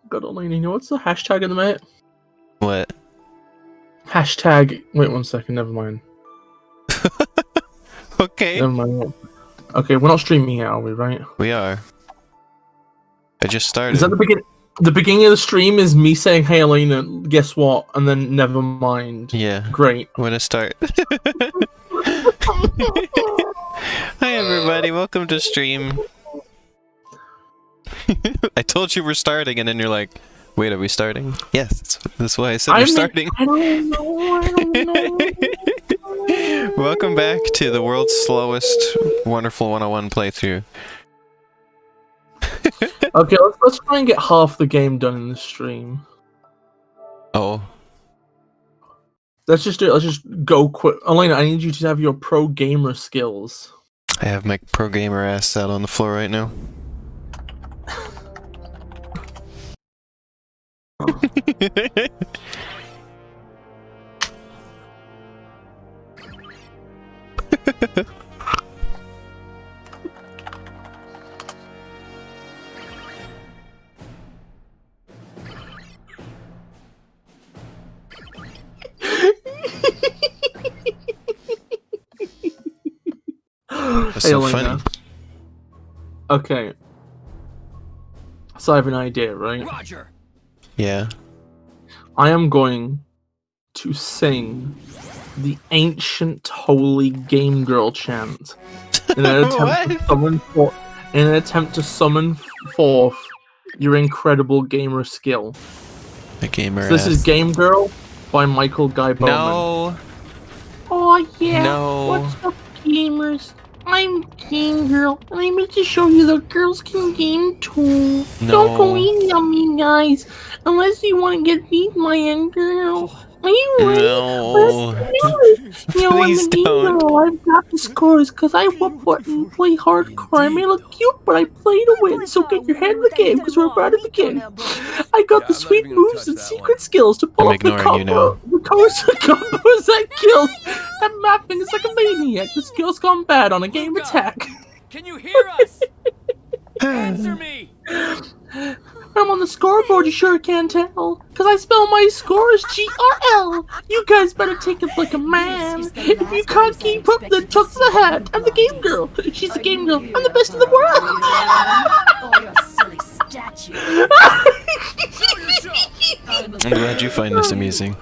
God only you know what's the hashtag in the mate? What? Hashtag. Wait 1 second. Never mind. Okay. Never mind. Okay, we're not streaming yet, are we? Right? We are. I just started. Is that the beginning? The beginning of the stream is me saying, "Hey, Elena, guess what?" and then never mind. Yeah. Great. I'm gonna start. Hi everybody, welcome to stream. I told you we're starting, and then you're like, "Wait, are we starting?" Yes, that's why I said we're starting. I don't know. Welcome back to the world's slowest Wonderful 101 playthrough. Okay, let's try and get half the game done in the stream. Oh. Let's just do it. Let's just go quick. Elena, I need you to have your pro gamer skills. I have my pro gamer ass out on the floor right now. That's so funny. Okay. So I have an idea, right? Roger. Yeah. I am going to sing the ancient holy game girl chant in an attempt to summon forth your incredible gamer skill. The gamer. So this is Game Girl by Michael Guy Bowman. No. Oh yeah. No. What's up, gamers? I'm Game Girl, and I'm here to show you that girls can game too. No. Don't go easy on me, guys, unless you want to get beat by a girl. Are you ready? No. You know, Please in the Game don't. Girl, I've got the scores because I whoop butt and play hardcore. I may look cute, but I play to win. So get your head in the game because we're about to begin. I got the sweet moves and secret skills to pull off the combos that kills. That mapping is like a maniac. The skill's gone bad on a game attack. Can you hear us? Answer me. I'm on the scoreboard, you sure can tell. Cause I spell my scores G-R-L. You guys better take it like a man. If you can't keep up, then chuck the hat. I'm the Game Girl. She's the Game Girl. I'm the best in the world. Oh, you silly statue. I'm glad you find this amusing.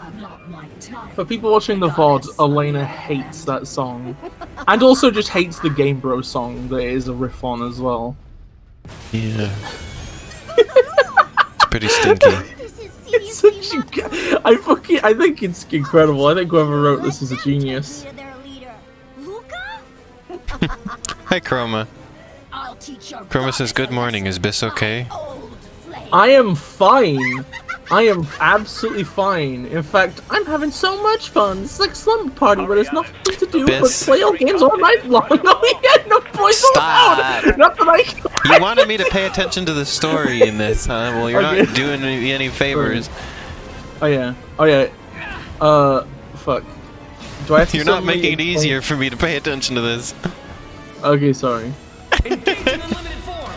For people watching the VOD, Elena hates that song. And also just hates the Game Bro song that it is a riff on as well. Yeah. It's pretty stinky. It's such a, I think it's incredible. I think whoever wrote this is a genius. Hi, Chroma. Chroma says, "Good morning. Is Bis okay?" I am fine. I am absolutely fine. In fact, I'm having so much fun. It's like a slumber party where there's nothing to do but play old games all night long. No, we had no boys allowed. Not that I. You wanted me to pay attention to the story in this, huh? Well, you're not doing me any favors. Oh yeah. Oh yeah. Fuck. Do I have to You're not making it easier for me to pay attention to this. Okay, sorry. Engage in unlimited form.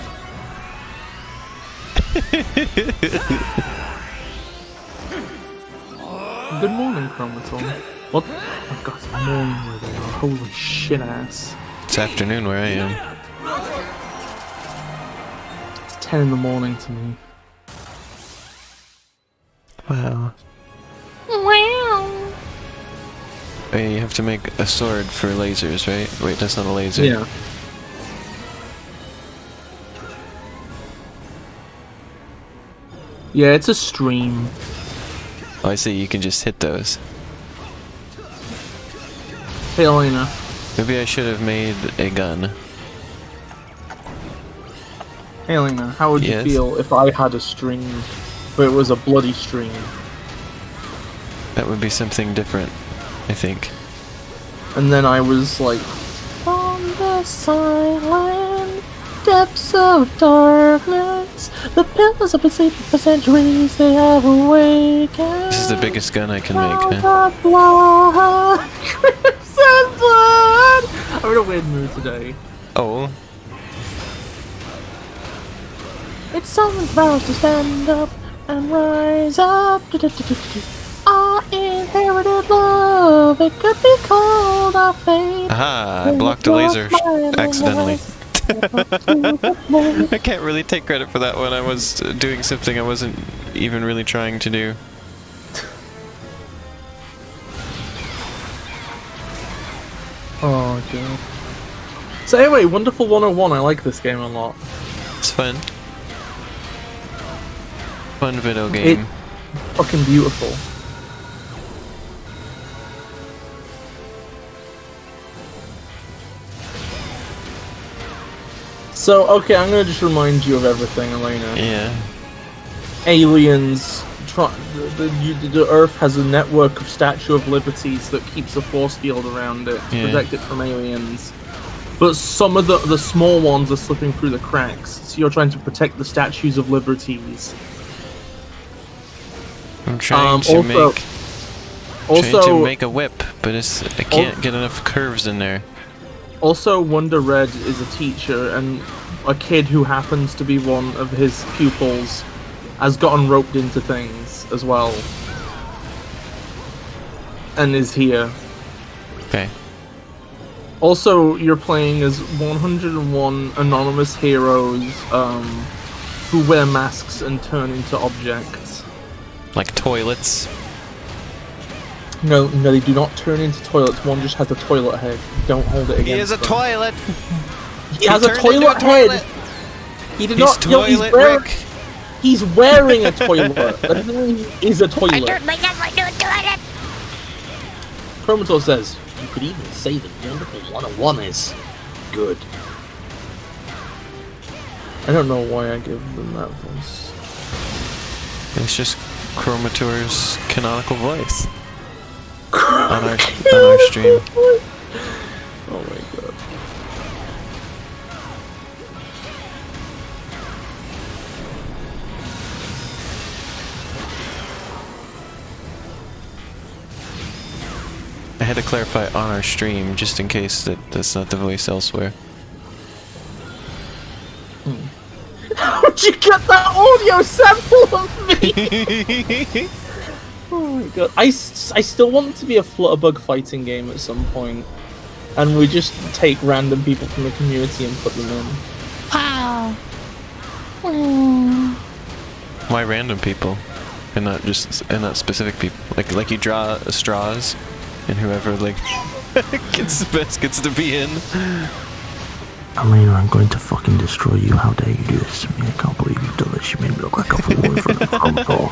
Good morning, Chromatol. What? Oh god, it's morning where they are. Holy shit ass. It's afternoon where I am. It's 10 in the morning to me. Wow. Wow. Wait, you have to make a sword for lasers, right? Wait, that's not a laser. Yeah. Yeah, it's a stream. Oh, I see. You can just hit those. Hey, Elena. Maybe I should have made a gun. Hey, Elena, how would you feel if I had a stream, but it was a bloody stream? That would be something different, I think. And then I was like, from the silent depths of darkness, the pillars of the sleep for centuries they have awakened. This is the biggest gun I can make, huh? Blood, crimson blood. I'm in a weird mood today. Oh. It summons vows to stand up and rise up. Our inherited love, it could be called our fate. Aha, I blocked a laser accidentally. I can't really take credit for that one. I was doing something I wasn't even really trying to do. Oh god. So anyway, Wonderful 101, I like this game a lot. It's fun. Fun video game. It's fucking beautiful. So, okay, I'm gonna just remind you of everything, Elena. Yeah. Aliens, the Earth has a network of Statue of Liberties that keeps a force field around it to protect it from aliens. But some of the small ones are slipping through the cracks, so you're trying to protect the Statues of Liberties. I'm trying to make a whip, but I can't get enough curves in there. Also, Wonder Red is a teacher, and a kid who happens to be one of his pupils has gotten roped into things as well. And is here. Okay. Also, you're playing as 101 anonymous heroes who wear masks and turn into objects. Like toilets? No, they do not turn into toilets. One just has a toilet head. Don't hold it against He is a them. toilet! He has a toilet head! He did not... Toilet Rick! He's wearing a toilet. That doesn't mean he is a toilet. I turned myself into a toilet! Chromator says, you could even say that Wonderful 101 is good. I don't know why I give them that voice. It's just Chromator's canonical voice. on our stream. Oh my god. I had to clarify on our stream just in case that's not the voice elsewhere. How'd you get that audio sample of me? Oh my god. I still want it to be a FlutterBug fighting game at some point. And we just take random people from the community and put them in. Wow. Why random people? And not specific people? Like you draw straws and whoever gets to be in. Elena, I'm going to fucking destroy you. How dare you do this to me? I can't believe you've done this. You made me look like a fool in front of Chromator.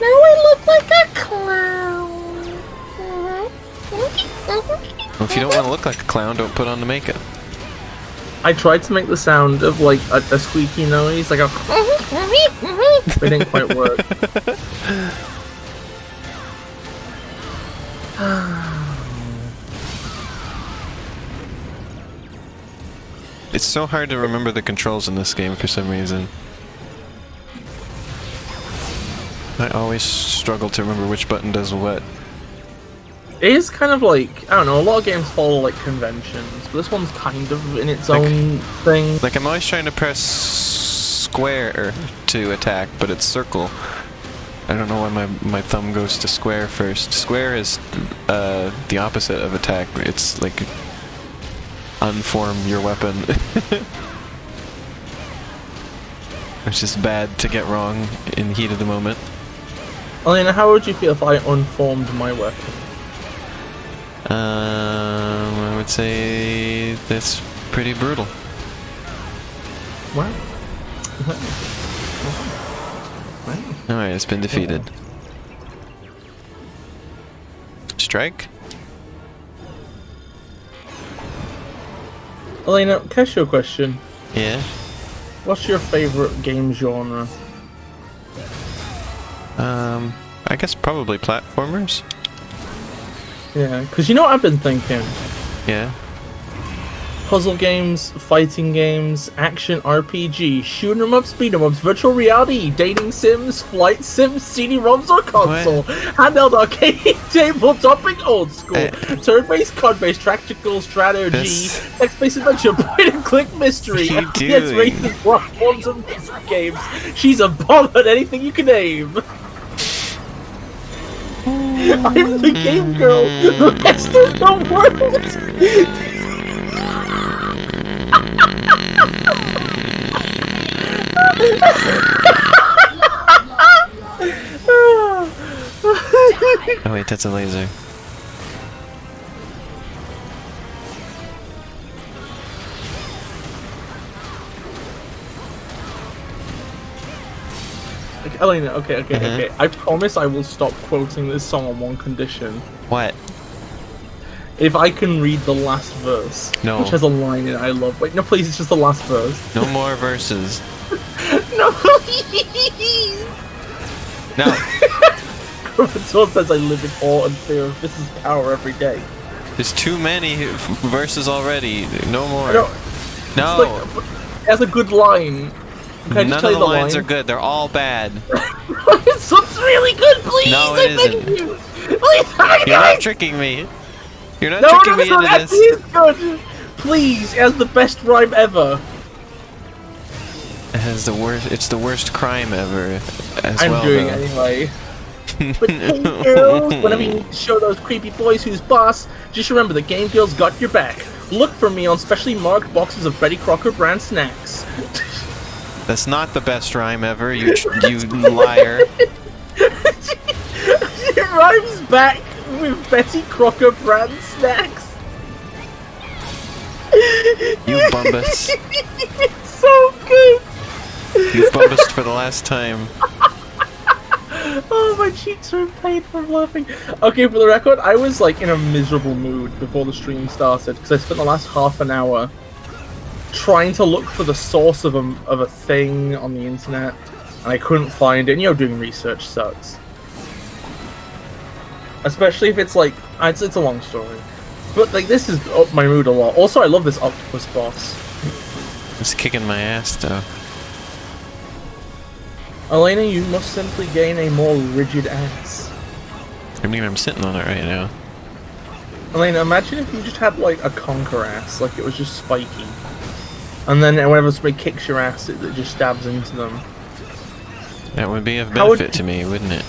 Now I look like a clown. Well, if you don't want to look like a clown, don't put on the makeup. I tried to make the sound of like a squeaky noise, like a it didn't quite work. It's so hard to remember the controls in this game for some reason. I always struggle to remember which button does what. It is kind of like, I don't know, a lot of games follow like conventions, but this one's kind of in its own thing. Like I'm always trying to press square to attack, but it's circle. I don't know why my thumb goes to square first. Square is the opposite of attack. It's like unform your weapon. It's just bad to get wrong in the heat of the moment. Elena, how would you feel if I unformed my weapon? I would say that's pretty brutal. Wow. Alright, it's been defeated. Strike? Elena, can I ask you a question? Yeah. What's your favorite game genre? I guess probably platformers. Yeah, because you know what I've been thinking? Yeah. puzzle games, fighting games, action RPG, shoot 'em ups, beat 'em ups, virtual reality, dating sims, flight sims, CD-ROMs or console, handheld arcade, table-topping, old school, turn-based, card-based, tactical strategy, text-based adventure, point-and-click mystery, FPS racing, platforms, and games. She's a bomb at anything you can name. I'm the game girl, the best in the world. Oh wait, that's a laser. Okay, Elena, okay. I promise I will stop quoting this song on one condition. What? If I can read the last verse, which has a line in it I love. Wait, no, please, it's just the last verse. No more verses. No, please! No. Someone says I live in awe and fear of Mrs. Power every day. There's too many verses already. No more. No. No. Like, it has a good line. None of the lines are good. They're all bad. This one's really good, please! No, it isn't. You. Please, You're not tricking me. You're not no, tricking me into this. It is good. Please, it has the best rhyme ever. It has the worst. It's the worst crime ever. I'm doing it anyway. But hey girls, whenever you need to show those creepy boys who's boss, just remember the Game Girl's got your back. Look for me on specially marked boxes of Betty Crocker brand snacks. That's not the best rhyme ever, you liar. It rhymes back with Betty Crocker brand snacks. You bumbus. It's so good. You bumbused for the last time. Oh, my cheeks are pain from laughing. Okay, for the record, I was like in a miserable mood before the stream started because I spent the last half an hour trying to look for the source of a thing on the internet, and I couldn't find it. And, you know, doing research sucks, especially if it's like it's a long story. But like this has up my mood a lot. Also, I love this octopus boss. It's kicking my ass though. Elena, you must simply gain a more rigid ass. I mean, I'm sitting on it right now. Elena, imagine if you just had like a conker ass, like it was just spiky. And then whenever somebody kicks your ass, it just stabs into them. That would be of benefit to me, wouldn't it?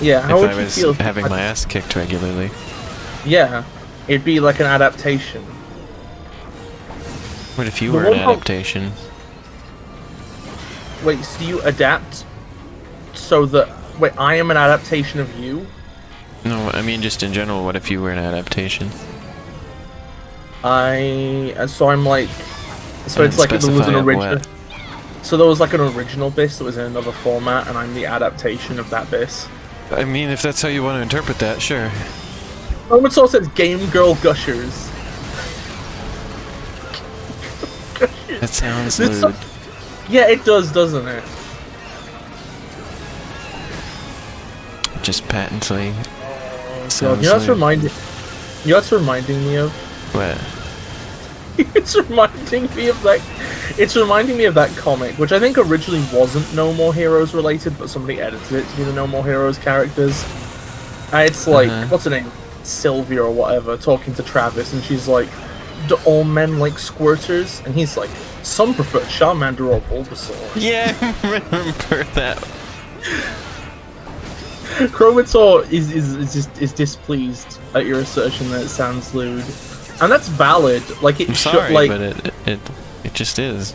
Yeah, how would you feel if I was having my ass kicked regularly? Yeah, it'd be like an adaptation. What if you were an adaptation? Wait, so you adapt so that... Wait, I am an adaptation of you? No, I mean just in general, what if you were an adaptation? So I'm like... So it's like there was an original... So there was like an original BIS that was in another format, and I'm the adaptation of that BIS. I mean, if that's how you want to interpret that, sure. Oh, it's also says Game Girl Gushers. Gushers. That sounds lewd. Yeah, it does, doesn't it? Just patently. God, you know what's reminding me of? What? It's reminding me of that. It's reminding me of that comic, which I think originally wasn't No More Heroes related, but somebody edited it to be the No More Heroes characters. It's like what's her name, Sylvia or whatever, talking to Travis, and she's like, "Do all men like squirters?" And he's like, "Some prefer Charmander or Bulbasaur." Yeah, I remember that. Chromator is displeased at your assertion that it sounds lewd, and that's valid. Like it should, like, but it just is.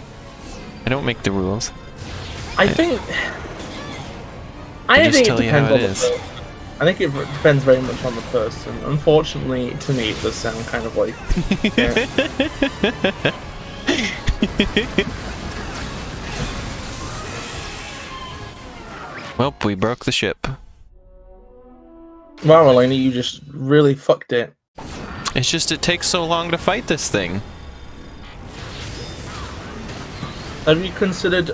I don't make the rules. I think it depends on the person. I think it depends very much on the person. Unfortunately, to me, it does sound kind of like. Well, we broke the ship. Wow, Elena, you just really fucked it. It's just it takes so long to fight this thing. Have you considered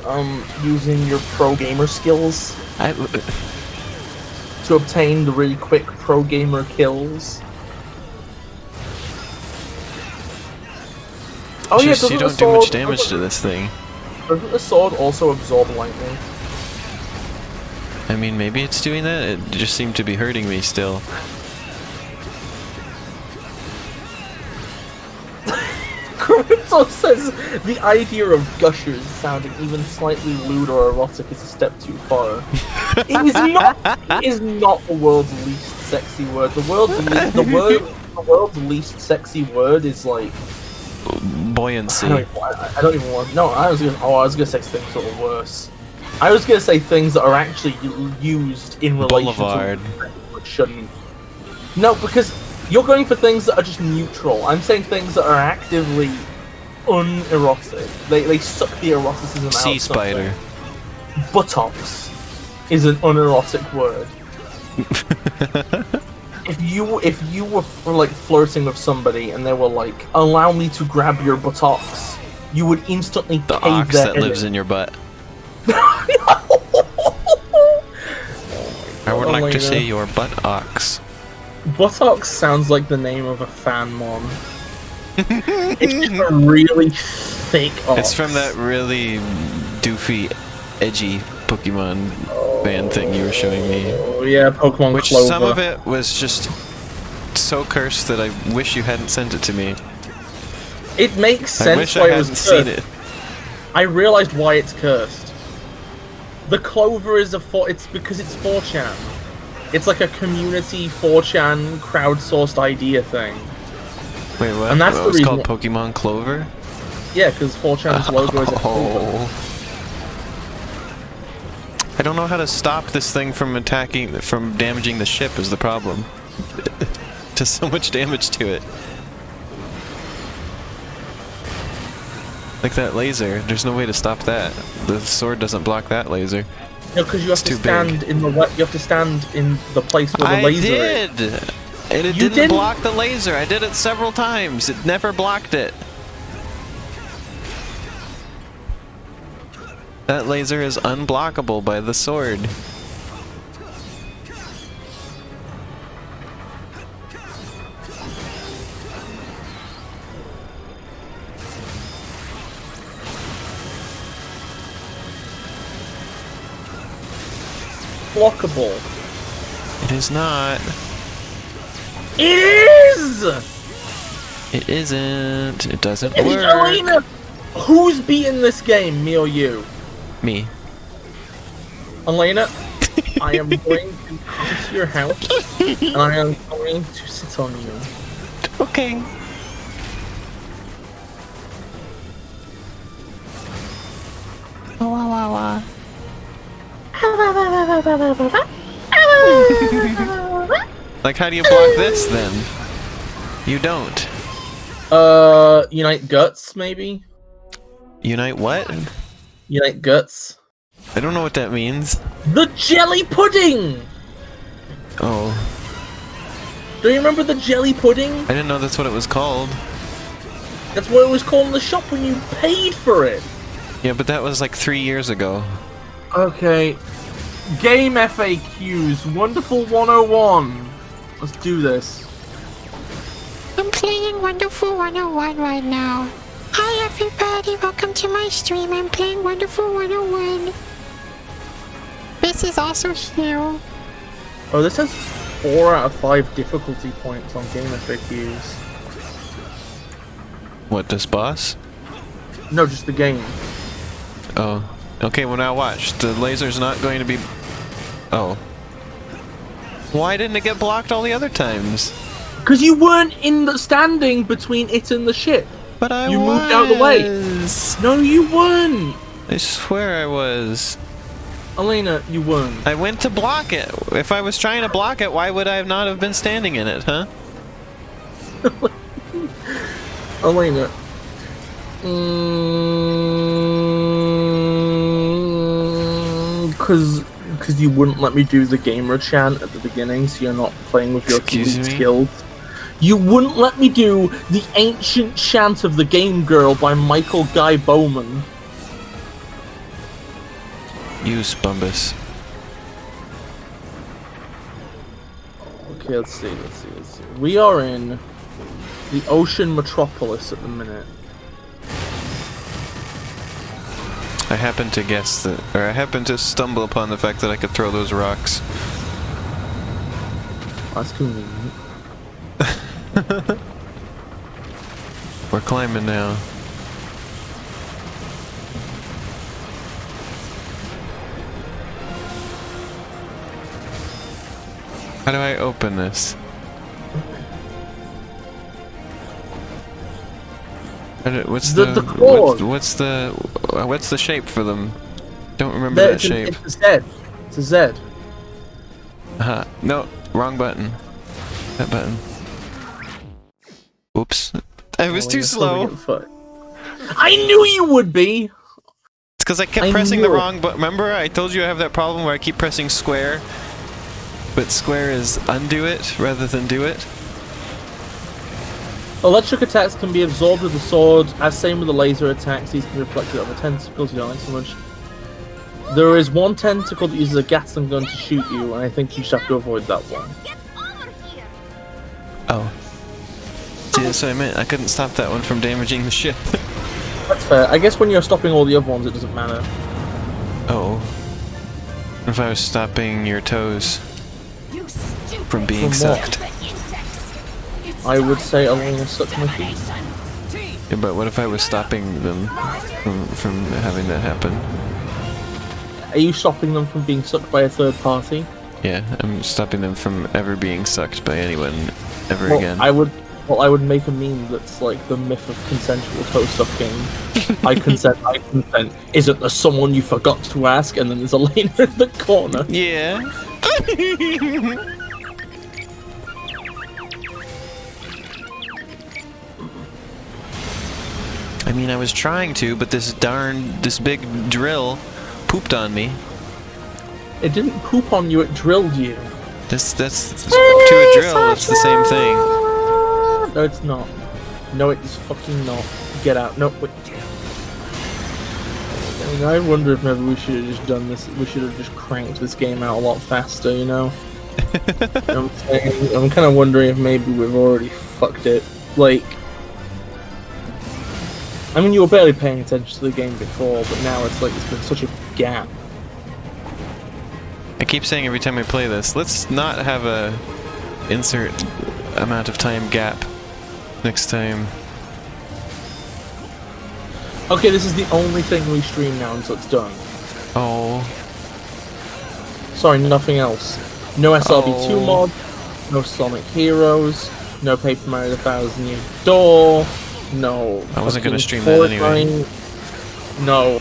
using your pro gamer skills to obtain the really quick pro gamer kills? Oh yeah, Just, you don't do much damage to this thing. Doesn't the sword also absorb lightning? I mean, maybe it's doing that? It just seemed to be hurting me still. Crypto says the idea of gushers sounding even slightly lewd or erotic is a step too far. It is not the world's least sexy word. The world's least sexy word is like buoyancy. I don't even want. No, I was gonna say things that are worse. I was gonna say things that are actually used in relation Boulevard. to but shouldn't. No, because you're going for things that are just neutral. I'm saying things that are actively unerotic. They suck the eroticism out. Sea spider. Buttocks is an unerotic word. If you were like flirting with somebody and they were like, "Allow me to grab your buttocks," you would instantly The cave ox that lives in your butt. I would like to say your butt ox. Buttocks sounds like the name of a fan mon. It's just a really thick ox. It's from that really doofy, edgy Pokemon band thing you were showing me. Oh yeah, Pokemon Which Clover. some of it was just so cursed that I wish you hadn't sent it to me. It makes sense I wish why I it was hadn't cursed. seen it. I realized why it's cursed. The Clover is it's because it's 4chan. It's like a community 4chan crowdsourced idea thing. Wait, what? And that's It the was reason. called Pokemon Clover? Yeah, because 4chan's logo is a clover. Oh. I don't know how to stop this thing from damaging the ship is the problem. Just so much damage to it. Like that laser, there's no way to stop that. The sword doesn't block that laser. No, because you have to too stand big. in the you have to stand in the place where the laser is. I did! And it didn't block the laser. I did it several times. It never blocked it. That laser is unblockable by the sword. Blockable. It is not. It is! It isn't. It doesn't Hey, work. Elena, who's beating this game, me or you? Me. Elena, I am going to come to your house, and I am going to sit on you. Okay. Like, how do you block this then? You don't. Unite Guts, maybe? Unite what? Unite Guts. I don't know what that means. The jelly pudding! Oh. Do you remember the jelly pudding? I didn't know that's what it was called. That's what it was called in the shop when you paid for it. Yeah, but that was like 3 years ago. Okay. Game FAQs. Wonderful 101. Let's do this. I'm playing Wonderful 101 right now. Hi everybody, welcome to my stream. I'm playing Wonderful 101. This is also Hugh. Oh, this has 4 out of 5 difficulty points on Game FAQs. What, this boss? No, just the game. Oh. Okay, well now watch. The laser's not going to be... Oh. Why didn't it get blocked all the other times? Because you weren't in the standing between it and the ship. But I You was. moved out of the way. No, you weren't. I swear I was. Elena, you weren't. I went to block it. If I was trying to block it, why would I not have been standing in it, huh? Elena. Because you wouldn't let me do the gamer chant at the beginning, so you're not playing with your Excuse me? skills. You wouldn't let me do the ancient chant of the Game Girl by Michael Guy Bowman. Use Bumbus. Okay, let's see. We are in the Ocean Metropolis at the minute. I happened to guess that, or I happened to stumble upon the fact that I could throw those rocks. That's convenient. We're climbing now. How do I open this? What's what's the shape for them? Don't remember that shape. It's a Z. It's a Z. No, wrong button. That button. Oops. I was too slow. I knew you would be! It's because I kept pressing the wrong button. Remember, I told you I have that problem where I keep pressing square, but square is undo it rather than do it. Electric attacks can be absorbed with the sword, as same with the laser attacks. These can be reflected on the tentacles. You don't like so much. There is one tentacle that uses a Gatling gun to shoot you, and I think you just have to avoid that one. Oh. See, that's what I meant. I couldn't stop that one from damaging the ship. That's fair. I guess when you're stopping all the other ones, it doesn't matter. Oh. If I was stopping your toes from being sucked. I would say Elena sucked my feet. Yeah, but what if I was stopping them from having that happen? Are you stopping them from being sucked by a third party? Yeah, I'm stopping them from ever being sucked by anyone ever again. I would make a meme that's like the myth of consensual toe sucking. I consent. Isn't there someone you forgot to ask? And then there's Elena in the corner. Yeah. I mean, I was trying to, but this big drill pooped on me. It didn't poop on you, it drilled you. That's to a drill, it's the same thing. No, it's not. No, it's fucking not. Get out. No, wait. I mean, I wonder if maybe we should have just done this. We should have just cranked this game out a lot faster, you know? I'm kind of wondering if maybe we've already fucked it. Like, I mean, you were barely paying attention to the game before, but now it's like there's been such a gap. I keep saying every time I play this, let's not have a insert amount of time gap next time. Okay, this is the only thing we stream now until it's done. Oh. Sorry, nothing else. No SRB2 mod, no Sonic Heroes, no Paper Mario 1000 Year Door, no. I wasn't gonna stream that anyway. No.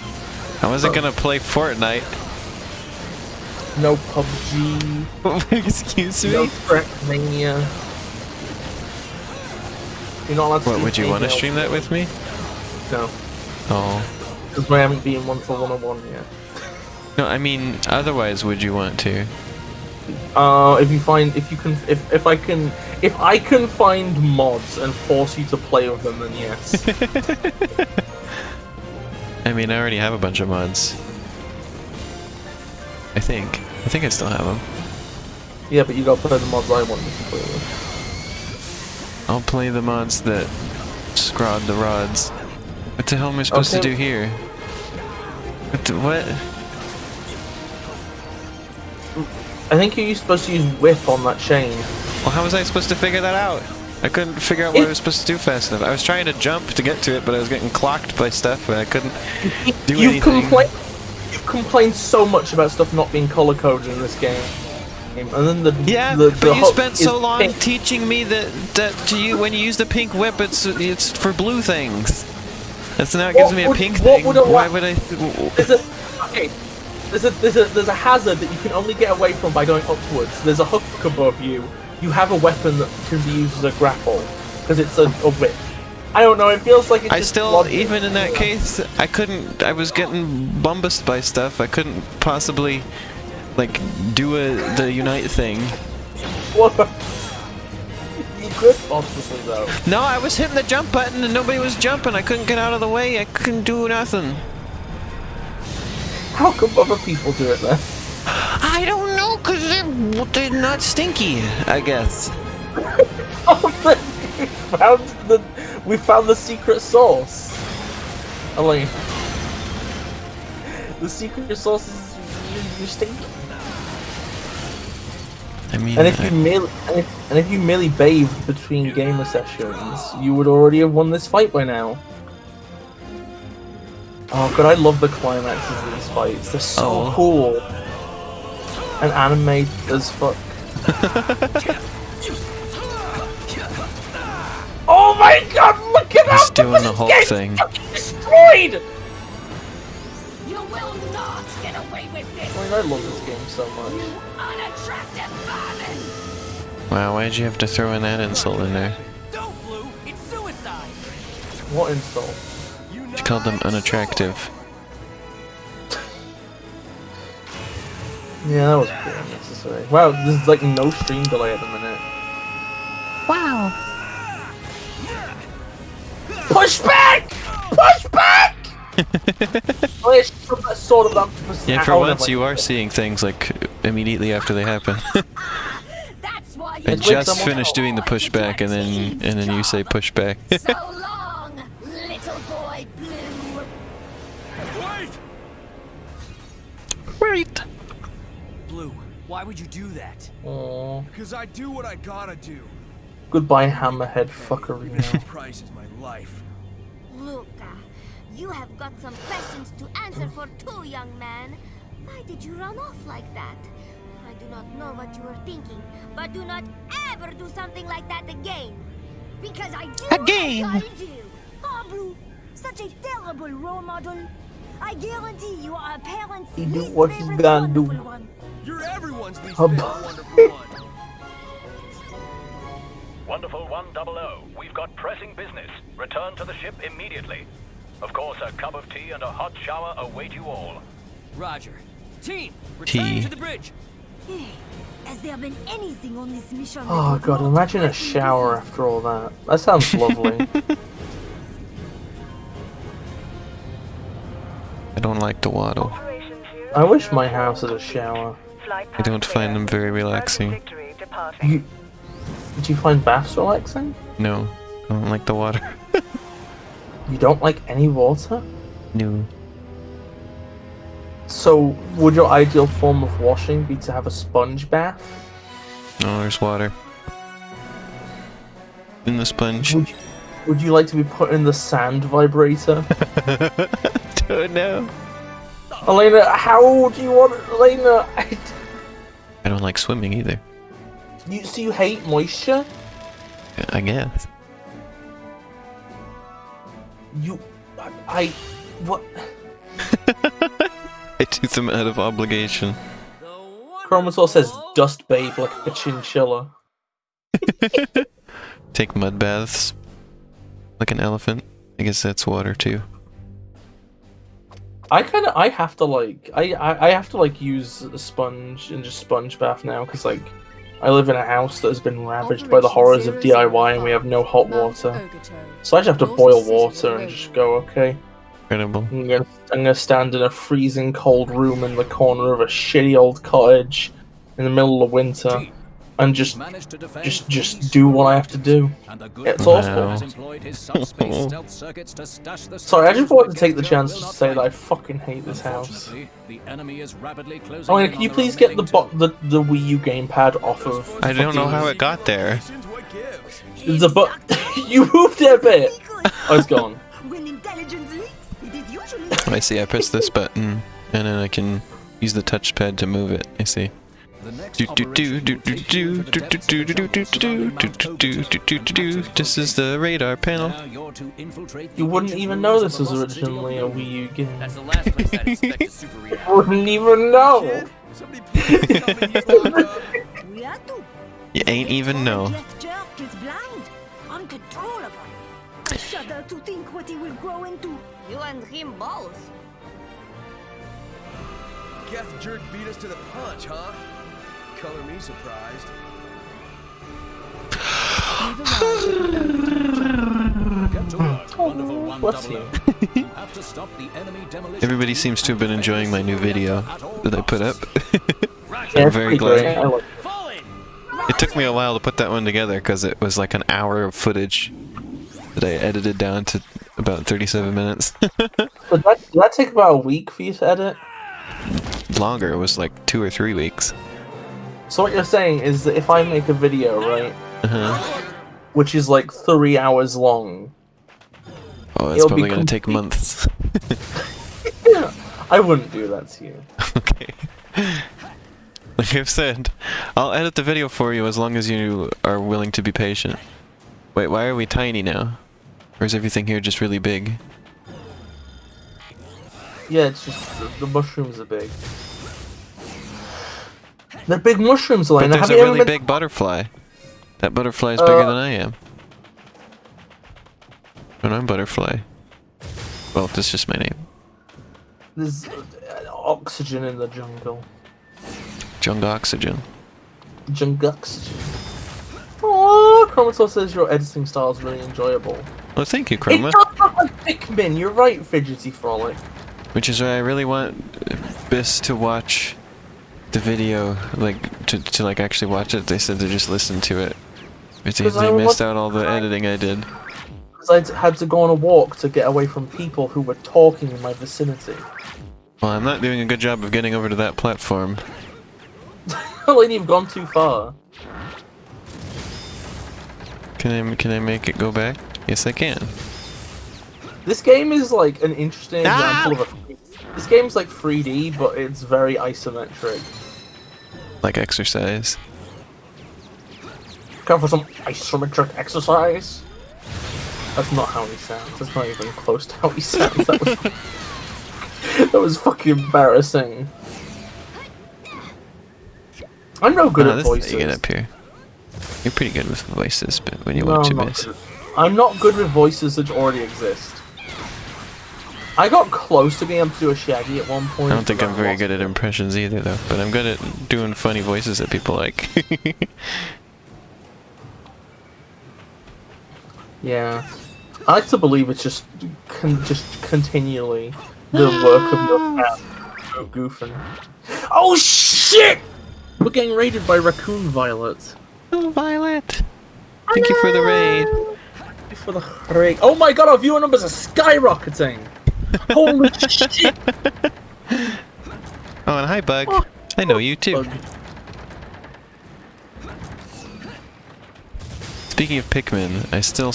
I wasn't gonna play Fortnite. No PUBG. Excuse me? No Trackmania. You're not allowed to. What, would you want to stream that with me? No. Oh. Because I haven't been one for 101 yet. No, I mean, otherwise, would you want to? If I can find mods and force you to play with them, then yes. I mean, I already have a bunch of mods. I think I still have them. Yeah, but you gotta play the mods I want you to play with. I'll play the mods that scrod the rods. What the hell am I supposed to do here? What? I think you're supposed to use whip on that chain. Well, how was I supposed to figure that out? I couldn't figure out what I was supposed to do fast enough. I was trying to jump to get to it, but I was getting clocked by stuff and I couldn't do anything. You've complained so much about stuff not being color-coded in this game. And then but you spent so long pink. Teaching me that when you use the pink whip, it's for blue things. And so now it gives me a pink thing. Why would I? There's a hazard that you can only get away from by going upwards. There's a hook above you. You have a weapon that can be used as a grapple because it's a whip. I don't know. It feels like it's even in that case, I couldn't. I was getting bumbused by stuff. I couldn't possibly like do the unite thing. What? You could possibly though. No, I was hitting the jump button and nobody was jumping. I couldn't get out of the way. I couldn't do nothing. How come other people do it then? I don't know, cause they're not stinky, I guess. We found the secret sauce. Elaine. The secret sauce is you're stinking. I mean, And if you merely bathed between gamer sessions, you would already have won this fight by now. Oh god, I love the climaxes of these fights. They're so cool. And anime as fuck. Oh my god, look at that! He's doing the whole thing. Destroyed! You will not get away with this, I mean, I love this game so much. unattractive vermin! Wow, why'd you have to throw in that insult in there? Don't, Blue! It's suicide! What insult? She called them unattractive. Yeah, that was pretty unnecessary. Wow, there's like no stream delay at the minute. Wow. Push back! Push back! Oh, yeah, she put that sword of octopus Yeah, for out once of, you like, are seeing things like immediately after they happen. That's why I you It's like just someone- finished doing the pushback and then you say pushback. so long, little boy Blue. Wait! Right. Blue, why would you do that? Aw. Because I do what I gotta do. Goodbye, hammerhead fuckery. The price is my life. Luca, you have got some questions to answer for too, young man. Why did you run off like that? I do not know what you were thinking, but do not ever do something like that again. Because I do Again? what I gotta do. Oh, Blue, such a terrible role model. I guarantee you are a parent's He do least what he's favorite gonna do. wonderful one. You're everyone's least Oh, favorite wonderful one. Wonderful 100, we've got pressing business. Return to the ship immediately. Of course, a cup of tea and a hot shower await you all. Roger. Team, return Tea. to the bridge. Has there been anything on this mission? that Oh was god, not imagine a pressing shower business? after all that. That sounds lovely. I don't like to waddle. I wish my house had a shower. I don't find them very relaxing. You, do you find baths relaxing? No, I don't like the water. You don't like any water? No. So, would your ideal form of washing be to have a sponge bath? No, there's water. In the sponge. Would you like to be put in the sand vibrator? Don't know. Elena, how do you want Elena? I don't like swimming either. So you hate moisture? I guess. What? I do them out of obligation. Chromasaur says dust bathe like a chinchilla. Take mud baths. Like an elephant. I guess that's water too. I have to use a sponge and just sponge bath now because like I live in a house that has been ravaged by the horrors of DIY and we have no hot water. So I just have to boil water and just go, okay. Incredible. I'm gonna stand in a freezing cold room in the corner of a shitty old cottage in the middle of winter and just do what I have to do. It's awful. Sorry, I just wanted to take the chance to say that I fucking hate this house. Oh, and can you please get the Wii U gamepad off of? I don't know how it got there. It's a you moved it a bit. Oh, it's gone. When intelligence leaks, it is usually I see, I press this button, and then I can use the touchpad to move it. I see. This is the radar panel. You wouldn't even know this was originally a Wii U game. That's the last place I'd expect a super reaction. Wouldn't even know. Somebody please tell me you we are to. You ain't even know. Left jerk is blind, uncontrollable. I shudder to think what he will grow into. You and him both. Geth Jerk beat us to the punch, huh? Color me surprised. Oh, bless you. Everybody seems to have been enjoying my new video that I put up. Yeah, I'm it's very pretty great. glad. I like It took me a while to put that one together because it was like an hour of footage that I edited down to about 37 minutes. Did that take about a week for you to edit? longer. It was like 2 or 3 weeks. So what you're saying is that if I make a video, right, Uh-huh. which is like 3 hours long, Oh, it's it'll probably be gonna take months. Yeah, I wouldn't do that to you. Okay. Like I've said, I'll edit the video for you as long as you are willing to be patient. Wait, why are we tiny now? Or is everything here just really big? Yeah, it's just the mushrooms are big. They're big mushrooms, Elena. But there's Have a you really ever been... big butterfly. That butterfly is bigger than I am. And I'm Butterfly. Well, that's just my name. There's oxygen in the jungle. Jungle oxygen. Jungle oxygen. Oh, Chromator says your editing style is really enjoyable. Well, thank you, It Chroma. does look like Pikmin. You're right, Fidgety Frolic. Which is why I really want Bis to watch the video, like, to like actually watch it. They said to just listen to it. But they missed out all the editing I did. Because I had to go on a walk to get away from people who were talking in my vicinity. Well, I'm not doing a good job of getting over to that platform. Elena, you've gone too far. Can I make it go back? Yes, I can. This game is like an interesting example of a... This game's like 3D, but it's very isometric. Like exercise. Come for some isometric exercise? That's not how he sounds. That's not even close to how he sounds. That was... that was fucking embarrassing. I'm no good at voices. You get up here. You're pretty good with voices, but when you watch it, I'm not good with voices that already exist. I got close to being able to do a Shaggy at one point. I don't think I'm very good at impressions either, though. But I'm good at doing funny voices that people like. Yeah, I like to believe it's just continually the work of your cat goofing. Oh shit! We're getting raided by Raccoon Violet. Oh, Violet! Thank you for the raid. Thank you for the raid. Oh my god, our viewer numbers are skyrocketing! Holy shit! Oh, and hi, Bug. Oh, I know you too. Bug. Speaking of Pikmin, I still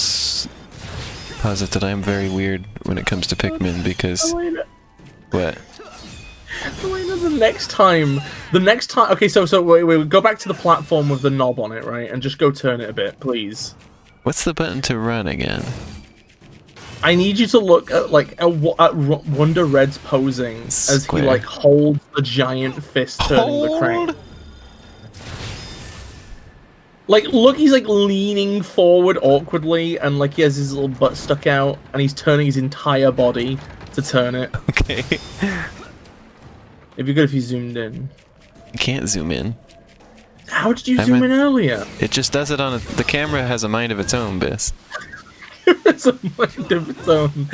posit that I'm very weird when it comes to Pikmin because... What? Elena, the next time... Okay, so wait, go back to the platform with the knob on it, right? And just go turn it a bit, please. What's the button to run again? I need you to look at, like, at Wonder Red's posing as he, like, holds the giant fist turning the crank. Like, look, he's, like, leaning forward awkwardly, and, like, he has his little butt stuck out, and he's turning his entire body to turn it. Okay. It'd be good if you zoomed in. You can't zoom in. How did you zoom in earlier? It just does it on the camera has a mind of its own, Bis. It's a mind of its own.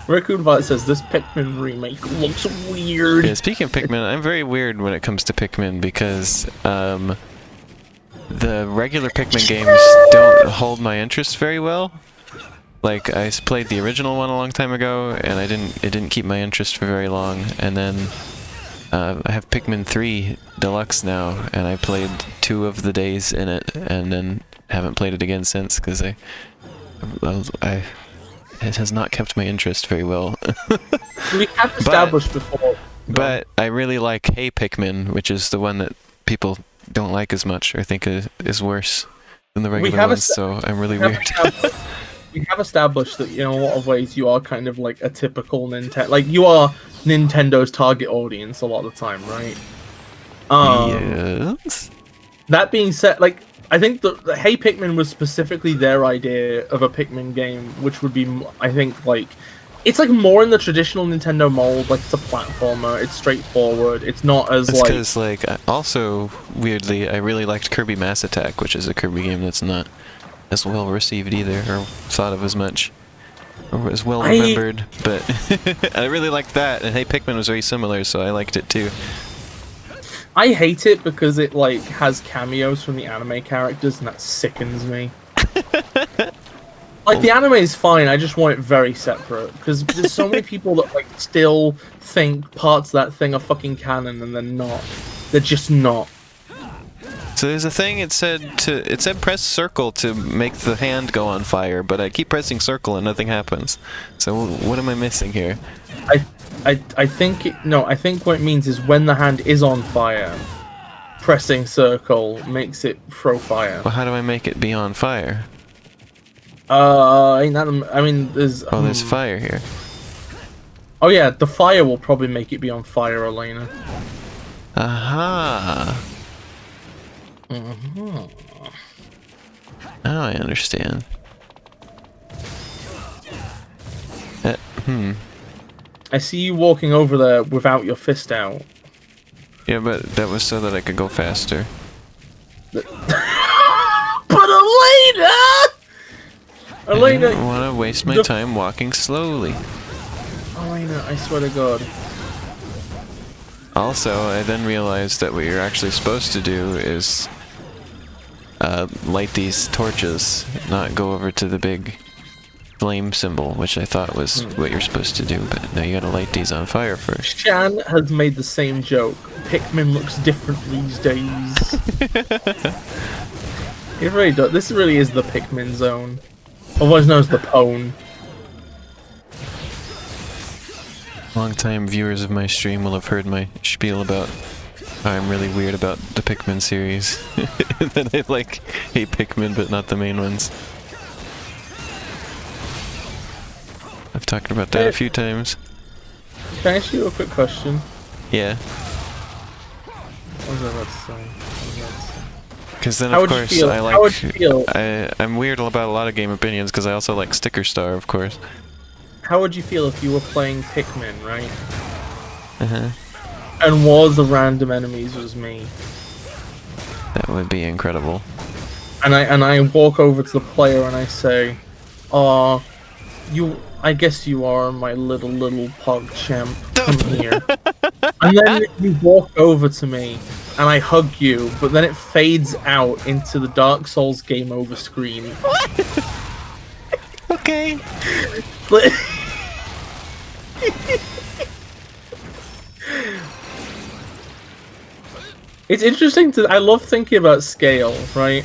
Raccoon Violet says this Pikmin remake looks weird. Yeah, speaking of Pikmin, I'm very weird when it comes to Pikmin because the regular Pikmin games don't hold my interest very well. Like, I played the original one a long time ago, and it didn't keep my interest for very long, and then I have Pikmin 3 Deluxe now, and I played 2 of the days in it, and then haven't played it again since, because it has not kept my interest very well. We have established before. But I really like Hey Pikmin, which is the one that people don't like as much, or think is worse than the regular ones, so I'm really weird. We have established that, in a lot of ways, you are kind of like a typical Nintendo... Like, you are Nintendo's target audience a lot of the time, right? Yes. That being said, like, I think the Hey Pikmin was specifically their idea of a Pikmin game, which would be, I think, like... It's, like, more in the traditional Nintendo mold. Like, it's a platformer, it's straightforward, it's not as, It's because, like, also, weirdly, I really liked Kirby Mass Attack, which is a Kirby game that's not as well received either, or thought of as much, or as well remembered, but I really liked that, and Hey Pikmin was very similar, so I liked it too. I hate it because it, like, has cameos from the anime characters, and that sickens me. Like, the anime is fine, I just want it very separate. Because there's so many people that, like, still think parts of that thing are fucking canon, and they're not. They're just not. So there's a thing, it said press circle to make the hand go on fire, but I keep pressing circle and nothing happens. So what am I missing here? I think I think what it means is when the hand is on fire, pressing circle makes it throw fire. Well, how do I make it be on fire? I mean, there's... Oh, there's fire here. Oh yeah, the fire will probably make it be on fire, Elena. Aha! Now I understand. I see you walking over there without your fist out. Yeah, but that was so that I could go faster. But Elena! Elena! I don't want to waste my time walking slowly. Elena, I swear to God. Also, I then realized that what you're actually supposed to do is light these torches, not go over to the big flame symbol, which I thought was what you're supposed to do, but now you gotta light these on fire first. Shan has made the same joke. Pikmin looks different these days. It really does. This really is the Pikmin zone. Otherwise known as the Pwn. Long-time viewers of my stream will have heard my spiel about how I'm really weird about the Pikmin series. That I hate Pikmin, but not the main ones. I've talked about that a few times. Can I ask you a quick question? Yeah. What was I about to say? Because then, How of would you course, feel? I like. How would you feel? I'm weird about a lot of game opinions because I also like Sticker Star, of course. How would you feel if you were playing Pikmin, right? Uh-huh. And one of the random enemies was me. That would be incredible. And I walk over to the player and I say, "Aw, I guess you are my little pug champ. Come here." And then you walk over to me and I hug you, but then it fades out into the Dark Souls game over screen. Okay. It's interesting I love thinking about scale, right?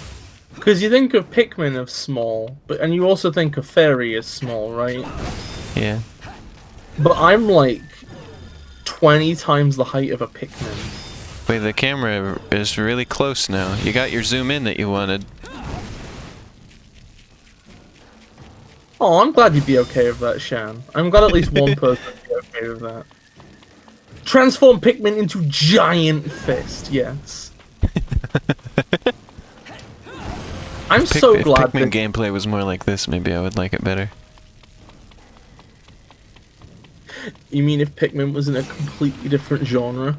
Because you think of Pikmin as small, and you also think of Fairy as small, right? Yeah. But I'm like 20 times the height of a Pikmin. Wait, the camera is really close now. You got your zoom in that you wanted. Oh, I'm glad you'd be okay with that, Shan. I'm glad at least one person would be okay with that. Transform Pikmin into giant fist, yes. I'm so glad if Pikmin gameplay was more like this, maybe I would like it better. You mean if Pikmin was in a completely different genre?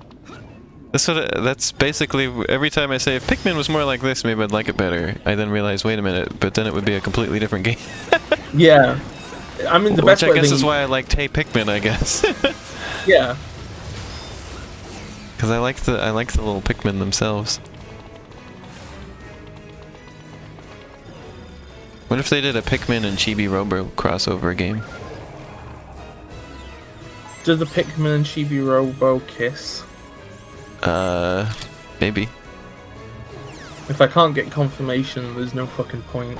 That's basically, every time I say, if Pikmin was more like this, maybe I'd like it better. I then realize, wait a minute, but then it would be a completely different game. Yeah. I mean, the best Which I way guess is why I liked Hey Pikmin, I guess. Yeah. Because I like the little Pikmin themselves. What if they did a Pikmin and Chibi Robo crossover game? Do the Pikmin and Chibi Robo kiss? Maybe. If I can't get confirmation, there's no fucking point.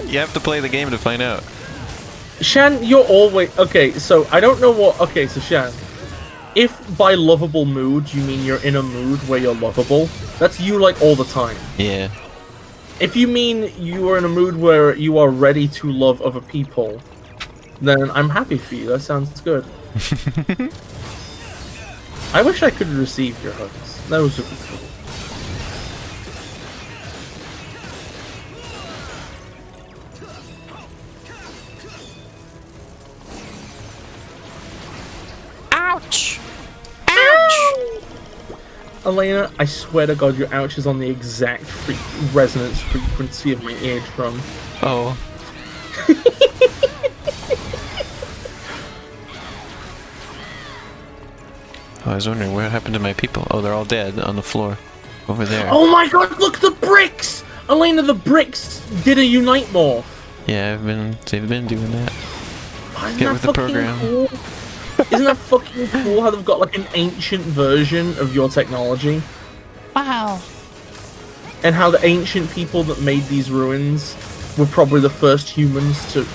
You have to play the game to find out. Shan, you're always... Okay, so I don't know what... Okay, so Shan, if by lovable mood you mean you're in a mood where you're lovable, that's you like all the time. Yeah. If you mean you are in a mood where you are ready to love other people, then I'm happy for you. That sounds good. I wish I could receive your hugs. That was really cool. Ouch! Ouch! Elena, I swear to God, your ouch is on the exact resonance frequency of my eardrum. Oh. I was wondering what happened to my people. Oh, they're all dead on the floor over there. Oh my God! Look, the bricks! Elena, the bricks did a unite morph. Yeah, they've been doing that. Isn't Get that with the fucking program. cool? Isn't that fucking cool how they've got like an ancient version of your technology? Wow. And how the ancient people that made these ruins were probably the first humans to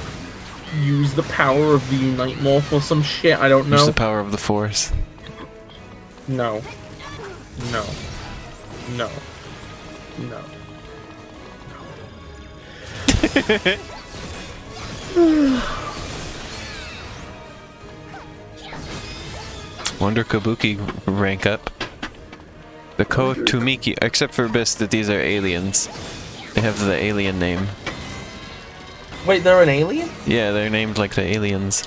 use the power of the Unite Morph or some shit, I don't know. Use the power of the Force. No. No. No. No. Wonder Kabuki rank up. The Kotumiki, except for Bis, that these are aliens. They have the alien name. Wait, they're an alien? Yeah, they're named like the aliens.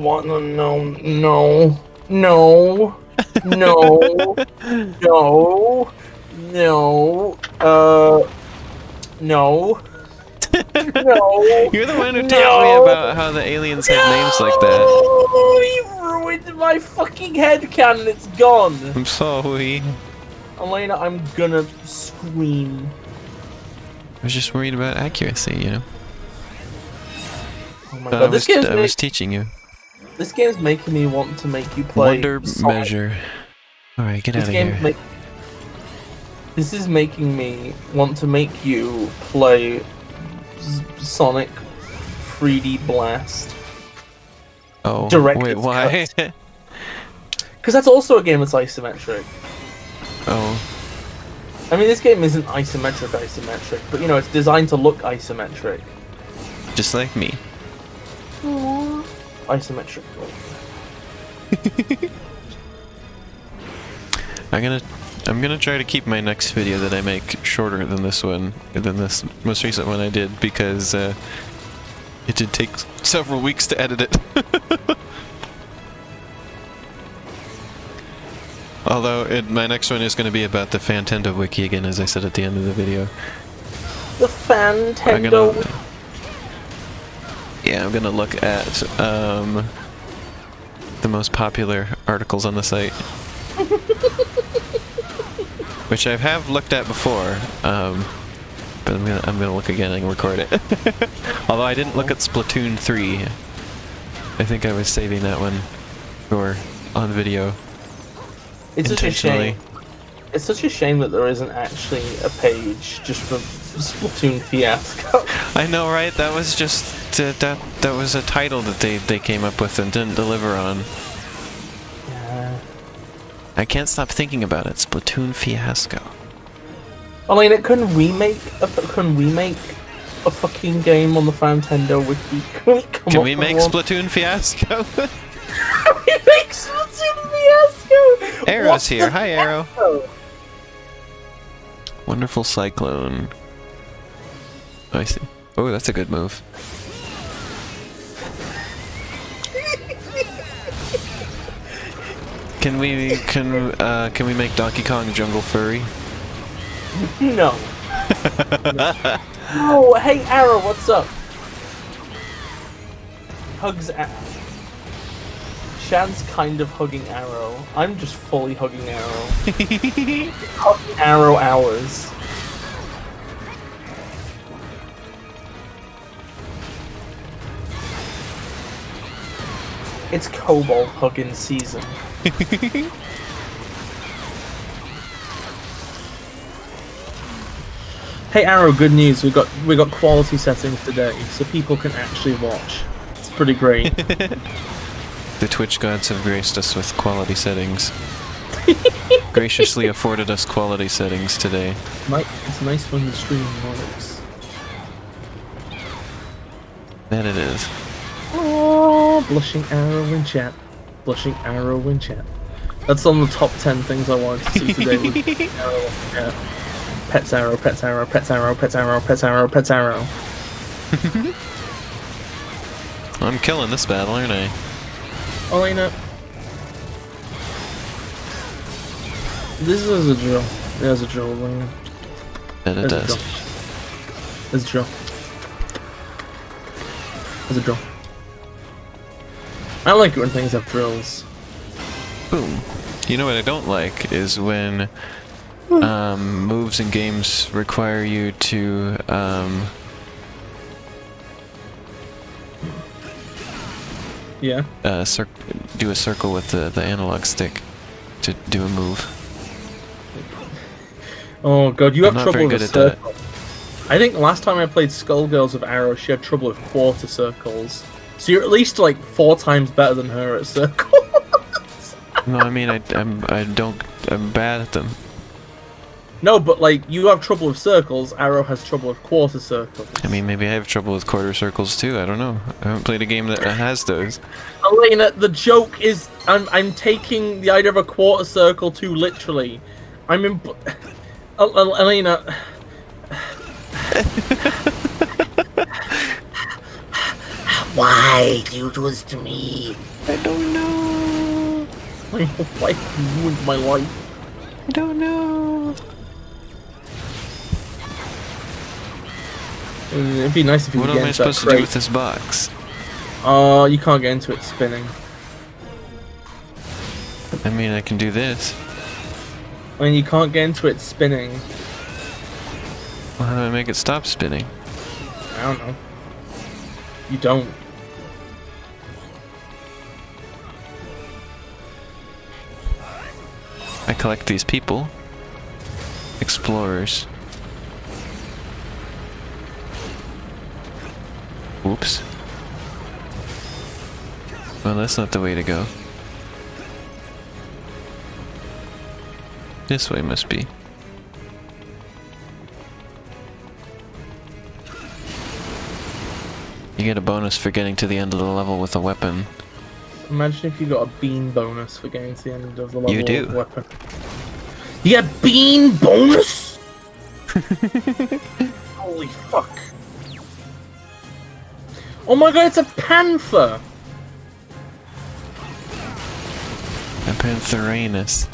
What? No, no, no, no, no, no, no. No. You're the one who taught me about how the aliens have names like that. You ruined my fucking headcanon. It's gone. I'm sorry. Elena, I'm gonna scream. I was just worried about accuracy, you know. Oh my god, I was teaching you. This game's making me want to make you play Wonder Sonic. Measure. Alright, get out of here. This is making me want to make you play Sonic 3D Blast. Oh, Director's wait, why? Because that's also a game that's isometric. Oh. I mean, this game isn't isometric, but you know, it's designed to look isometric. Just like me. Aww. Isometric. I'm gonna try to keep my next video that I make shorter than this one, than this most recent one I did, because it did take several weeks to edit it. Although my next one is going to be about the Fantendo wiki again, as I said at the end of the video. The Fantendo wiki. Yeah, I'm gonna look at the most popular articles on the site. Which I have looked at before, but I'm gonna look again and record it. Although I didn't look at Splatoon 3. I think I was saving that one for on video. It's such a shame. It's such a shame that there isn't actually a page just for Splatoon Fiasco. I know, right? That was just that was a title that they came up with and didn't deliver on. Yeah. I can't stop thinking about it. Splatoon Fiasco. I mean, couldn't we make a fucking game on the Fantendo wiki? Can we make Splatoon Fiasco? Can we make Splatoon Fiasco? Arrow's here. Hi, Arrow. Wonderful Cyclone. Oh, I see. Oh, that's a good move. Can we make Donkey Kong Jungle Furry? No. Oh, hey Arrow, what's up? Hugs Arrow. Shad's kind of hugging Arrow. I'm just fully hugging Arrow. Hugging Arrow hours. It's Cobalt hugging season. Hey Arrow, good news. We got quality settings today, so people can actually watch. It's pretty great. The Twitch gods have graced us with quality settings. Graciously afforded us quality settings today. It's nice when the stream works. That it is. Oh, blushing arrow in chat. Blushing arrow in chat. That's on the top 10 things I wanted to see today. With arrow in chat. Pets arrow, pets arrow, pets arrow, pets arrow, pets arrow, pets arrow. I'm killing this battle, aren't I? Elena. This is a drill. There's a drill, Elena. And it does. There's a drill. There's a drill. I like it when things have drills. Boom. You know what I don't like is when moves in games require you to Yeah. do a circle with the analog stick to do a move. Oh god, you have I'm not trouble very with good at circle. I think last time I played Skullgirls with Arrow, she had trouble with quarter circles. So you're at least like 4 times better than her at circles. No, I mean I'm bad at them. No, but like you have trouble with circles, Arrow has trouble with quarter circles. I mean, maybe I have trouble with quarter circles too. I don't know. I haven't played a game that has those. Elena, the joke is I'm taking the idea of a quarter circle too literally. I'm in. Elena. Why do you do this to me? I don't know. My wife ruined my life. I don't know. It'd be nice if you What could get am I into that supposed to do crate. with this box? You can't get into it spinning. I mean, I can do this. I mean, you can't get into it spinning. Well, how do I make it stop spinning? I don't know. You don't. I collect these people. Explorers. Oops. Well, that's not the way to go. This way must be. You get a bonus for getting to the end of the level with a weapon. Imagine if you got a bean bonus for getting to the end of the level You do. with a weapon. You get bean bonus? Holy fuck. Oh my god, it's a panther! A Pantheranus.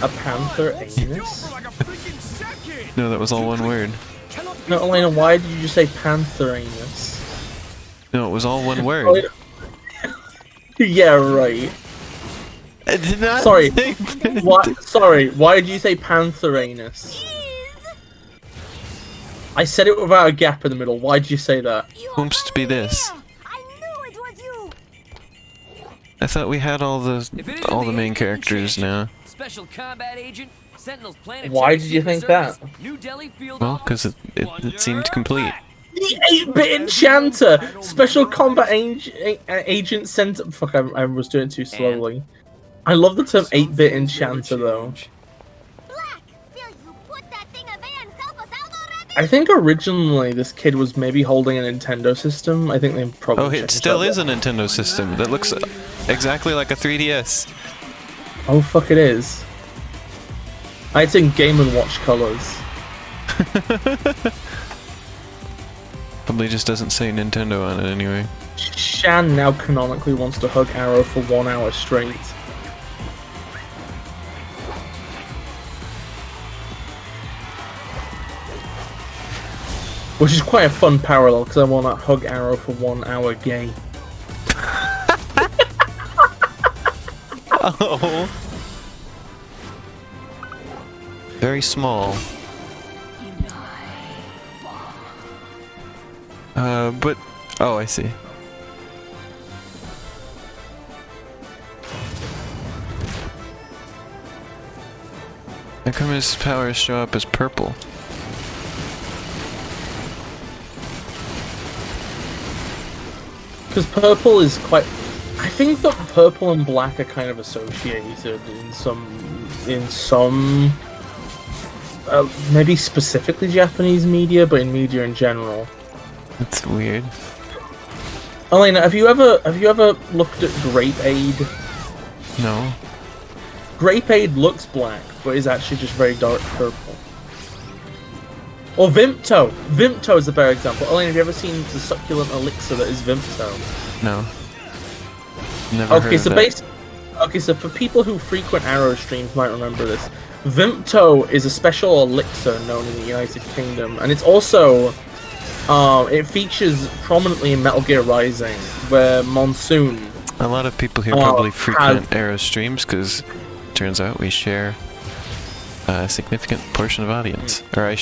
A panther anus? No, that was all one word. No, Elena, why did you just say panther anus? No, it was all one word. Yeah, right. I did not Sorry. say What? Sorry, why did you say panther anus? I said it without a gap in the middle. Why did you say that? Whom's to be this? I knew it was you. I thought we had all the main characters now. Special combat agent, Sentinel's planetary Why did you think service, that? New Delhi field Well, office, because it seemed complete. The 8-bit enchanter! Special combat agent sent... Fuck, I was doing it too slowly. I love the term 8-bit enchanter, though. Black, will you put that thing away and help us out already? I think originally this kid was maybe holding a Nintendo system. I think they probably Oh, it changed still that. is a Nintendo system that looks exactly like a 3DS. Oh, fuck, it is. It's in Game & Watch colors. Probably just doesn't say Nintendo on it anyway. Shan now canonically wants to hug Arrow for 1 hour straight. Which is quite a fun parallel, because I want to hug Arrow for 1 hour gay. Oh. Very small. But... Oh, I see. How come his powers show up as purple? Because purple is quite... I think that purple and black are kind of associated in some... maybe specifically Japanese media, but in media in general. That's weird. Elena, have you ever looked at Grape Aid? No. Grape Aid looks black, but is actually just very dark purple. Or Vimto! Vimto is a better example. Elena, have you ever seen the succulent elixir that is Vimto? No. Never heard of that. Okay, so for people who frequent Arrow streams might remember this, Vimto is a special elixir known in the United Kingdom, and it's also it features prominently in Metal Gear Rising, where Monsoon. A lot of people here probably frequent Arrow streams because turns out we share a significant portion of audience. Or I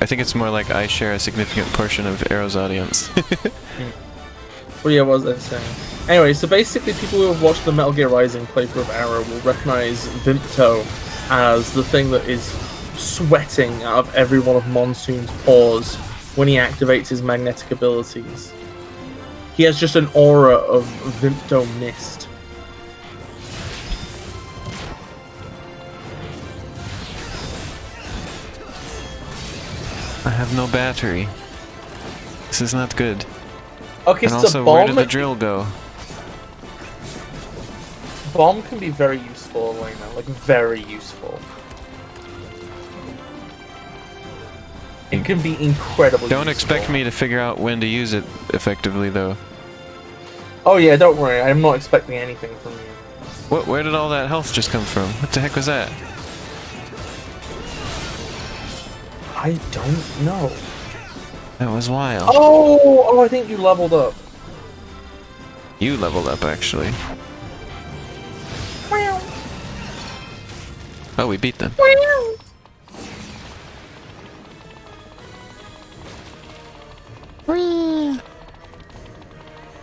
think it's more like I share a significant portion of Arrow's audience. Well, yeah, what was I saying? Anyway, so basically people who have watched the Metal Gear Rising playthrough of Arrow will recognize Vimto as the thing that is sweating out of every one of Monsoon's pores when he activates his magnetic abilities. He has just an aura of Vimto mist. I have no battery. This is not good. Okay, And so also, bomb, where did the drill go? bomb can be very useful, Elena. Like, very useful. It can be incredibly Don't useful. expect me to figure out when to use it effectively, though. Oh yeah, don't worry. I'm not expecting anything from you. Where did all that health just come from? What the heck was that? I don't know. That was wild. Oh, I think you leveled up. You leveled up, actually. Oh, we beat them.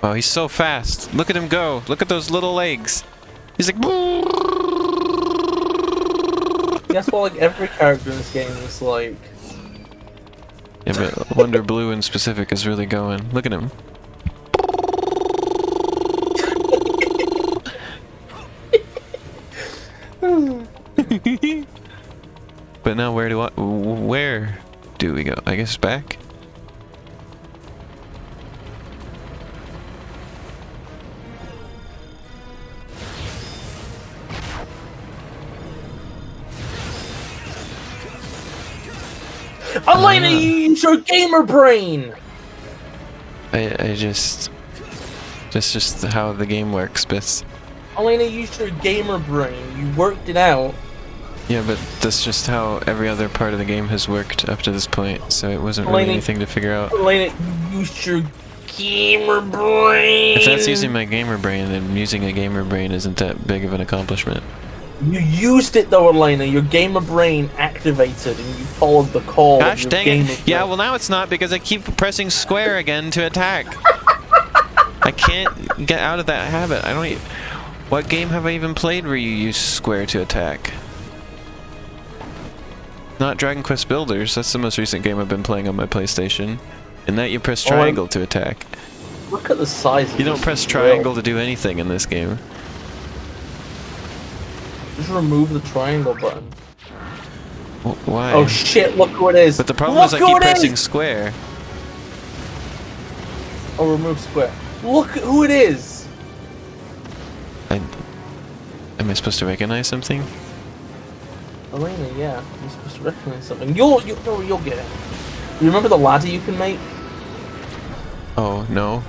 Wow, he's so fast. Look at him go. Look at those little legs. He's like... That's why, like, every character in this game is like... Yeah, but Wonder Blue in specific is really going. Look at him. But now where do we go? I guess back? Elena, you use your gamer brain! I just... That's just how the game works, Bits. Elena used your gamer brain. You worked it out. Yeah, but that's just how every other part of the game has worked up to this point, so it wasn't really anything to figure out. Elena, you used your gamer brain! If that's using my gamer brain, then using a gamer brain isn't that big of an accomplishment. You used it though, Elena. Your gamer brain activated and you followed the call. Gosh of your dang gamer it. Yeah, brain. well now it's not because I keep pressing square again to attack. I can't get out of that habit. I don't even... What game have I even played where you use square to attack? Not Dragon Quest Builders. That's the most recent game I've been playing on my PlayStation. In that you press triangle to attack. Look at the size of You don't this press drill. triangle to do anything in this game. Just remove the triangle button. Why? Oh shit, look who it is! But the problem is I keep pressing square. Oh, remove square. Look at who it is! Am I supposed to recognize something? Elena, yeah. You're supposed to recognize something. You'll get it. You remember the ladder you can make? Oh, no.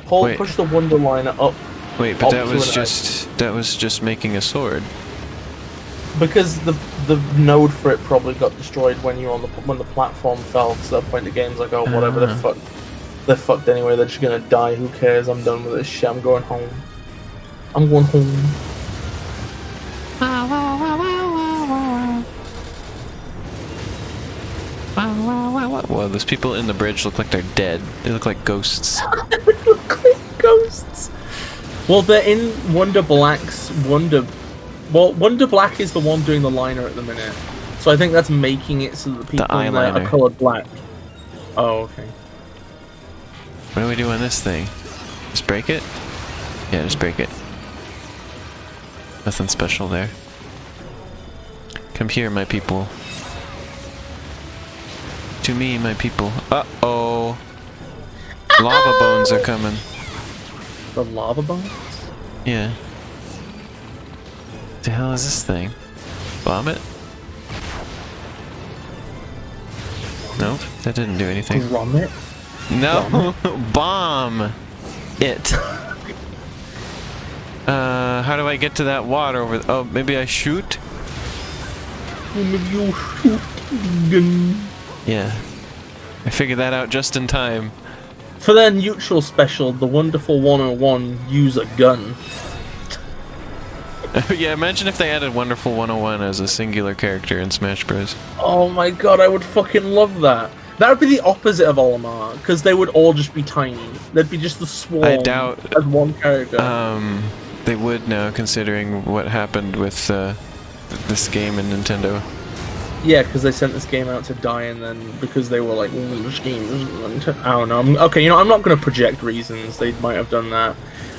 Hold, push the wonder liner up. Wait, but that to was just making a sword. Because the node for it probably got destroyed when you were on when the platform fell. So that point the game's like, oh whatever, they're fucked anyway. They're just gonna die. Who cares? I'm done with this shit. I'm going home. I'm going home. Well, those people in the bridge look like they're dead. They look like ghosts. They look like ghosts. Well, they're in Wonder Black's Wonder. Well, Wonder Black is the one doing the liner at the minute, so I think that's making it so that the people in there are colored black. Oh, okay. What do we do on this thing? Just break it? Yeah, just break it. Nothing special there. Come here, my people. To me, my people. Uh-oh. Lava bones are coming. The lava bones? Yeah. What the hell is this thing? Bomb it? Nope, that didn't do anything. Grommet? No! Bomb! It. How do I get to that water over oh, maybe I shoot? Maybe you shoot gun. Yeah. I figured that out just in time. For their neutral special, the Wonderful 101 use a gun. Yeah, imagine if they added Wonderful 101 as a singular character in Smash Bros. Oh my god, I would fucking love that. That would be the opposite of Olimar, because they would all just be tiny. They'd be just the swarm I doubt as one character. they would now, considering what happened with this game in Nintendo. Yeah, because they sent this game out to die, and then because they were like, this game is... I don't know. Okay, you know, I'm not going to project reasons they might have done that.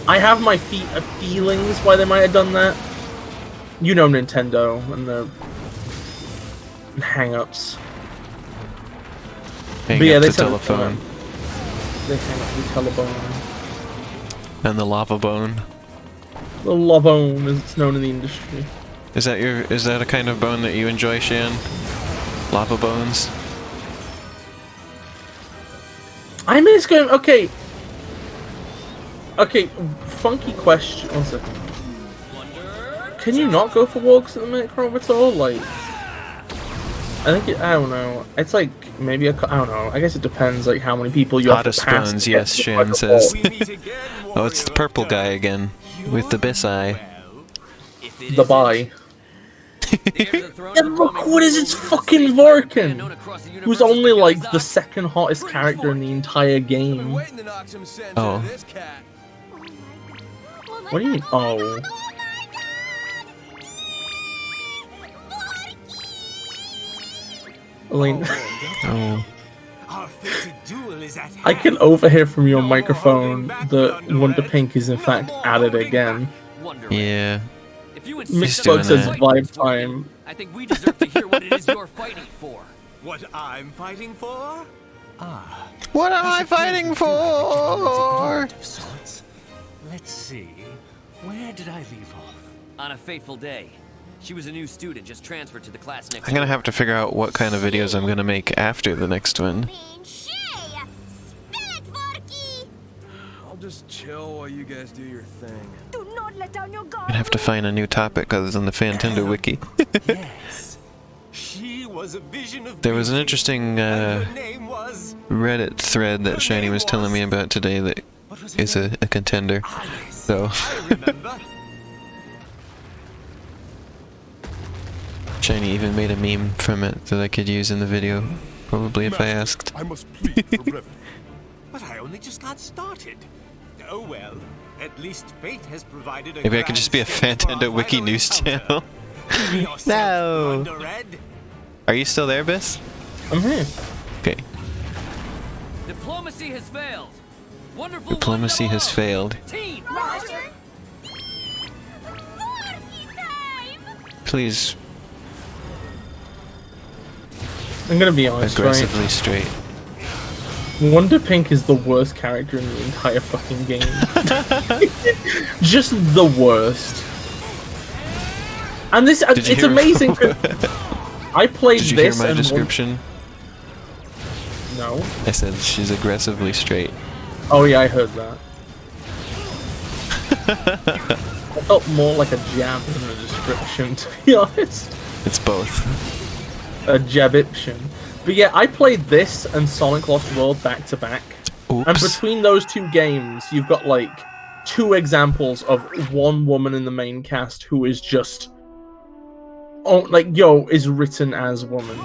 I have my feelings why they might have done that. You know Nintendo and the hang-ups. Hang But yeah, up they the sent telephone. They hang up the telephone. And the lava bone. The lavone, as it's known in the industry. Is that a kind of bone that you enjoy, Shan? Lava bones? I miss going. Okay. Okay, funky question. 1 second. Can you not go for walks at the Micro at all? Like, I think I don't know. It's like maybe I don't know. I guess it depends. Like how many people you Hottest have to pass. bones, to yes, get to Shan the says. ball. Oh, it's the purple guy again with the bis eye. The buy. Yeah, look, what is it? Fucking Vorkin, who's only like the second hottest character in the entire game. Oh. What do you mean? Oh. Elaine, Oh. I can overhear from your microphone that Wonder Pink is in fact added again. Yeah. If you He's insist doing Mixbug says that. vibe time. I think we deserve to hear what it is you're fighting for. What I'm fighting for? What am I fighting for? Let's see. Where did I leave off? On a fateful day, she was a new student just transferred to the class next I'm gonna door. have to figure out what kind of videos I'm gonna make after the next one. I'll just chill while you guys do your thing. Do not let down your guard. I'm gonna have to find a new topic other than the Fantendo wiki. Yes. She was a vision of There was an beauty, interesting and her name was... Reddit thread that Shiny was telling me about today that What was her is name? a contender. Alice. So I remember. Shiny even made a meme from it that I could use in the video, probably if I asked. I must plead for brevity. But I only just got started. Oh well. At least fate has provided a Maybe I could just be a Fantendo wiki news channel. No. Are you still there, Biss? I'm here. Okay. Diplomacy has failed. Wonderful. Diplomacy has failed. Team. Roger. Please, I'm gonna be honest, right? aggressively straight. Wonder Pink is the worst character in the entire fucking game. Just the worst. And this, Did you it's hear- amazing. 'Cause I played Did you hear this my and description? No. I said she's aggressively straight. Oh yeah, I heard that. I felt more like a jab than a description, to be honest. It's both. A jabiption. But yeah, I played this and Sonic Lost World back to back. And Oops. between those two games, you've got like 2 examples of one woman in the main cast who is just, oh, like, yo, is written as woman.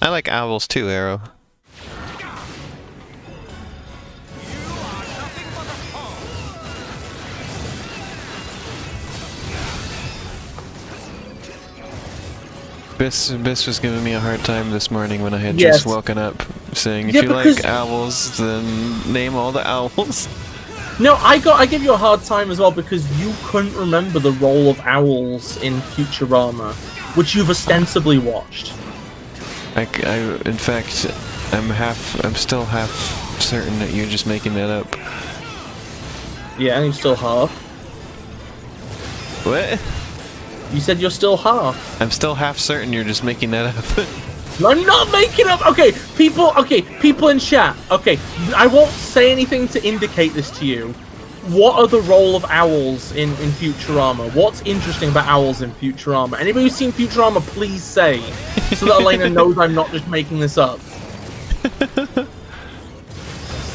I like owls too, Arrow. Biss was giving me a hard time this morning when I had Yes. just woken up, saying, if Yeah, you because- like owls, then name all the owls. No, I give you a hard time as well because you couldn't remember the role of owls in Futurama, which you've ostensibly watched. In fact, I'm still half certain that you're just making that up. Yeah, and you're still half. What? You said you're still half. I'm still half certain you're just making that up. I'm not making up. Okay, people in chat. Okay, I won't say anything to indicate this to you. What are the role of owls in Futurama? What's interesting about owls in Futurama? Anybody who's seen Futurama, please say, so that Elena knows I'm not just making this up. I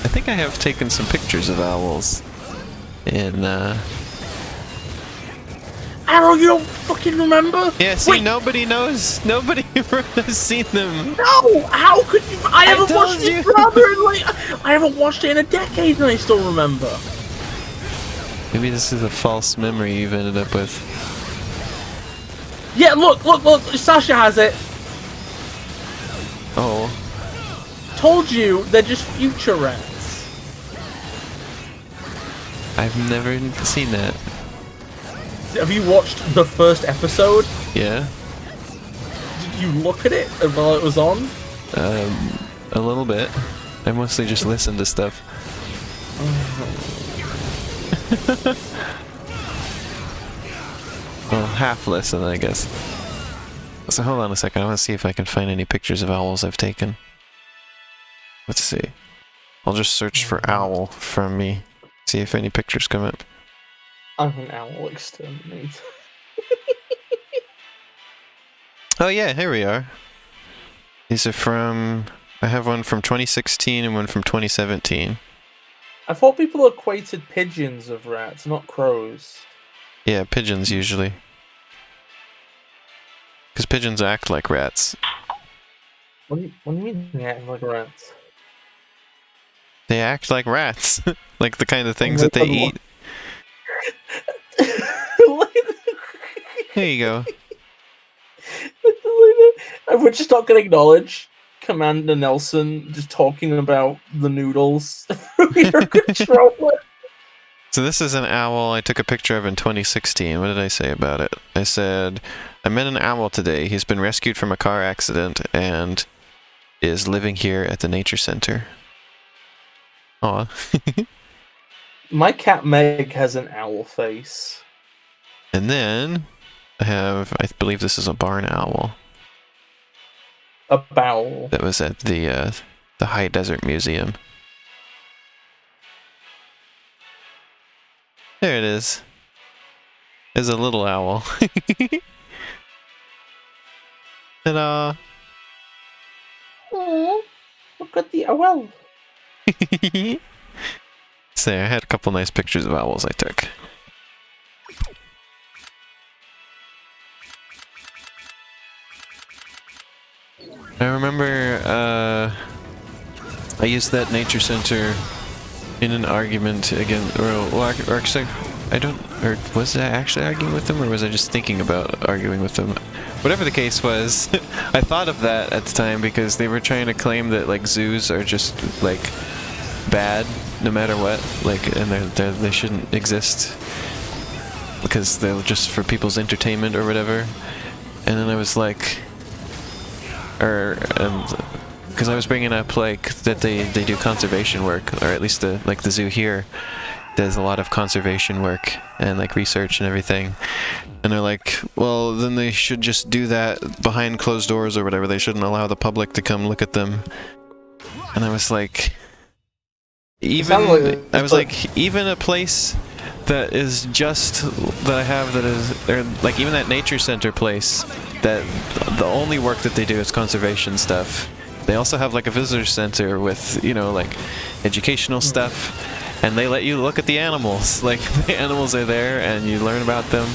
think I have taken some pictures of owls in Arrow, you don't fucking remember? Yeah, see, Wait, nobody knows. Nobody has seen them. no! How could you? I haven't told watched you. it, brother. I haven't watched it in a decade, and I still remember. Maybe this is a false memory you've ended up with. Yeah, look! Sasha has it. Oh. Told you, they're just future rats. I've never seen that. Have you watched the first episode? Yeah? Did you look at it while it was on? A little bit. I mostly just listen to stuff. Well, half listen, I guess. So hold on a second, I want to see if I can find any pictures of owls I've taken. Let's see. I'll just search for owl from me. See if any pictures come up. I'm an owl exterminate. Oh yeah, here we are. These are from... I have one from 2016 and one from 2017. I thought people equated pigeons of rats, not crows. Yeah, pigeons usually. Because pigeons act like rats. What do you mean they act like rats? They act like rats. Like the kind of things that they eat. There you go. We're just not gonna acknowledge Commander Nelson just talking about the noodles through your controller. So this is an owl I took a picture of in 2016. What did I say about it? I said, I met an owl today. He's been rescued from a car accident and is living here at the nature center. Aw. My cat Meg has an owl face. And then I have, I believe this is a barn owl. A bowel. That was at the High Desert Museum. There it is. There's a little owl. Ta-da! Oh, look at the owl. So I had a couple nice pictures of owls I took. I remember I used that nature center in an argument again, or actually, I don't, or was I actually arguing with them, or was I just thinking about arguing with them? Whatever the case was, I thought of that at the time because they were trying to claim that like zoos are just like bad no matter what, like, and they shouldn't exist because they're just for people's entertainment or whatever. And then I was like, because I was bringing up like that they do conservation work, or at least the zoo here does a lot of conservation work and like research and everything. And they're like, well, then they should just do that behind closed doors or whatever. They shouldn't allow the public to come look at them. And I was like, even a place that is just that I have that is, or like even that nature center place, that the only work that they do is conservation stuff. They also have like a visitor center with, you know, like educational stuff, and they let you look at the animals. Like the animals are there and you learn about them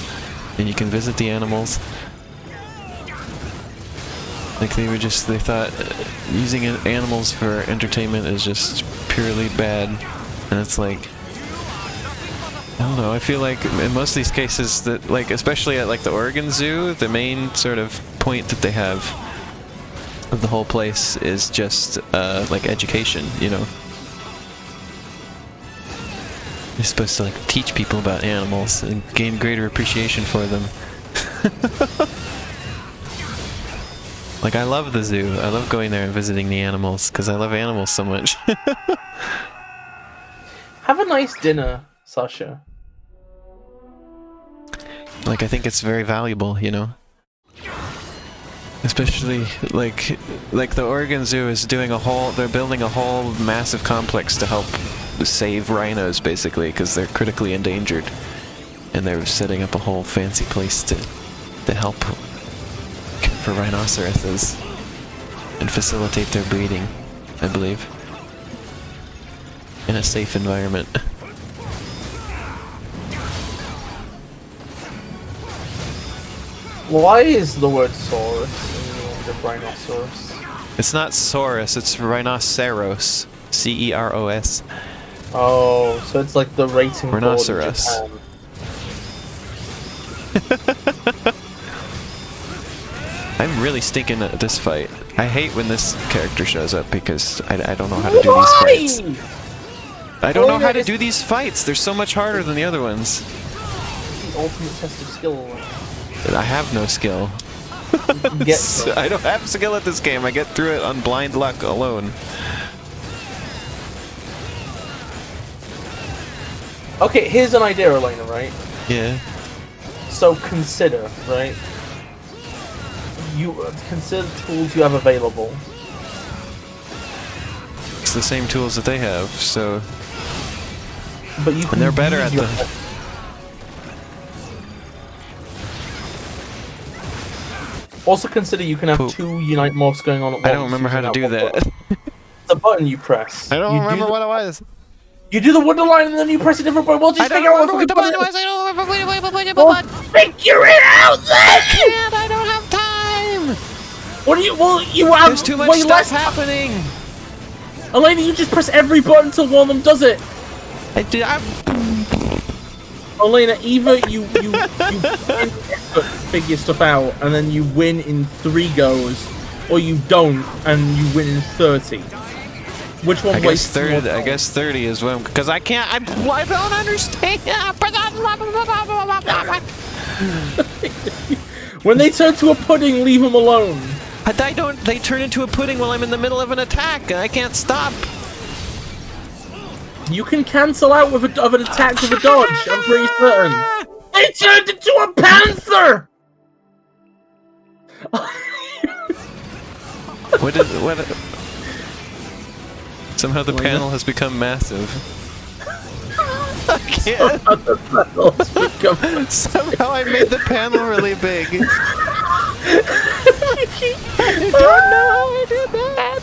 and you can visit the animals. Like they thought using animals for entertainment is just purely bad. And it's like, I don't know, I feel like in most of these cases that, like, especially at like the Oregon Zoo, the main sort of point that they have of the whole place is just like education, you know. You're supposed to like teach people about animals and gain greater appreciation for them. Like I love the zoo. I love going there and visiting the animals because I love animals so much. Have a nice dinner, Sasha. Like I think it's very valuable, you know. Especially like the Oregon Zoo is doing they're building a whole massive complex to help save rhinos basically because they're critically endangered, and they're setting up a whole fancy place to help for rhinoceroses and facilitate their breeding, I believe, in a safe environment. Why is the word Saurus in the end of rhinoceros? It's not Saurus, it's Rhinoceros. C-E-R-O-S. Oh, so it's like the rating board in Rhinoceros. Japan. I'm really stinking at this fight. I hate when this character shows up because I don't know how to do these fights. I don't know how to do these fights. They're so much harder than the other ones. The ultimate test of skill. I have no skill. I don't have skill at this game. I get through it on blind luck alone. Okay, here's an idea, Elena, right? Yeah. So consider, right? You consider the tools you have available. It's the same tools that they have, so... But you can And they're better at use them. Also consider you can have Poop. 2 Unite morphs going on at once. I don't remember how to do that. The button you press. I don't You remember do what it was. You do the Wonderline and then you press a different button. We'll just I don't figure out remember what the button button was. I don't remember what Figure it out then! I don't have time! What do you? Well, you have There's too much way stuff less. happening! Elena, you just press every button until one of them does it. Elena, either you figure stuff out and then you win in 3 goes, or you don't and you win in 30. Which one wastes more time? I guess 30 is when, because I can't. I don't understand. When they turn to a pudding, leave them alone. They turn into a pudding while I'm in the middle of an attack, and I can't stop. You can cancel out of an attack with a dodge. I'm pretty certain. They turned into a panther. What? Somehow the panel has become massive. I can't. Somehow I made the panel really big. I don't know how I did that.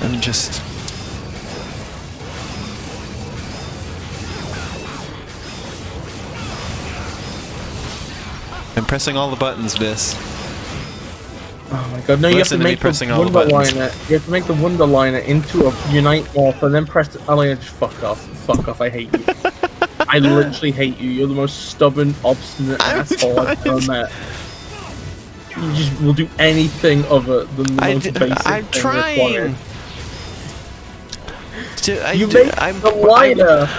I'm just... I'm pressing all the buttons, Bis. Oh my god, no, you have to make the Wonderliner. You have to make the Wonderliner into a Unite Morph and then press the... Elena, just fuck off. Fuck off, I hate you. I literally hate you. You're the most stubborn, obstinate asshole I've ever met. You just will do anything other than the most basic I'm thing trying! required. You made the liner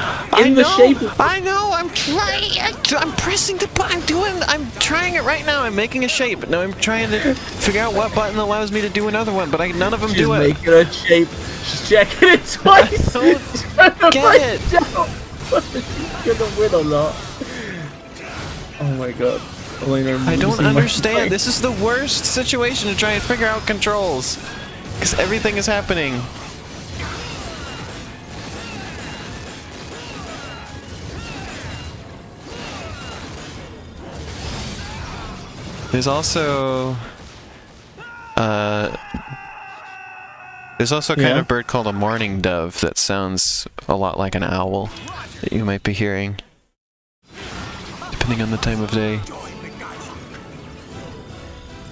in the shape of... I know, I'm trying! I'm pressing the button, I'm trying it right now, I'm making a shape. No, I'm trying to figure out what button allows me to do another one, but none of them do it. She's making a shape, she's checking it twice! I don't get it! She's gonna win or not. Oh my god. Elena, I don't understand, this is the worst situation to try and figure out controls. Because everything is happening. There's also kind of bird called a mourning dove that sounds a lot like an owl that you might be hearing, depending on the time of day.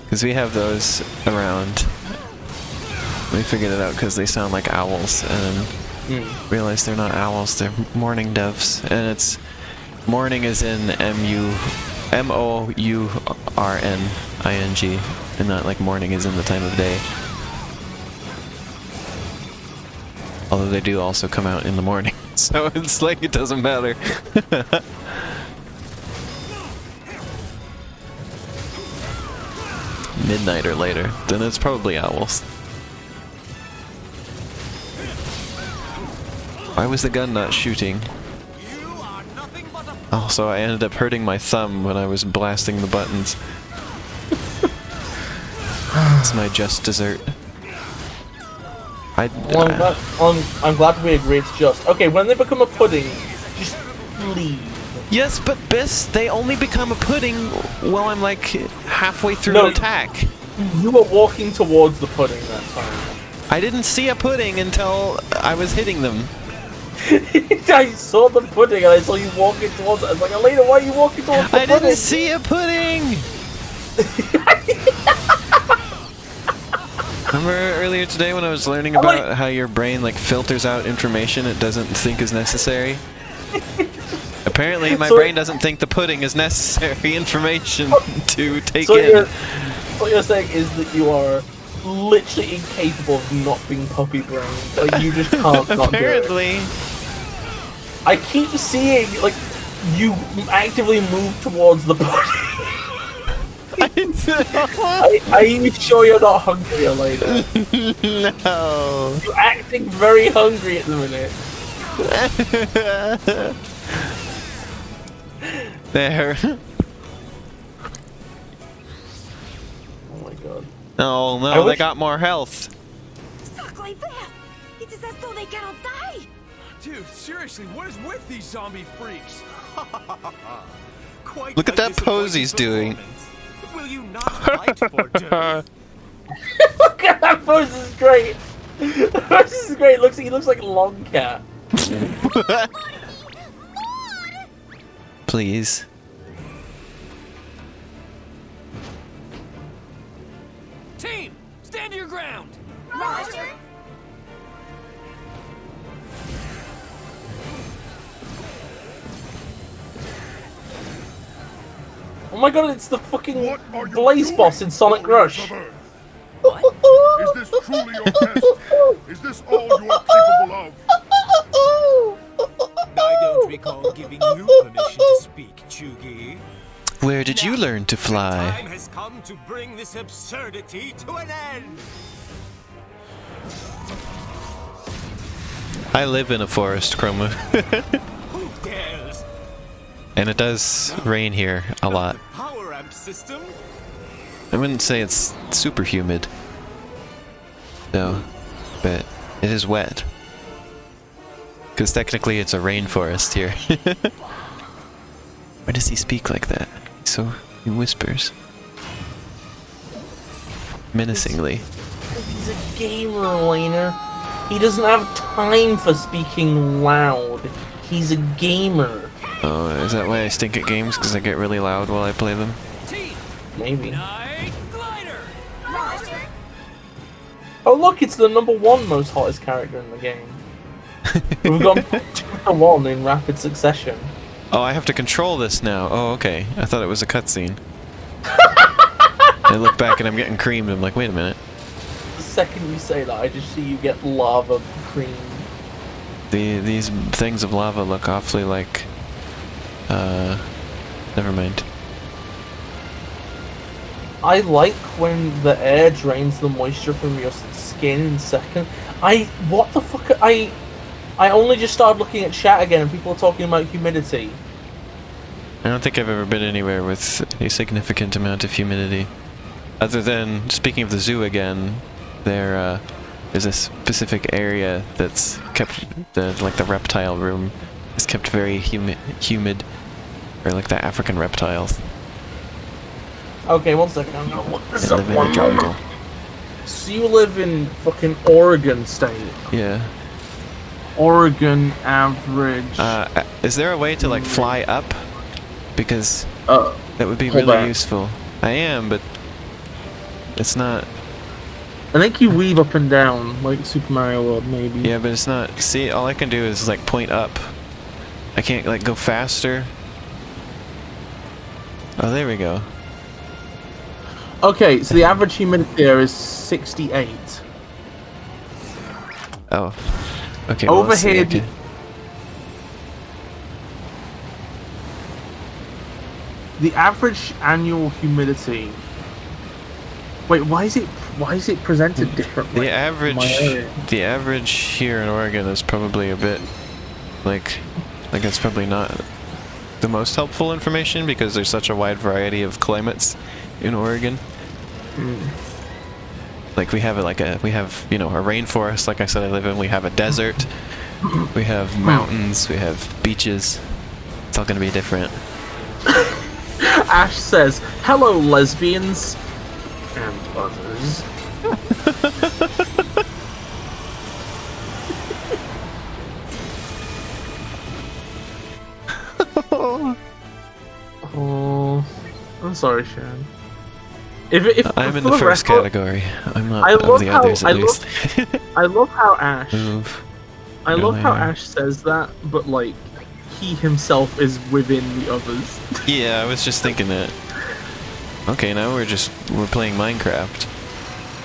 Because we have those around. We figured it out because they sound like owls, and then realized they're not owls, they're mourning doves. And it's mourning is in M-O-U-R-N-I-N-G, and not like morning is in the time of day. Although they do also come out in the morning, so it's like it doesn't matter. Midnight or later, then it's probably owls. Why was the gun not shooting? Also, I ended up hurting my thumb when I was blasting the buttons. It's my just dessert. I'm glad we agree it's just. Okay, when they become a pudding, just leave. Yes, but Bis, they only become a pudding while I'm like halfway through an attack. You were walking towards the pudding that time. I didn't see a pudding until I was hitting them. I saw the pudding and I saw you walking towards it. I was like, Elena, why are you walking towards the pudding? I didn't see a pudding! Remember earlier today when I was learning about how your brain like filters out information it doesn't think is necessary? Apparently my brain doesn't think the pudding is necessary information to take in. What you're saying is that you are literally incapable of not being puppy brain. Like, you just can't not do it. Apparently. I keep seeing, like, you actively move towards the pudding. Are you sure you're not hungry, Elena? No. You're acting very hungry at the minute. There. Oh my god. Oh no, they got more health. Suck like that! It is as though they cannot die! Dude, seriously, what is with these zombie freaks? Quite Look at a that pose he's doing. performance. Will you not fight for dirt? Look at that pose, this is great. This is great. He looks like Long Cat. Please. Team, stand your ground! Roger. Oh my god, it's the fucking Blaze boss in Sonic Rush. Is this truly your test? Is this all you are capable of? I don't recall giving you permission to speak, Chugi. Where did you learn to The fly? time has come to bring this absurdity to an end. I live in a forest, Chroma. Who dares? And it does rain here a lot. The power amp system? I wouldn't say it's super humid. No. But it is wet. Because technically it's a rainforest here. Why does he speak like that? He whispers. Menacingly. He's a gamer, Elena. He doesn't have time for speaking loud. He's a gamer. Oh, is that why I stink at games? Because I get really loud while I play them? Team, Maybe. Night Glider! Roger. Oh look, it's the #1 most hottest character in the game. We've gone 2-1 in rapid succession. Oh, I have to control this now. Oh, okay. I thought it was a cutscene. I look back and I'm getting creamed. I'm like, wait a minute. The second you say that, I just see you get lava cream. These things of lava look awfully like... never mind. I like when the air drains the moisture from your skin in second. What the fuck? I only just started looking at chat again and people are talking about humidity. I don't think I've ever been anywhere with a significant amount of humidity. Other than, speaking of the zoo again, there's a specific area that's kept, like the reptile room, is kept very humid. Or like the African reptiles. Okay, 1 second, I'm gonna look this They up live in one the jungle. moment. So you live in fucking Oregon State. Yeah. Oregon average. Is there a way to like fly up? Because that would be hold really back. useful. I am, but it's not. I think you weave up and down, like Super Mario World, maybe. Yeah, but it's not. See, all I can do is like point up. I can't like go faster. Oh, there we go. Okay, so the average humidity there is 68. Oh. Okay. Over let's see, here, okay. The average annual humidity. Wait, why is it presented differently? The average here in Oregon is probably a bit like it's probably not the most helpful information because there's such a wide variety of climates in Oregon. Like we have a rainforest, like I said I live in, we have a desert, we have mountains, we have beaches. It's all gonna be different. Ash says, "Hello, lesbians and others." sorry, Sharon. If I'm in for the first record, category. I'm not I of love the how others, at least. I love how Ash. Move. I love how Earlier. Ash says that, but like he himself is within the others. Yeah, I was just thinking that. Okay, now we're playing Minecraft.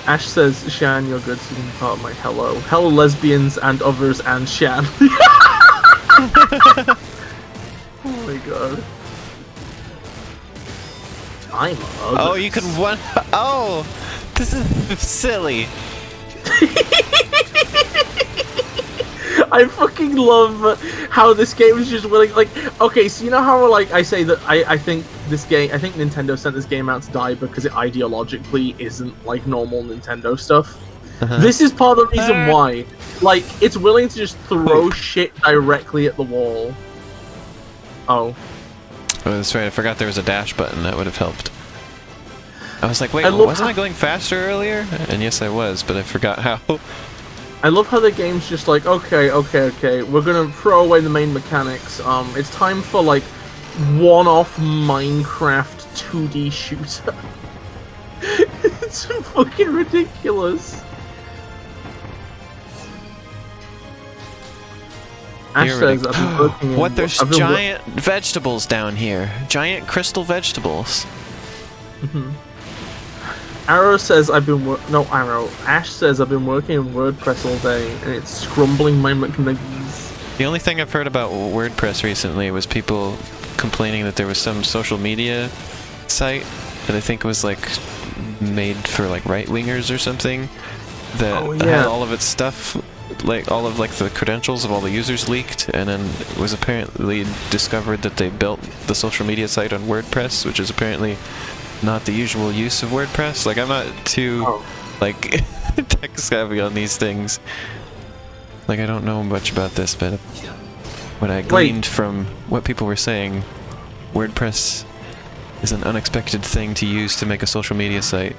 Ash says, "Shan, you're good, so you can be part of my hello. Hello, lesbians and others, and Shan." Oh my god. I'm ugly. Oh, you can one. Oh, this is silly. I fucking love how this game is just willing, like, okay, so you know how, like, I say that I think this game, I think Nintendo sent this game out to die because it ideologically isn't, like, normal Nintendo stuff. This is part of the reason why. Like, it's willing to just throw shit directly at the wall. Oh, that's right, I forgot there was a dash button, that would have helped. I was like, wait, I love wasn't how- I going faster earlier? And yes, I was, but I forgot how. I love how the game's just like, okay, we're gonna throw away the main mechanics. It's time for, like, one-off Minecraft 2D shooter. It's fucking ridiculous. Ash You're says, I've been working What? There's I've been giant vegetables down here. Giant crystal vegetables. Arrow says I've been Ash says I've been working in WordPress all day and it's scrumbling my McNuggies. The only thing I've heard about WordPress recently was people complaining that there was some social media site that I think was like made for like right-wingers or something that had all of its stuff, like all of like the credentials of all the users leaked, and then it was apparently discovered that they built the social media site on WordPress, which is apparently not the usual use of WordPress. Like, I'm not too like tech savvy on these things. Like, I don't know much about this, but what I gleaned from what people were saying, WordPress is an unexpected thing to use to make a social media site.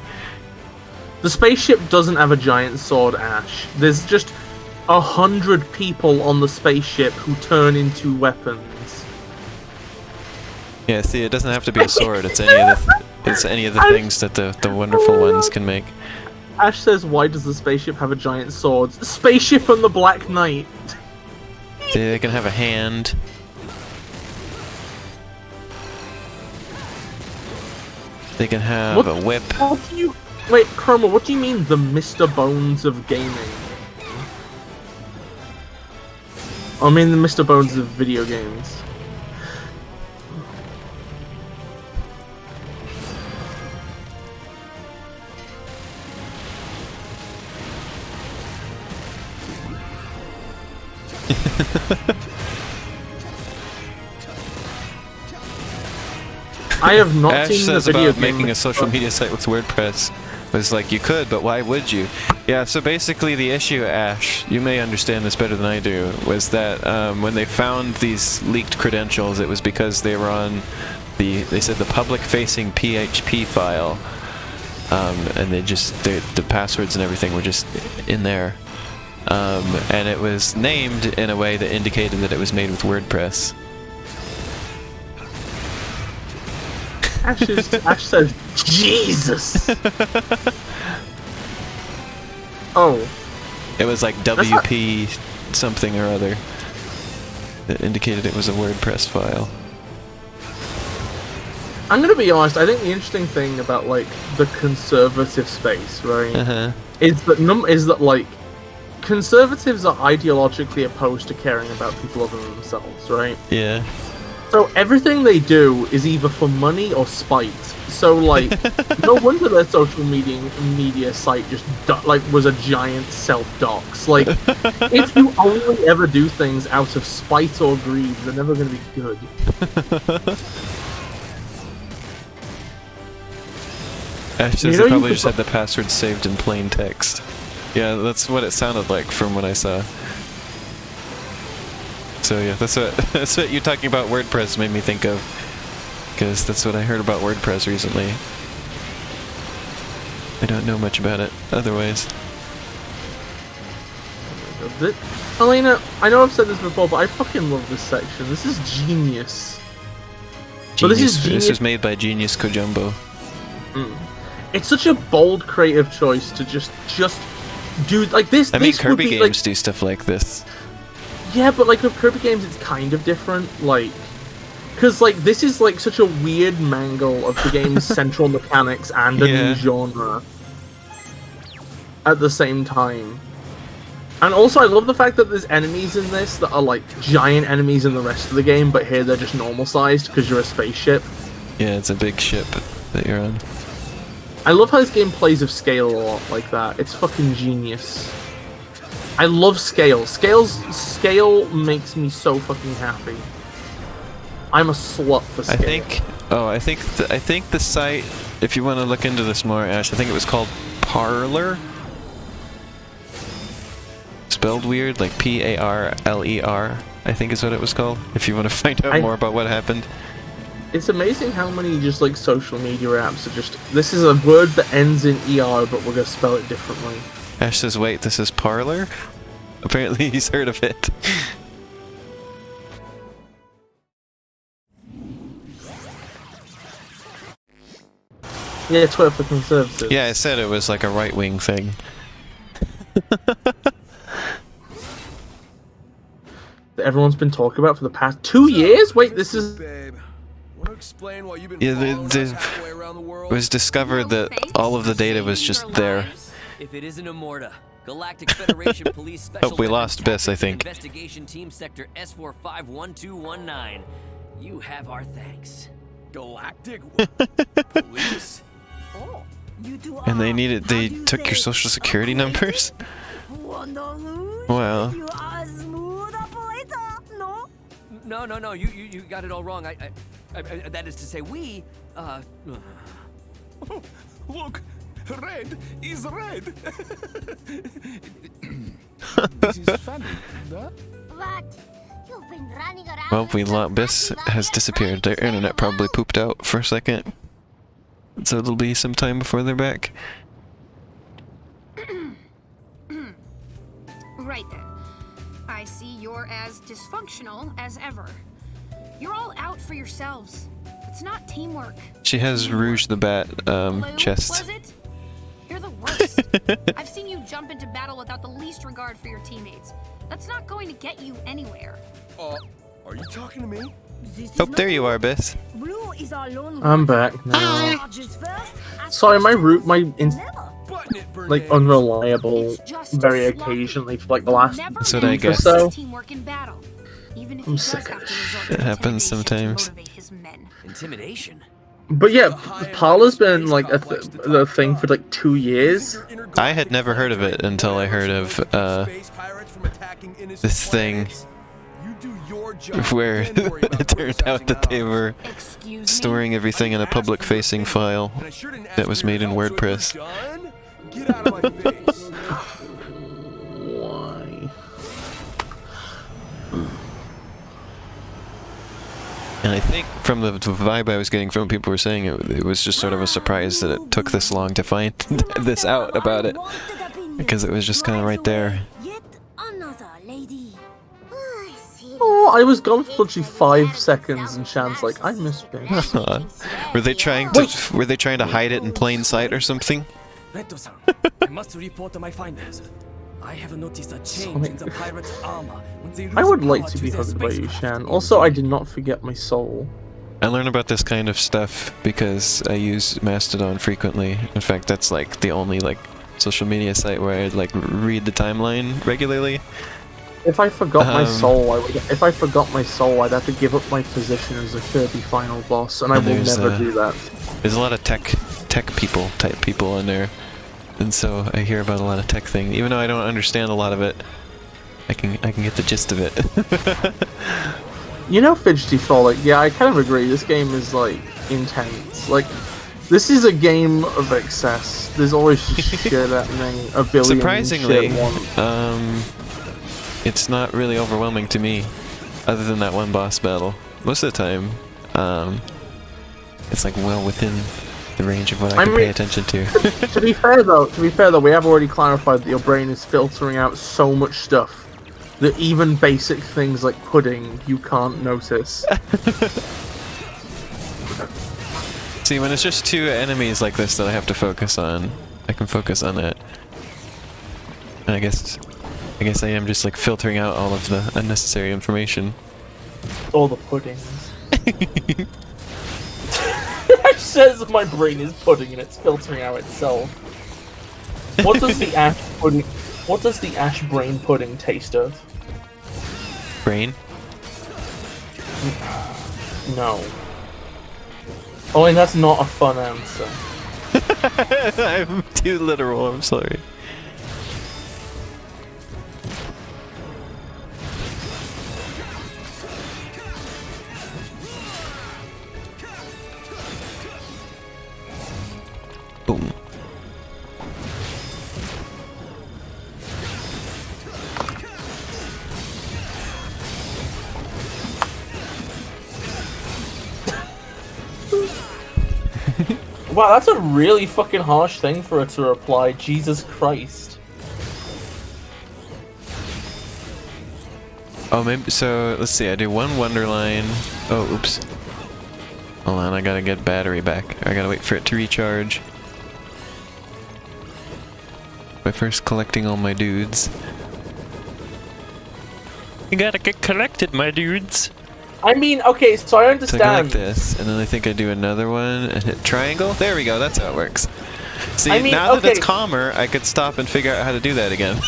The spaceship doesn't have a giant sword, Ash. There's just 100 people on the spaceship who turn into weapons. Yeah, see, it doesn't have to be a sword. It's any of the things that the wonderful ones can make. Ash says, why does the spaceship have a giant sword? Spaceship and the Black Knight. They can have a hand. They can have a whip. What do you... Wait, Chroma, what do you mean the Mr. Bones of gaming? I mean the Mr. Bones of video games. I have not Ash seen the says video about game. making a social media site with WordPress was like, you could, but why would you? Yeah, so basically the issue, Ash, you may understand this better than I do, was that when they found these leaked credentials, it was because they were on they said the public-facing PHP file, and the passwords and everything were just in there. And it was named in a way that indicated that it was made with WordPress. Ash says, Jesus! Oh. It was like WP something or other that indicated it was a WordPress file. I'm gonna be honest, I think the interesting thing about, like, the conservative space, right, is that, like, conservatives are ideologically opposed to caring about people other than themselves, right? Yeah. So everything they do is either for money or spite. So, like, no wonder their social media site just was a giant self-dox. Like, if you only ever do things out of spite or greed, they're never going to be good. Actually, they probably just had the password saved in plain text. Yeah, that's what it sounded like from what I saw. So yeah, that's what you talking about WordPress made me think of, because that's what I heard about WordPress recently. I don't know much about it otherwise. Helena, I know I've said this before, but I fucking love this section. This is genius. This is made by Genius Kojumbo. It's such a bold, creative choice to just do like this. I mean, this Kirby would be, games like, do stuff like this. Yeah, but like with Kirby games, it's kind of different. Like, because like this is like such a weird mangle of the game's central mechanics and a new genre at the same time. And also, I love the fact that there's enemies in this that are like giant enemies in the rest of the game, but here they're just normal sized because you're a spaceship. Yeah, it's a big ship that you're on. I love how this game plays with scale a lot like that. It's fucking genius. I love scale. Scale makes me so fucking happy. I'm a slut for scale. I think the site, if you want to look into this more, Ash, I think it was called Parler. Spelled weird, like P-A-R-L-E-R, I think is what it was called. If you want to find out more about what happened. It's amazing how many just like social media apps are just, this is a word that ends in ER, but we're gonna spell it differently. Ash says, wait, this is Parler? Apparently he's heard of it. Yeah, Twitter for conservatives. Yeah, I said it was like a right-wing thing. That everyone's been talking about for the past 2 years? Wait, this is... It was discovered that all of the data was just there. If it isn't Immorta, Galactic Federation Police Special Oh, we lost Biss, I think. Investigation Team Sector S451219. You have our thanks. Galactic Police? Oh, And they took your social security numbers? Wow. No, you got it all wrong. I that is to say, we, Look, red is red. This is funny, huh? What? You've been running around. Well, Biss has disappeared. Their internet probably pooped out for a second. So it'll be some time before they're back. Right then. I see you're as dysfunctional as ever. You're all out for yourselves. It's not teamwork. She has Rouge the Bat chest. Was it? You're the worst. I've seen you jump into battle without the least regard for your teammates. That's not going to get you anywhere. Are you talking to me? Oh, there you are, Biss. I'm back now. Sorry, my like unreliable very occasionally for like the last That's what I week or guess. so. I'm sick of this. It happens sometimes. intimidation. But yeah, Parler's been like the thing for like 2 years. I had never heard of it until I heard of this thing where it turned out that they were storing everything in a public-facing file that was made in WordPress. Get out of my face. Why? And I think from the vibe I was getting from people were saying, it was just sort of a surprise that it took this long to find this out about it. Because it was just kind of right there. Oh, I was gone for literally 5 seconds, and Shan's like, I miss Biss. Were they trying to hide it in plain sight or something? Reto-san, I must report my findings. I have noticed a change in the pirates' armor when they lose I would like power to be their hugged by you, spacecraft. Shan. Also, I did not forget my soul. I learn about this kind of stuff because I use Mastodon frequently. In fact, that's like the only like social media site where I like read the timeline regularly. If I forgot my soul, I'd have to give up my position as a Kirby final boss, and I will never do that. There's a lot of type people in there, and so I hear about a lot of tech things. Even though I don't understand a lot of it, I can get the gist of it. You know, Fidgety Frolic, yeah, I kind of agree. This game is like intense. Like, this is a game of excess. There's always shit happening. A billion Surprisingly, shit at once. It's not really overwhelming to me, other than that one boss battle. Most of the time, it's like well within the range of what I can pay attention to. To be fair though, we have already clarified that your brain is filtering out so much stuff that even basic things like pudding you can't notice. See, when it's just two enemies like this that I have to focus on, I can focus on that. And I guess I am just like filtering out all of the unnecessary information. All the puddings. It says my brain is pudding and it's filtering out itself. What does the ash pudding? What does the ash brain pudding taste of? Brain? No. Oh, and that's not a fun answer. I'm too literal, I'm sorry. Boom. Wow, that's a really fucking harsh thing for her to reply. Jesus Christ. Oh, maybe, so, let's see, I do one Wonderline. Oh, oops. Hold on, I gotta get battery back. I gotta wait for it to recharge. By first collecting all my dudes. You gotta get collected, my dudes! I mean, okay, so I So I understand. go like this, and then I think I do another one and hit triangle. There we go, that's how it works. See, I mean, now that it's okay. calmer, I could stop and figure out how to do that again.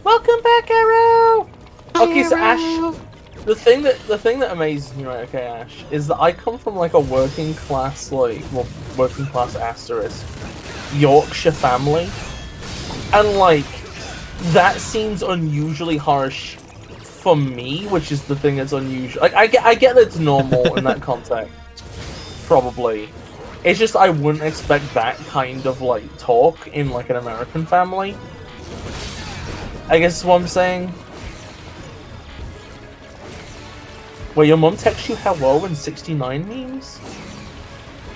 Welcome back, Arrow! Okay, so Arrow. Ash, the thing that amazes me, right, okay, Ash, is that I come from like a working class, working class asterisk, Yorkshire family, and like, that seems unusually harsh for me, which is the thing that's unusual. Like, I get that it's normal in that context, probably. It's just I wouldn't expect that kind of like talk in like an American family. I guess is what I'm saying. Wait, your mum texts you hello and 69 memes?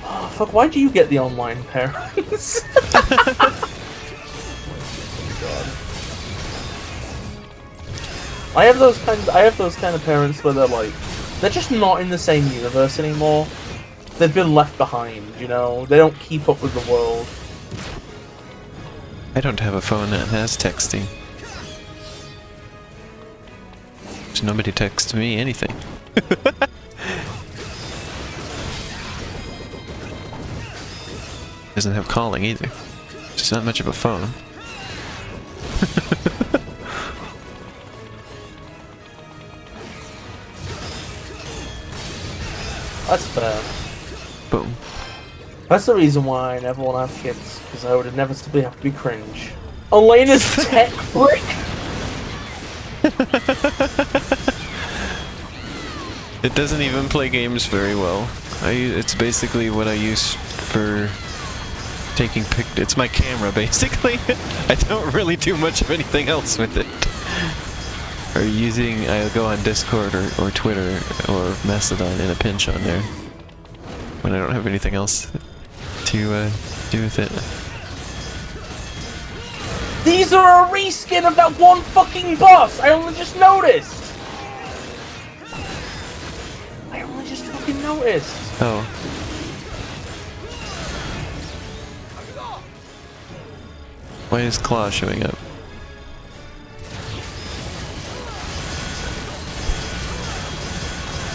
Oh, fuck, why do you get the online parents? I have those kind of parents where they're just not in the same universe anymore. They've been left behind, you know? They don't keep up with the world. I don't have a phone that has texting. So nobody texts me anything. Doesn't have calling either. It's not much of a phone. That's fair. Boom. That's the reason why I never want to have kids, because I would inevitably have to be cringe. Elena's tech brick! It doesn't even play games very well. It's basically what I use for taking it's my camera, basically. I don't really do much of anything else with it. Or I go on Discord or Twitter or Mastodon in a pinch on there. When I don't have anything else to do with it. These are a reskin of that one fucking boss! I only just noticed! I only just fucking noticed! Oh. Why is Claw showing up?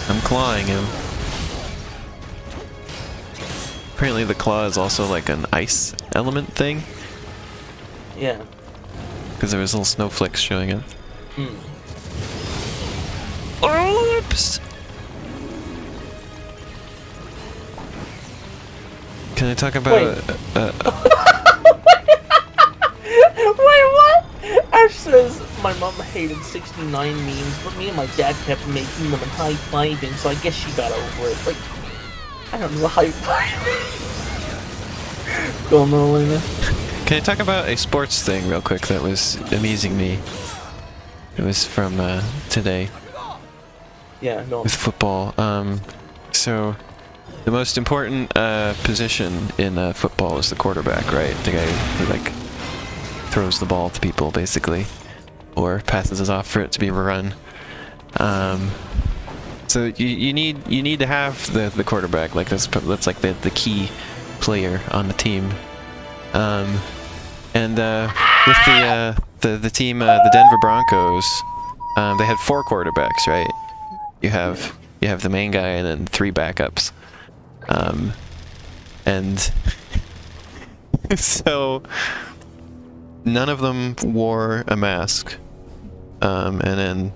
I'm clawing him. Apparently the claw is also like an ice element thing. Yeah. Because there was little snowflakes showing up. Hmm. Oops! Can I talk about... Wait, what? Ash says, my mom hated 69 memes, but me and my dad kept making them and high-fiving, so I guess she got over it. Like, I don't know, high-fiving. Go on, Elena. Can I talk about a sports thing real quick that was amusing me? It was from today. Yeah, go on. With football. So the most important position in football is the quarterback, right? The guy who like throws the ball to people, basically, or passes it off for it to be run. So you need to have the quarterback. Like that's like the key player on the team. And with the team, the Denver Broncos, they had 4 quarterbacks, right? You have the main guy and then 3 backups. And so none of them wore a mask. And then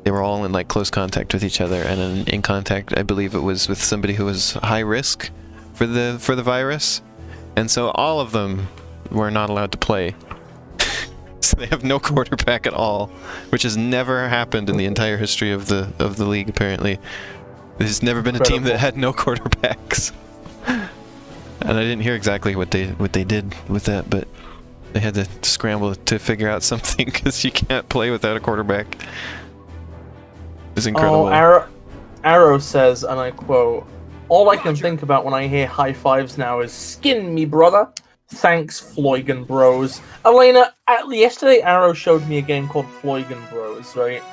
they were all in like close contact with each other, and then in contact, I believe it was with somebody who was high risk for the virus, and so all of them were not allowed to play. So they have no quarterback at all, which has never happened in the entire history of the league. Apparently, there's never been a team that had no quarterbacks. And I didn't hear exactly what they did with that, but they had to scramble to figure out something because you can't play without a quarterback. It's incredible. Oh, Arrow says, and I quote, "All I can think about when I hear high fives now is skin me, brother. Thanks, Floygan Bros." Elena, yesterday Arrow showed me a game called Floygan Bros, right?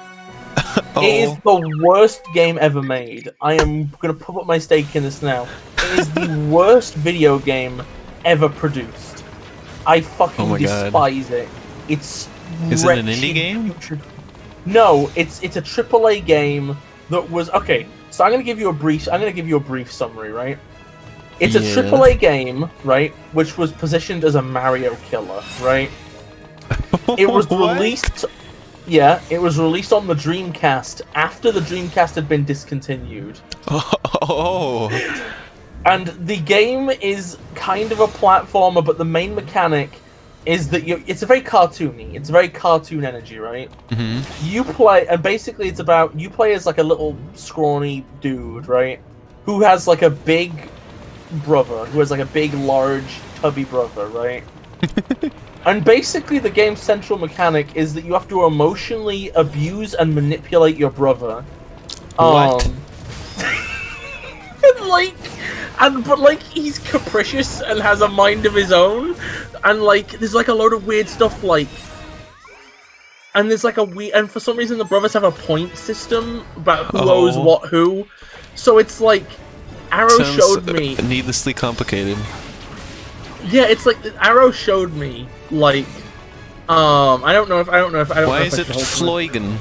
Oh. It is the worst game ever made. I am going to put up my stake in this now. It is the worst video game ever produced. I fucking despise it. It's Is it an indie game? No, it's a AAA game that was okay. So I'm gonna give you a brief summary, right? It's a AAA game, right, which was positioned as a Mario killer, right? It was released. Yeah, it was released on the Dreamcast after the Dreamcast had been discontinued. Oh. And the game is kind of a platformer, but the main mechanic is that it's a very cartoony. It's very cartoon energy, right? Mm-hmm. You play, and basically it's about, you play as like a little scrawny dude, right? Who has like a big brother, who has like a big, large, tubby brother, right? And basically the game's central mechanic is that you have to emotionally abuse and manipulate your brother. What? But like he's capricious and has a mind of his own, and like there's like a load of weird stuff like, and there's like and for some reason the brothers have a point system about who owes what who, so it's like Arrow showed me needlessly complicated. Yeah, it's like Arrow showed me like I don't know if why is it Floygan?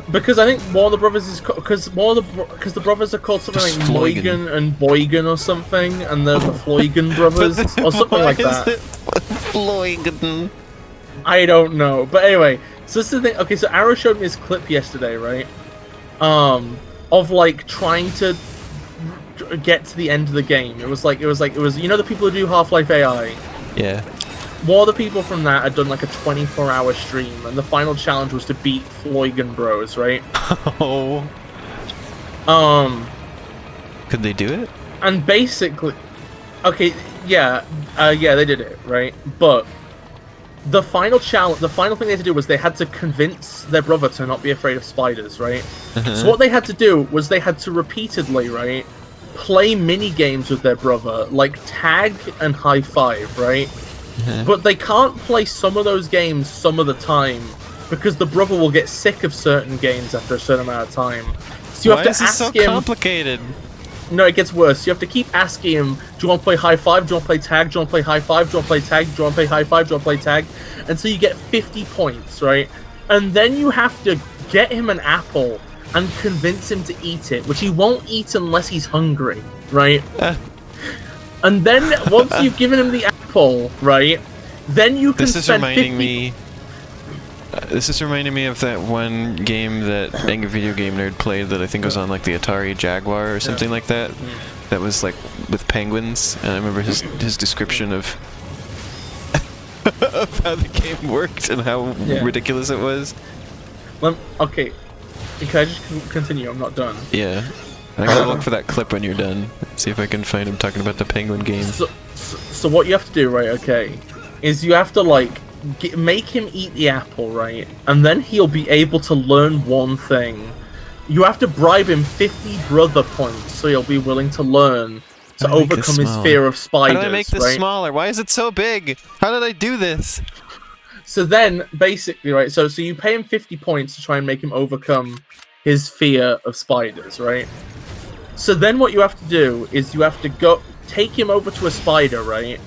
Because I think one of the brothers is because the brothers are called something like Moigan and Boygan or something, and they're the Floygan brothers or something like that. Floygan. I don't know, but anyway, so this is the thing. Okay, so Arrow showed me this clip yesterday, right? Of like trying to get to the end of the game. It was you know the people who do Half-Life AI. Yeah. More the people from that had done like a 24-hour stream, and the final challenge was to beat Floygan Bros, right? Oh. Could they do it? And basically, okay, yeah, they did it, right? But the final thing they had to do was they had to convince their brother to not be afraid of spiders, right? So what they had to do was they had to repeatedly, right, play mini games with their brother, like tag and high five, right? But they can't play some of those games some of the time because the brother will get sick of certain games after a certain amount of time. So you have to ask him. Complicated? No, it gets worse. You have to keep asking him, do you want to play high five? Do you want to play tag? Do you want to play high five? Do you want to play tag? Do you want to play high five? Do you want to play tag? And so you get 50 points, right? And then you have to get him an apple and convince him to eat it, which he won't eat unless he's hungry, right? And then once you've given him the apple, right, then you can spend 50... This is reminding me of that one game that Angry Video Game Nerd played that I think was on like the Atari Jaguar or something like that. That was like with penguins, and I remember his description of how the game worked and how ridiculous it was. Okay, can I just continue? I'm not done. Yeah. I gotta look for that clip when you're done. See if I can find him talking about the penguin game. So what you have to do, right, okay, is you have to, like, make him eat the apple, right? And then he'll be able to learn one thing. You have to bribe him 50 brother points so he'll be willing to learn to overcome his fear of spiders, How do I make this smaller? Why is it so big? How did I do this? So then, basically, right, so you pay him 50 points to try and make him overcome his fear of spiders, right? So then what you have to do is you have to go take him over to a spider, right?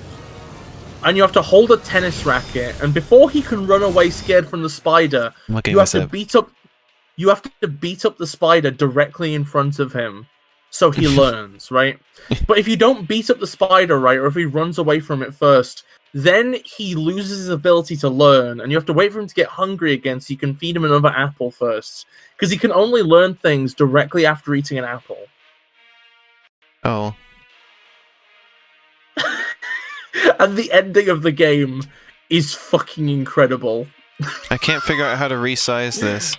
And you have to hold a tennis racket, and before he can run away scared from the spider, you have to beat up the spider directly in front of him so he learns, right? But if you don't beat up the spider, right, or if he runs away from it first, then he loses his ability to learn, and you have to wait for him to get hungry again so you can feed him another apple first. Because he can only learn things directly after eating an apple. Oh. And the ending of the game is fucking incredible. I can't figure out how to resize this.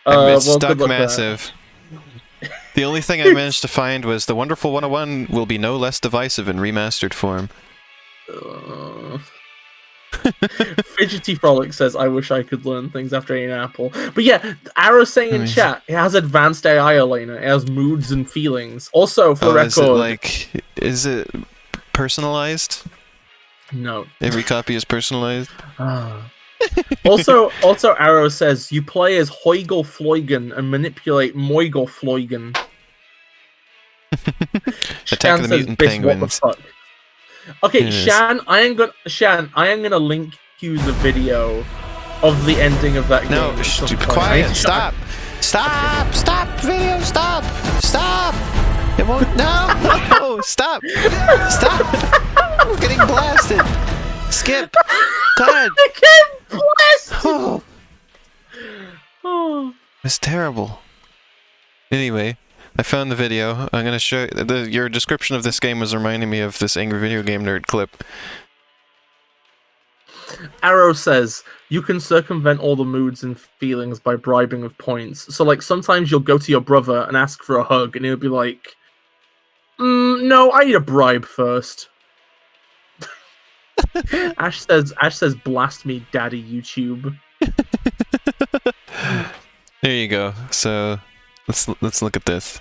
It's stuck massive. The only thing I managed to find was the Wonderful 101 will be no less divisive in remastered form. Fidgety Frolic says, I wish I could learn things after eating an apple. But yeah, Arrow's saying in chat, it has advanced AI, Elena. It has moods and feelings. Also, for the record... Is it personalized? No. Every copy is personalized? Also, Arrow says, you play as Heugel Floigen and manipulate Moigel Floigen. Attack of the Mutant Penguins. What the fuck? Okay, Shan, I am gonna link you the video of the ending of that game. No, quiet, stop! Video, stop! It won't, no, stop! We're getting blasted! Skip! God! I can't blast! Oh. It's terrible. Anyway, I found the video. I'm gonna show your description of this game was reminding me of this Angry Video Game Nerd clip. Arrow says, you can circumvent all the moods and feelings by bribing with points. So, like, sometimes you'll go to your brother and ask for a hug, and he'll be like, no, I need a bribe first. Ash says, blast me, daddy, YouTube. There you go. So, let's look at this.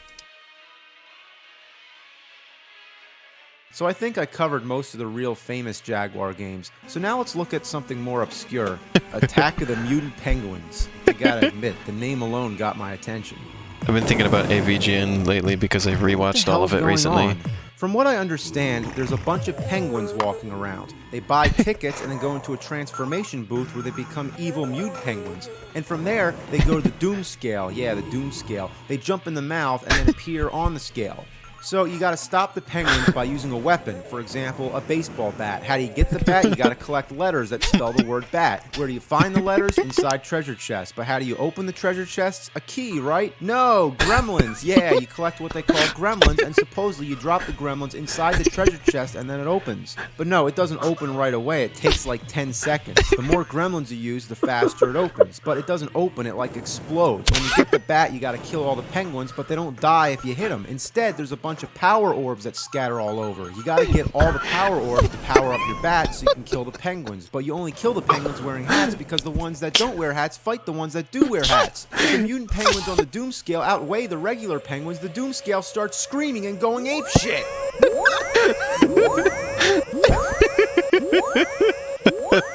So I think I covered most of the real famous Jaguar games. So now let's look at something more obscure. Attack of the Mutant Penguins. I gotta admit, the name alone got my attention. I've been thinking about AVGN lately because I've rewatched all of it recently. From what I understand, there's a bunch of penguins walking around. They buy tickets and then go into a transformation booth where they become evil mutant penguins. And from there, they go to the Doom Scale. Yeah, the Doom Scale. They jump in the mouth and then appear on the scale. So you gotta stop the penguins by using a weapon. For example, a baseball bat. How do you get the bat? You gotta collect letters that spell the word bat. Where do you find the letters? Inside treasure chests. But how do you open the treasure chests? A key, right? No, gremlins. Yeah, you collect what they call gremlins, and supposedly you drop the gremlins inside the treasure chest and then it opens. But no, it doesn't open right away. It takes like 10 seconds. The more gremlins you use, the faster it opens. But it doesn't open, it like explodes. When you get the bat, you gotta kill all the penguins, but they don't die if you hit them. Instead, there's a bunch of power orbs that scatter all over. You gotta get all the power orbs to power up your bat so you can kill the penguins. But you only kill the penguins wearing hats because the ones that don't wear hats fight the ones that do wear hats. If the mutant penguins on the Doom Scale outweigh the regular penguins, the Doom Scale starts screaming and going apeshit.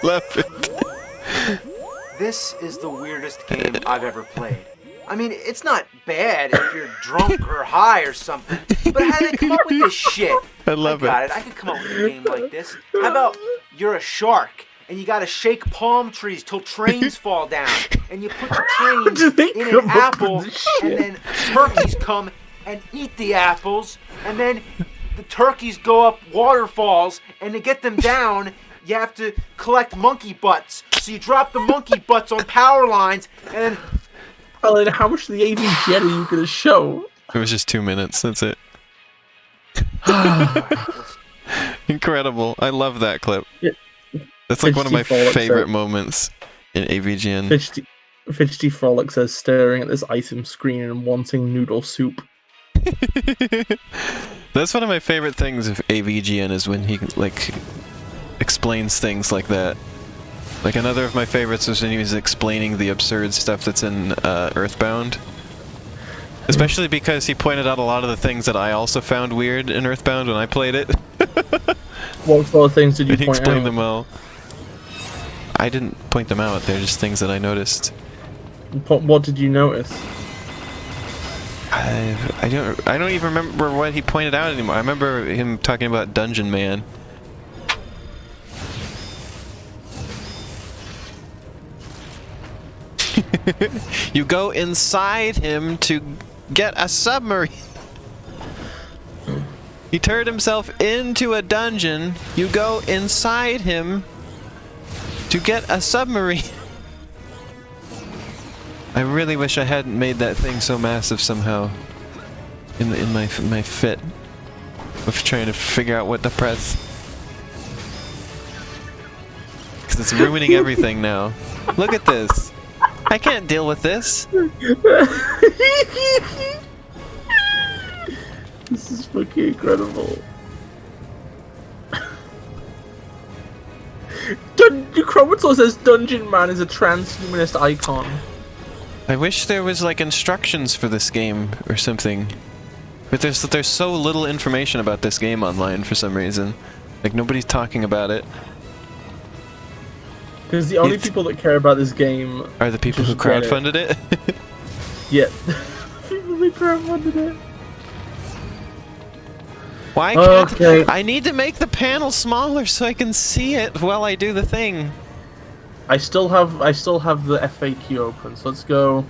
Love it. This is the weirdest game I've ever played. I mean, it's not bad if you're drunk or high or something, but how did they come up with this shit? I love it. I could come up with a game like this. How about you're a shark and you gotta shake palm trees till trains fall down, and you put the trains in an apple, and then turkeys come and eat the apples, and then the turkeys go up waterfalls, and to get them down, you have to collect monkey butts. So you drop the monkey butts on power lines, and then... Well, then how much of the AVGN are you going to show? It was just 2 minutes, that's it. Incredible. I love that clip. Yeah. That's like one of my favorite moments in AVGN. Fidgety Frolic says, staring at this item screen and wanting noodle soup. That's one of my favorite things of AVGN is when he, like, explains things like that. Like, another of my favorites was when he was explaining the absurd stuff that's in Earthbound. Especially because he pointed out a lot of the things that I also found weird in Earthbound when I played it. What sort of things did you point out? He explained them well. I didn't point them out, they're just things that I noticed. What did you notice? I don't even remember what he pointed out anymore. I remember him talking about Dungeon Man. You go inside him to get a submarine. He turned himself into a dungeon. You go inside him to get a submarine. I really wish I hadn't made that thing so massive somehow. In my fit of trying to figure out what to press. Because it's ruining everything now. Look at this. I can't deal with this. This is fucking incredible. Chromator says Dungeon Man is a transhumanist icon. I wish there was like instructions for this game or something. But there's so little information about this game online for some reason. Like nobody's talking about it. Because the only people that care about this game are the people who crowdfunded it. Yeah. People who crowdfunded it. Why can't I need to make the panel smaller so I can see it while I do the thing. I still have the FAQ open, so let's go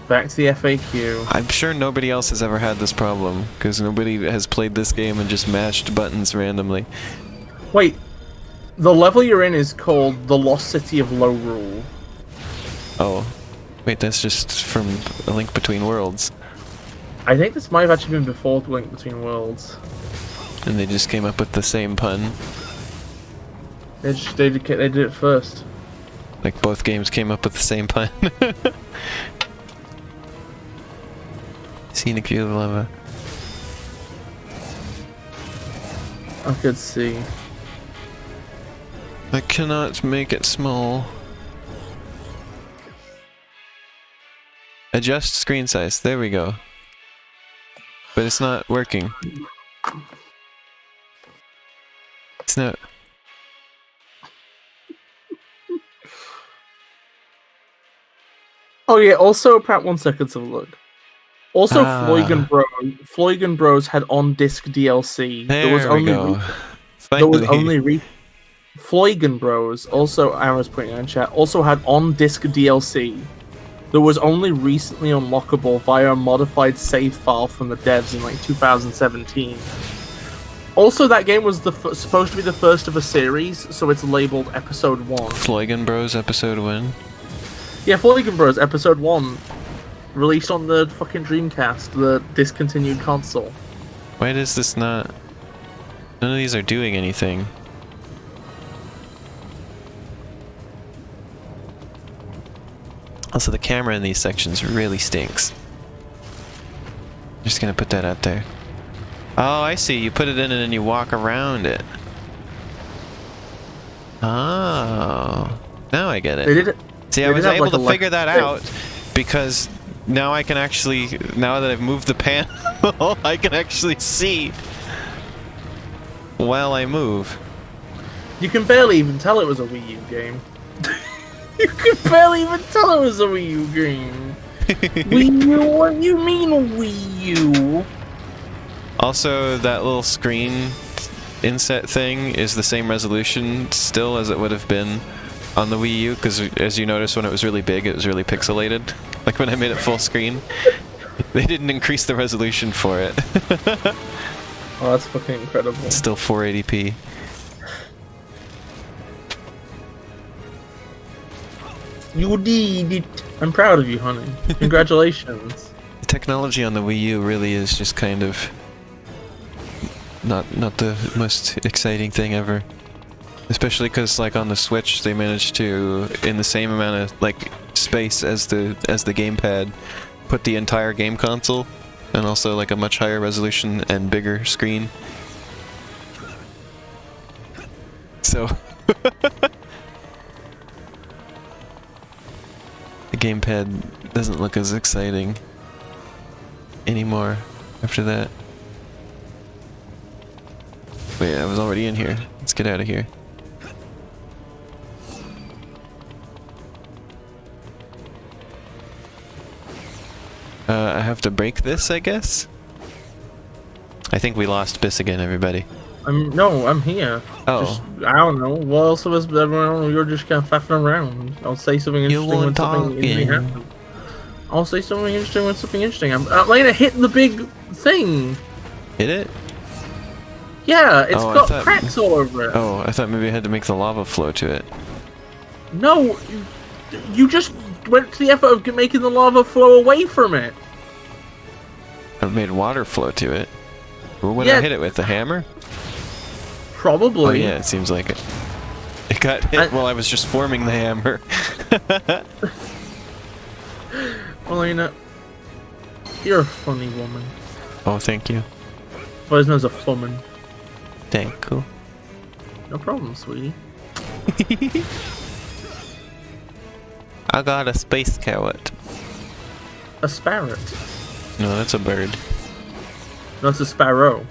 back to the FAQ. I'm sure nobody else has ever had this problem, because nobody has played this game and just mashed buttons randomly. Wait, the level you're in is called The Lost City of Low Rule. Oh. Wait, that's just from A Link Between Worlds. I think this might have actually been before The Link Between Worlds. And they just came up with the same pun. They did it first. Like both games came up with the same pun. Scenic view of lava. I could see. I cannot make it small. Adjust screen size. There we go. But it's not working. It's not. Oh yeah, also, Pratt, 1 second to look. Also, Floygan Bros had on-disc DLC. There we go. Floygan Bros, also, I was putting in chat, also had on-disc DLC that was only recently unlockable via a modified save file from the devs in like 2017. Also, that game was supposed to be the first of a series, so it's labeled Episode 1. Floygan Bros Episode 1? Yeah, Floygan Bros Episode 1. Released on the fucking Dreamcast, the discontinued console. Why does this not... None of these are doing anything. Also, the camera in these sections really stinks. Just gonna put that out there. Oh, I see. You put it in and then you walk around it. Oh. Now I get it. They did it. See, I was able to figure that out because now I can actually, now that I've moved the panel, I can actually see while I move. You can barely even tell it was a Wii U game. You can barely even tell it was a Wii U game. Wii U? What do you mean Wii U? Also, that little screen inset thing is the same resolution still as it would have been on the Wii U, because as you notice, when it was really big, it was really pixelated. Like when I made it full screen, they didn't increase the resolution for it. Oh, that's fucking incredible. It's still 480p. You did it. I'm proud of you, honey. Congratulations. The technology on the Wii U really is just kind of not the most exciting thing ever. Especially because, like, on the Switch, they managed to, in the same amount of like space as the gamepad, put the entire game console, and also like a much higher resolution and bigger screen. So the gamepad doesn't look as exciting anymore after that. Wait, I was already in here. Let's get out of here. I have to break this, I guess? I think we lost Bis again, everybody. No, I'm here. Oh. Just, I don't know. What else of us? You're just kind of faffing around. I'll say something interesting when something interesting happens. I'll say something interesting when something interesting happens. Elena hit the big thing. Hit it? Yeah, it's got cracks all over it. Oh, I thought maybe I had to make the lava flow to it. No, you just went to the effort of making the lava flow away from it. I made water flow to it. What did I hit it with? The hammer? Probably. Oh yeah, it seems like it. It got hit while I was just forming the hammer. Elena, you're a funny woman. Oh, thank you. Fresno's a fummin. Thank you. No problem, sweetie. I got a space carrot. A sparrowt. No, that's a bird. No, it's a sparrow.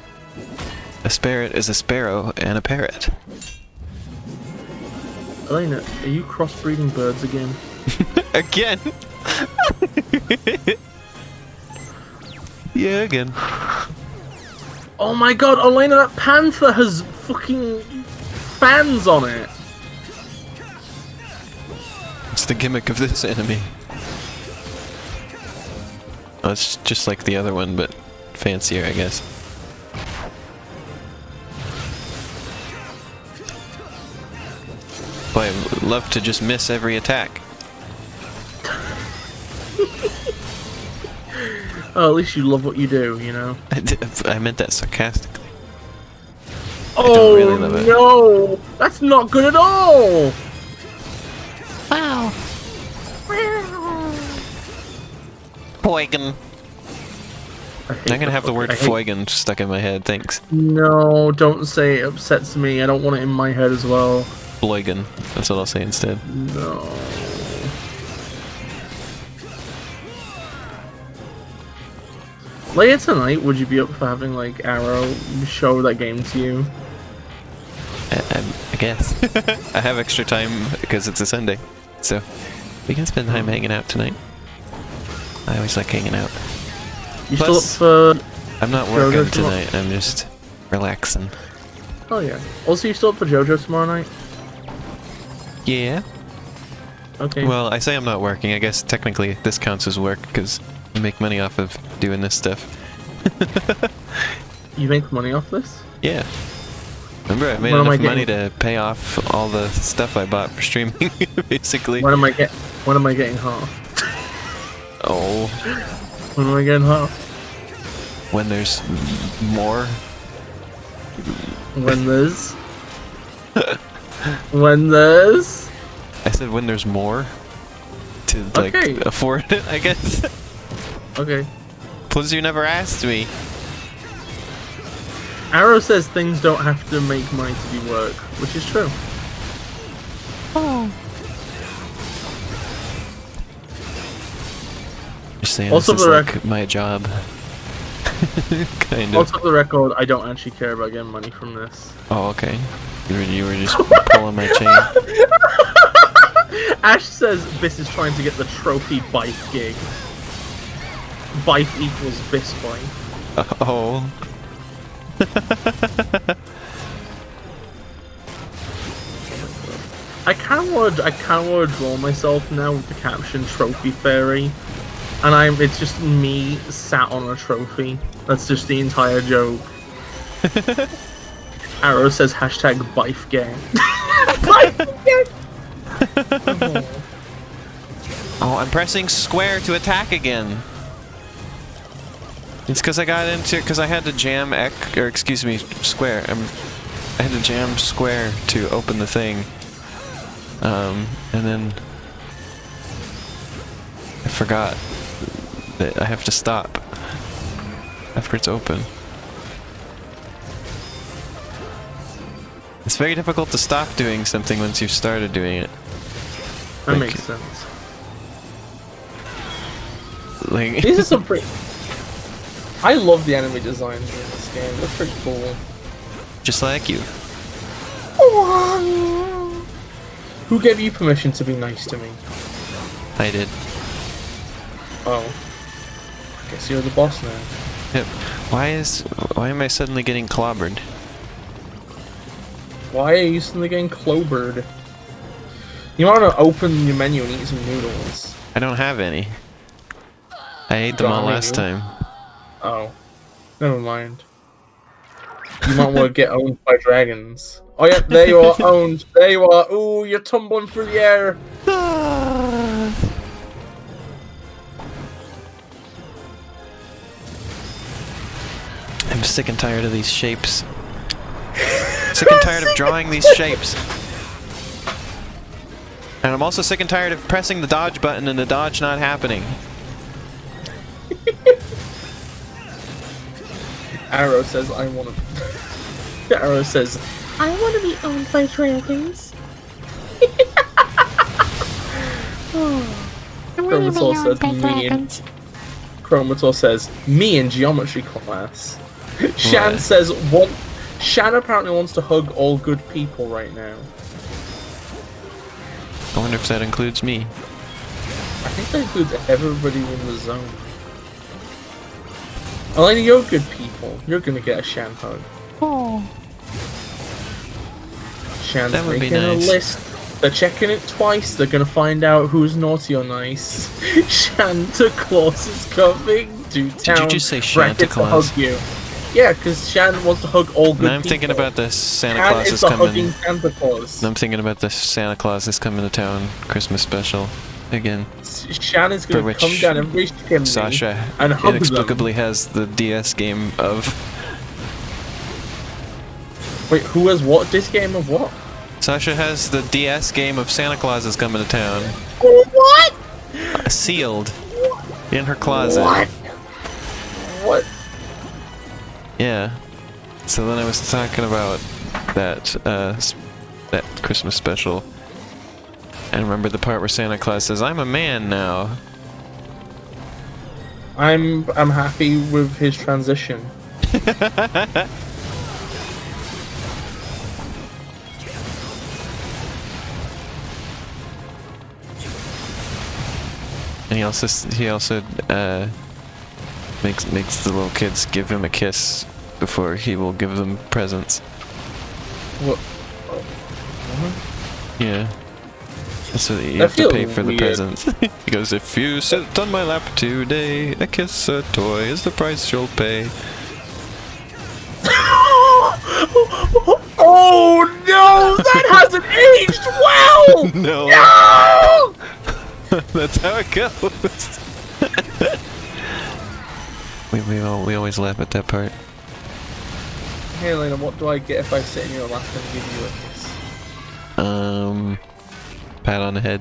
A sparrowt is a sparrow and a parrot. Elena, are you crossbreeding birds again? Again? Yeah, again. Oh my god, Elena, that panther has fucking fans on it. It's the gimmick of this enemy. Oh, it's just like the other one, but fancier, I guess. Boy, I'd love to just miss every attack. Oh, at least you love what you do, you know? I meant that sarcastically. Oh, I don't really love it. No! That's not good at all! Wow. Foigan. I'm gonna have the word Foigan stuck in my head, thanks. No, don't say it upsets me. I don't want it in my head as well. Bloigan. That's what I'll say instead. No. Later tonight, would you be up for having, like, Arrow show that game to you? I guess. I have extra time because it's a Sunday, so we can spend time hanging out tonight. I always like hanging out. You Plus, still up for... I'm not working tonight, I'm just relaxing. Oh yeah. Also, you still up for JoJo tomorrow night? Yeah. Okay. Well, I say I'm not working. I guess technically this counts as work because you make money off of doing this stuff. You make money off this? Yeah. Remember, I made enough money to pay off all the stuff I bought for streaming, basically. When am I getting half? Oh. When am I getting half? When there's more. When there's. When there's. I said when there's more to like afford it, I guess. Okay. Plus, you never asked me. Arrow says things don't have to make money to be work, which is true. Oh. Just saying, Also, this is like my job. Kind of. Also, for the record, I don't actually care about getting money from this. Oh, okay. You were just pulling my chain. Ash says Bis is trying to get the trophy Bife gig. Bife equals Bis Bife. Oh. I kind of want to draw myself now with the caption "Trophy Fairy," and it's just me sat on a trophy. That's just the entire joke. Arrow says hashtag Bife gang. Bife gang. Oh, I'm pressing square to attack again. It's because I got into because I had to jam square. I had to jam square to open the thing, and then I forgot that I have to stop after it's open. It's very difficult to stop doing something once you've started doing it. That makes sense. Like these are some pretty. I love the enemy designs in this game. They're pretty cool. Just like you. Who gave you permission to be nice to me? I did. Oh. Guess you're the boss now. Yep. Why am I suddenly getting clobbered? Why are you suddenly getting clobbered? You might want to open your menu and eat some noodles. I don't have any. I ate them all last time. Oh. Never mind. You might want to get owned by dragons. Oh yeah, there you are, owned. There you are. Ooh, you're tumbling through the air. I'm sick and tired of these shapes. Sick and tired of drawing these shapes. And I'm also sick and tired of pressing the dodge button and the dodge not happening. Arrow says, I want to... Arrow says, I want to be owned by dragons. Chromator says, me and... Chromator says, me in geometry class. Shan says, Shan apparently wants to hug all good people right now. I wonder if that includes me. I think that includes everybody in the zone. Elena, you're good people. You're gonna get a Shan hug. Oh. Shan's That would be making nice. a list. They're checking it twice. They're gonna find out who's naughty or nice. Santa Claus is coming to town. Did you just say Santa Claus? Hug you. Yeah, because Shan wants to hug all good Now I'm people. thinking about this Santa Shan Claus is is the coming. hugging Santa Claus. I'm thinking about this Santa Claus is coming to town Christmas special again. Shan is For gonna which come down every chimney Sasha and hug inexplicably has the DS game of. Wait, who has what? This game of what? Sasha has the DS game of Santa Claus is coming to town. What? Sealed in her closet. What? Yeah. So then I was talking about that that Christmas special, and remember the part where Santa Claus says, "I'm a man now." I'm happy with his transition. And he also makes the little kids give him a kiss before he will give them presents. What? Yeah. So you have to pay for the presents. He goes, if you sit on my lap today, a kiss, a toy is the price you'll pay. Oh no! That hasn't aged well! No! No! That's how it goes. we always laugh at that part. Hey Elena, what do I get if I sit in your lap and give you a kiss? Pat on the head.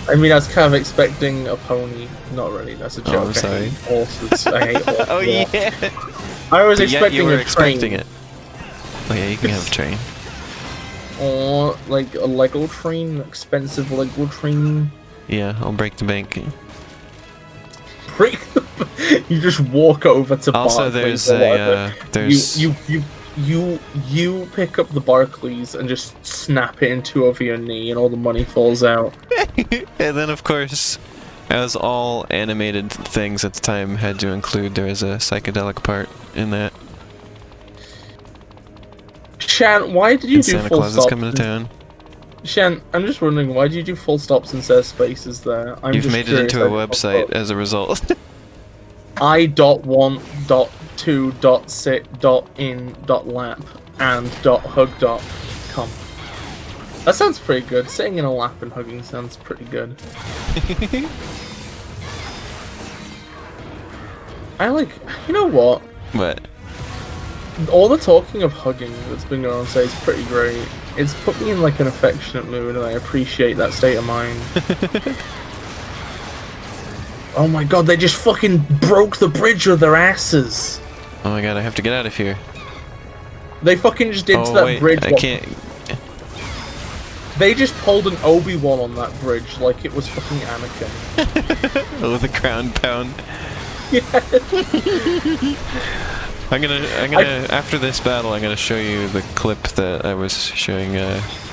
I mean, I was kind of expecting a pony. Not really, that's a joke. Oh, I'm sorry. I hate horses. I hate horses. Oh yeah! I was But expecting you were a train. expecting it. Oh yeah, you can have a train. Or like a Lego train, an expensive Lego train. Yeah, I'll break the bank. You just walk over to Also, Barclays there's or whatever. there's You pick up the Barclays and just snap it in two over your knee, and all the money falls out. And then, of course, as all animated things at the time had to include, there is a psychedelic part in that. Shan, why did you And do Santa full Claus stops? is coming to town. Shan, I'm just wondering, why did you do full stops instead of spaces there? You've made it into a website as a result. I.1.2.sit.in.lap and .hug.com. That sounds pretty good. Sitting in a lap and hugging sounds pretty good. I like... You know what? What? All the talking of hugging that's been going on today is pretty great. It's put me in like an affectionate mood, and I appreciate that state of mind. Oh my god, they just fucking broke the bridge with their asses! Oh my god, I have to get out of here. They fucking just did to Oh that wait, bridge. I can't... They just pulled an Obi-Wan on that bridge like it was fucking Anakin. Oh, the ground pound. Yes. I'm gonna after this battle, I'm gonna show you the clip that I was showing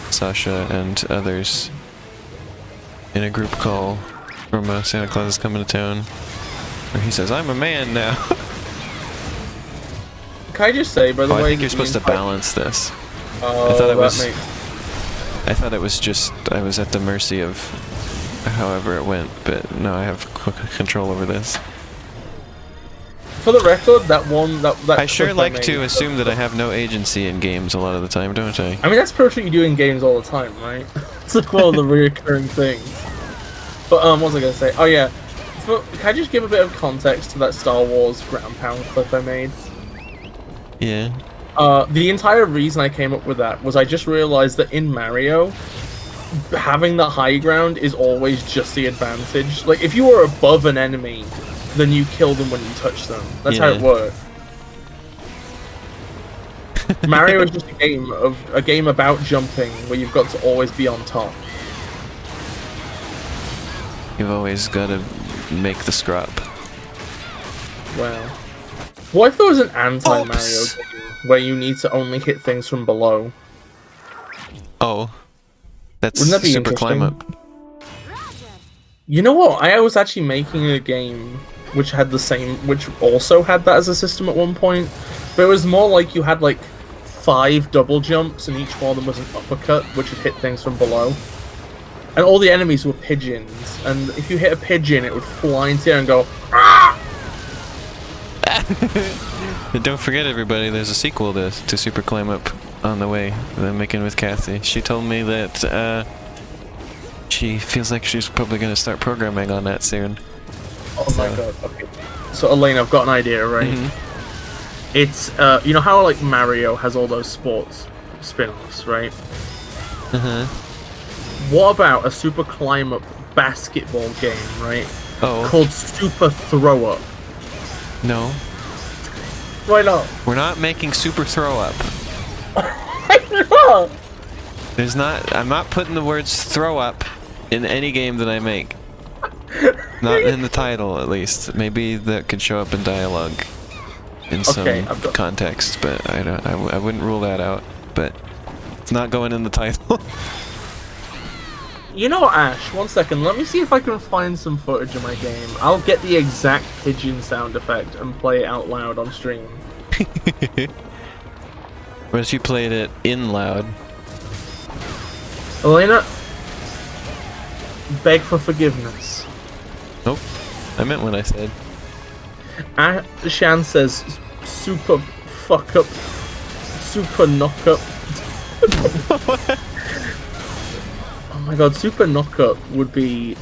Sasha and others in a group call from Santa Claus is Coming to Town, where he says, "I'm a man now." Can I just say, by the way, I think you're supposed to balance this. Oh, I thought it was. makes... I thought it was just I was at the mercy of however it went, but no, I have control over this. For the record, that I sure like to assume that I have no agency in games a lot of the time, don't I? I mean, that's pretty much what you do in games all the time, right? It's like one of the recurring things. But what was I gonna say? Oh yeah, can I just give a bit of context to that Star Wars ground pound clip I made? Yeah. The entire reason I came up with that was I just realized that in Mario, having the high ground is always just the advantage. Like, if you are above an enemy, then you kill them when you touch them. That's how it works. Mario is just a game about jumping where you've got to always be on top. You've always got to make the scrap. Wow. What if there was an anti-Mario game where you need to only hit things from below? Oh. That's Wouldn't that be super interesting? climb up. You know what? I was actually making a game which also had that as a system at one point, but it was more like you had like 5 double jumps and each one of them was an uppercut which would hit things from below. And all the enemies were pigeons, and if you hit a pigeon it would fly into there and go, "Ah!" And don't forget, everybody, there's a sequel to Super Climb Up on the way that I'm making with Kathy. She told me that she feels like she's probably going to start programming on that soon. Oh my god, okay. So Elaine, I've got an idea, right? It's, you know how like Mario has all those sports spin-offs, right? What about a Super Climb Up basketball game, right? Called Super Throw Up. No. Why not? We're not making Super Throw Up. There's not. I'm not putting the words throw up in any game that I make. Not in the title, at least. Maybe that could show up in dialogue in some context, but I wouldn't rule that out. But it's not going in the title. You know what, Ash? 1 second. Let me see if I can find some footage of my game. I'll get the exact pigeon sound effect and play it out loud on stream. What if you played it in loud? Elena, beg for forgiveness. Nope. I meant what I said. Shan says, super fuck up, super knock up. Oh my god, Super Knock Up would be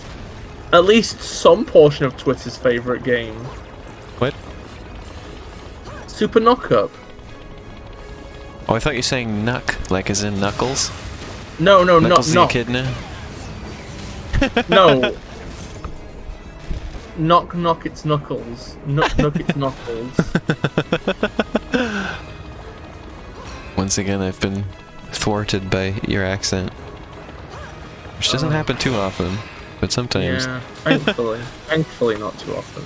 at least some portion of Twitter's favourite game. What? Super Knock Up. Oh, I thought you were saying knuck, like as in Knuckles? No, Knuckles not the Echidna? No. Knock knock, it's Knuckles. Knock knock, it's Knuckles. Once again, I've been thwarted by your accent. Which doesn't happen too often, but sometimes. Yeah, thankfully not too often.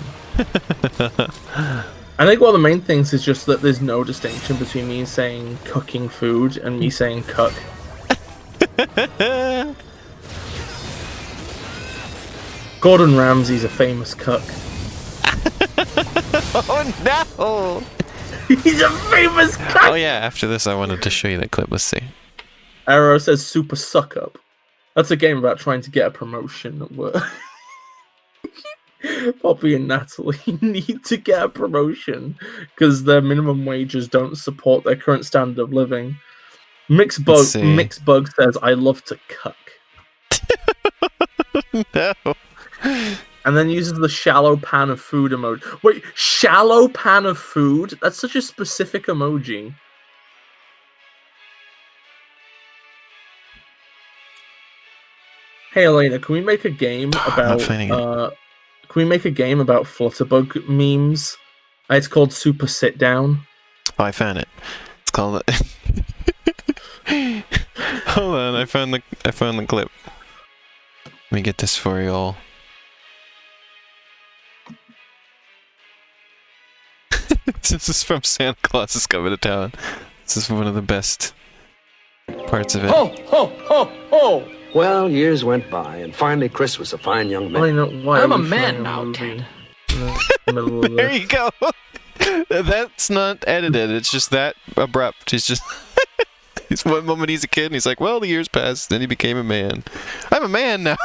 I think one of the main things is just that there's no distinction between me saying cooking food and me saying cook. Gordon Ramsay's a famous cook. Oh no! He's a famous cook! Oh yeah, after this I wanted to show you that clip, let's see. Arrow says Super Suck Up. That's a game about trying to get a promotion at work. Poppy and Natalie need to get a promotion because their minimum wages don't support their current standard of living. Mixbug says, I love to cuck. No. And then uses the shallow pan of food emoji. Wait, shallow pan of food? That's such a specific emoji. Hey Elena, can we make a game about FlutterBug memes? It's called Super Sit Down. Oh, I found it. It's called Hold on, I found the clip. Let me get this for you all. This is from Santa Claus is Coming to Town. This is one of the best parts of it. Ho, ho, ho, ho! Well, years went by, and finally Chris was a fine young man. I'm a man now, Ted. There you go. That's not edited. It's just that abrupt. He's just... He's one moment he's a kid, and he's like, well, the years passed, then he became a man. I'm a man now.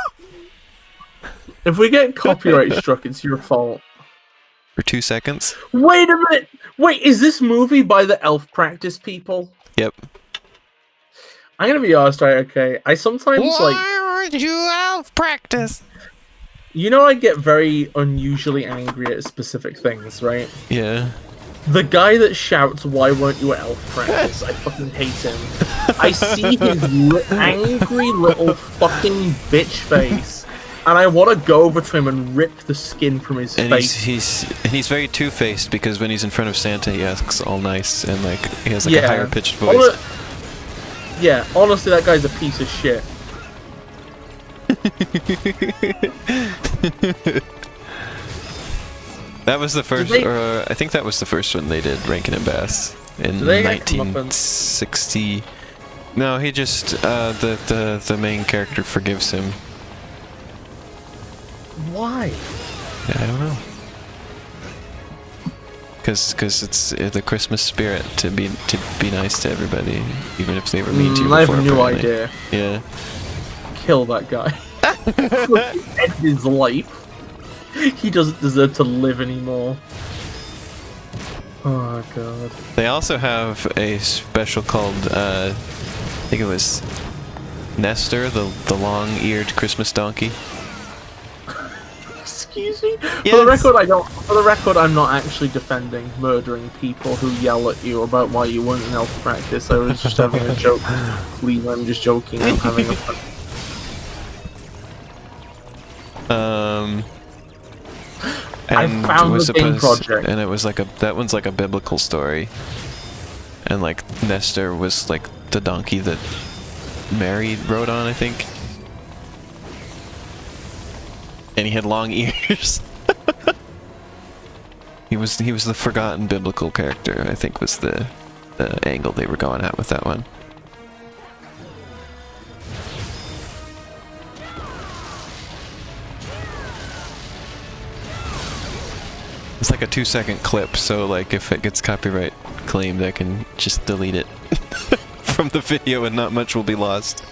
If we get copyright struck, it's your fault. For 2 seconds? Wait a minute! Wait, is this movie by the Elf Practice people? Yep. I'm gonna be honest, right? Okay, I sometimes Why aren't you Elf Practice? You know, I get very unusually angry at specific things, right? Yeah. The guy that shouts, "Why weren't you at Elf Practice?" I fucking hate him. I see his angry little fucking bitch face, and I want to go over to him and rip the skin from his face. He's very two-faced because when he's in front of Santa, he acts all nice and like he has like a higher pitched voice. Yeah, honestly, that guy's a piece of shit. That was the first, I think that was the first one they did, Rankin and Bass, in 1960. No, he just, the main character forgives him. Why? I don't know. Because it's the Christmas spirit to be nice to everybody, even if they were mean to you before. I have no idea. Yeah. Kill that guy. End his life. He doesn't deserve to live anymore. Oh god. They also have a special called, I think it was Nestor, the long-eared Christmas donkey. Excuse me? Yes. For the record, I'm not actually defending murdering people who yell at you about why you weren't in Elf Practice. I was just having a joke. Please, I'm just joking. I'm having a fun. And I found the game project, and it was like that one's like a biblical story, and like Nestor was like the donkey that Mary rode on, I think, and he had long ears. He was the forgotten biblical character, I think, was the angle they were going at with that one. It's like a 2-second clip, so like if it gets copyright claimed, I can just delete it from the video and not much will be lost.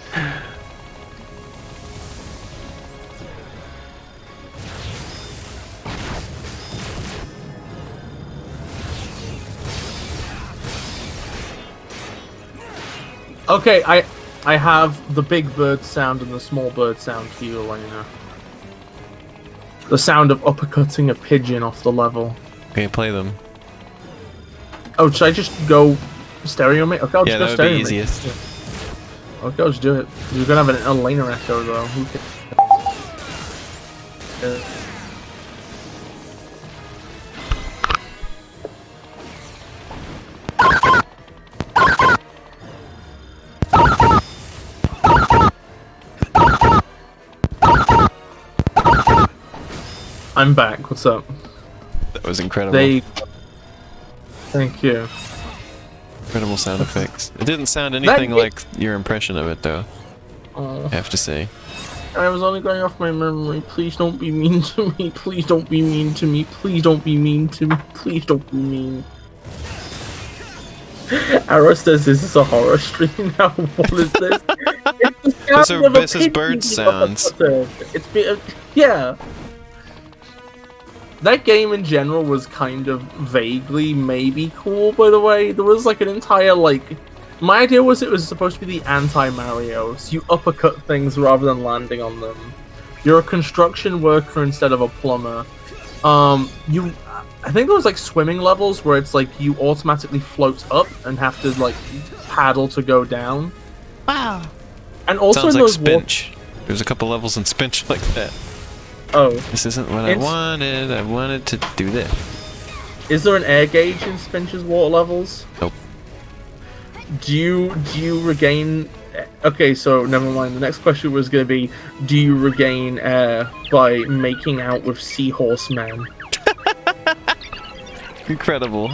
Okay, I have the big bird sound and the small bird sound for you, Elena. The sound of uppercutting a pigeon off the level. Okay, play them. Oh, should I just go stereo mate? Okay, I'll just go that would stereo be easiest. Yeah. Okay, I'll just do it. You're gonna have an Elena echo though. Who can... I'm back. What's up? That was incredible. Thank you. Incredible sound effects. It didn't sound anything like your impression of it, though. I have to say. I was only going off my memory. Please don't be mean to me. Please don't be mean to me. Please don't be mean to me. Please don't be mean. Arrow says this is a horror stream now. What is this? This is bird sounds. Yeah. That game in general was kind of vaguely maybe cool, by the way. There was like an entire, like... My idea was it was supposed to be the anti-Mario, so you uppercut things rather than landing on them. You're a construction worker instead of a plumber. I think there was like swimming levels where it's like you automatically float up and have to like paddle to go down. Wow. And also sounds in like those Spinch. There's a couple levels in Spinch like that. Oh. This isn't what I wanted. I wanted to do this. Is there an air gauge in Spinch's water levels? Nope. Do you regain... Okay, so never mind. The next question was going to be, do you regain air by making out with Seahorse Man? Incredible.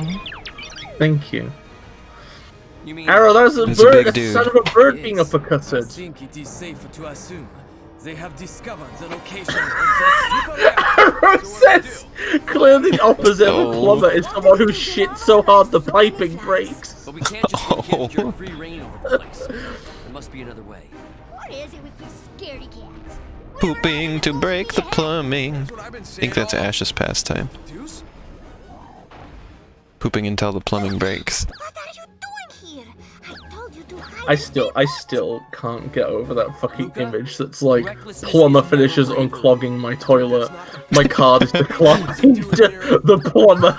Thank you. You mean Arrow, that was a That's a bird. big That's the dude. sound of a bird being I uppercutted. think it is safe to assume they have discovered the location of the super Arrow says clearly the opposite of a plumber is someone who shits so hard the piping breaks. But we can't just give your free reign over the place. There must be another way. What is it with you scaredy cats? Pooping to break the plumbing. I think that's Ash's pastime. Pooping until the plumbing breaks. What are you doing here? I told you to hide. I still can't get over that fucking image that's like plumber finishes unclogging my toilet. My card is declined. The plumber.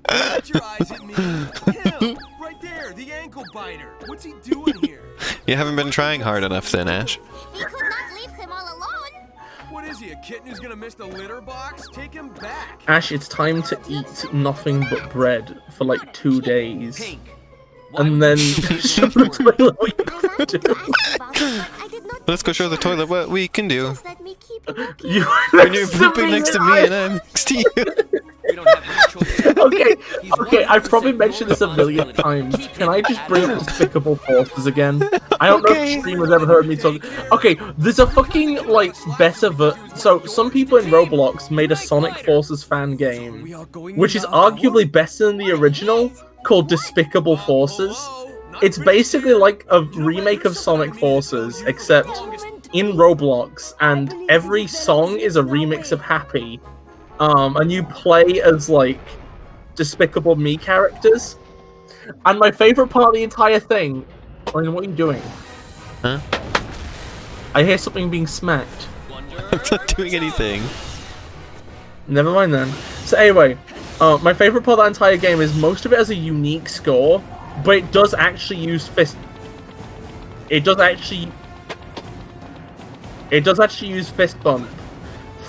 Get your eyes at me. Him, right there, the ankle biter. What's he doing here? You haven't been trying hard enough then, Ash. We could not leave him all alone. What is he, a kitten who's gonna miss the litter box? Take him back. Ash, it's time to eat nothing but bread for like 2 days. And then show the toilet what you can do. Let's go show the toilet what we can do. You When you're pooping next to me and I'm next to you. Okay, I've probably mentioned this a million times. Can I just bring up Despicable Forces again? I don't know if streamers ever heard me talk. Okay, there's a fucking, like, better so, some people in Roblox made a Sonic Forces fan game, which is arguably better than the original, called Despicable Forces. It's basically like a remake of Sonic Forces, except in Roblox, and every song is a remix of Happy. And you play as, like, Despicable Me characters. And my favorite part of the entire thing... Ryan, what are you doing? Huh? I hear something being smacked. I'm not doing anything. Never mind then. So anyway, my favorite part of that entire game is most of it has a unique score, but it does actually use fist... It does actually use Fist Bump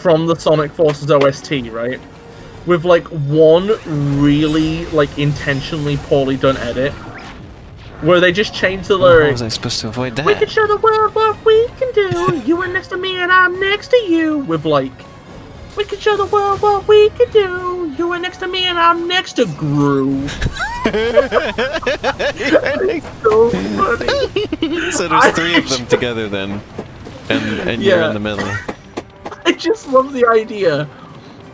from the Sonic Forces OST, right? With, like, one really, like, intentionally poorly done edit, where they just changed the lyrics. How was I supposed to avoid that? We can show the world what we can do. You are next to me and I'm next to you. With, like, we can show the world what we can do. You are next to me and I'm next to Gru. It's so funny. So there's 3 of them together then, and you're in the middle. I just love the idea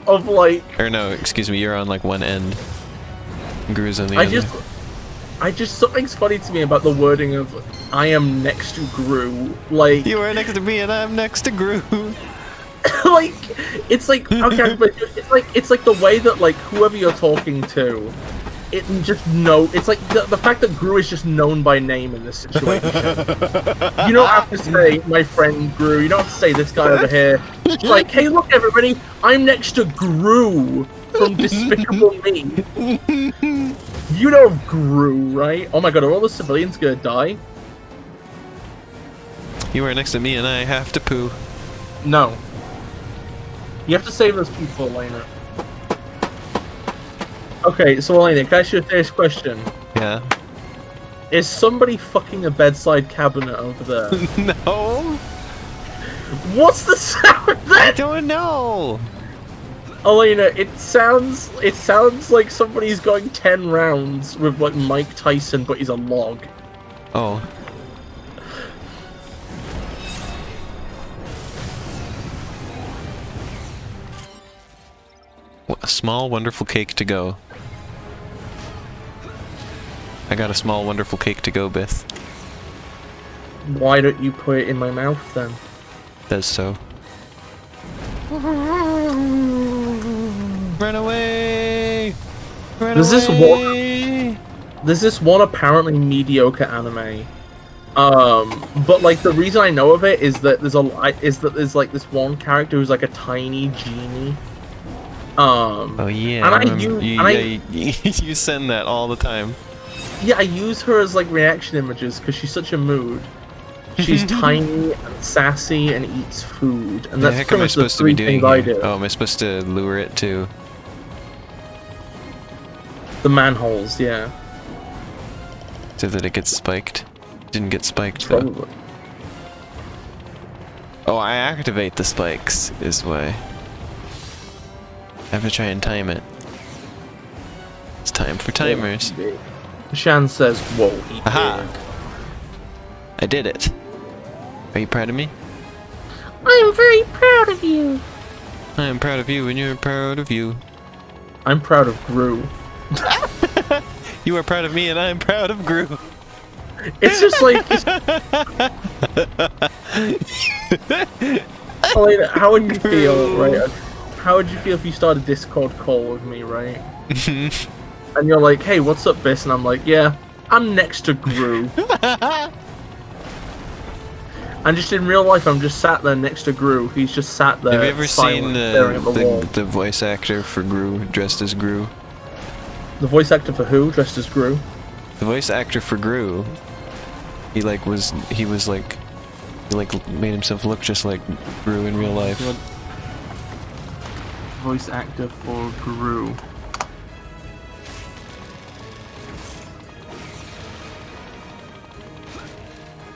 of, like... Or no, excuse me, you're on like one end. Gru's on the other. Something's funny to me about the wording of I am next to Gru. Like... You are next to me and I'm next to Gru. Like, it's like, okay, but it's like the way that, like, whoever you're talking to, it just it's like the fact that Gru is just known by name in this situation. You don't have to say my friend Gru, you don't have to say this guy over here. It's like, hey look everybody, I'm next to Gru from Despicable Me. You know of Gru, right? Oh my god, are all the civilians gonna die? You are next to me and I have to poo. No. You have to save those people, Elena. Okay, so Elena, can I ask you a serious question? Yeah. Is somebody fucking a bedside cabinet over there? No. What's the sound? I don't know. Elena, it sounds like somebody's going 10 rounds with like Mike Tyson, but he's a log. Oh. A small, wonderful cake to go. I got a small, wonderful cake to go, Bith. Why don't you put it in my mouth then? Does so. Run away! Run There's away! There's this one apparently mediocre anime. But like the reason I know of it is that there's like this one character who's like a tiny genie. Oh yeah, and you send that all the time. Yeah, I use her as like reaction images because she's such a mood. She's tiny and sassy and eats food, and that's pretty much the 3 things I do. Oh, am I supposed to lure it to the manholes? Yeah. So that it gets spiked. Didn't get spiked Probably. though. Oh, I activate the spikes is why. I have to try and time it. It's time for timers. Shan says, whoa, he Aha! big. I did it. Are you proud of me? I am very proud of you. I am proud of you and you're proud of you. I'm proud of Gru. You are proud of me and I am proud of Gru. It's just like... Elena, how would you feel, right? How would you feel if you started a Discord call with me, right? And you're like, hey, what's up, Bis? And I'm like, yeah, I'm next to Gru. And just in real life, I'm just sat there next to Gru. He's just sat there. Have you ever seen the voice actor for Gru dressed as Gru? The voice actor for who dressed as Gru? The voice actor for Gru. He made himself look just like Gru in real life. Voice actor for Gru.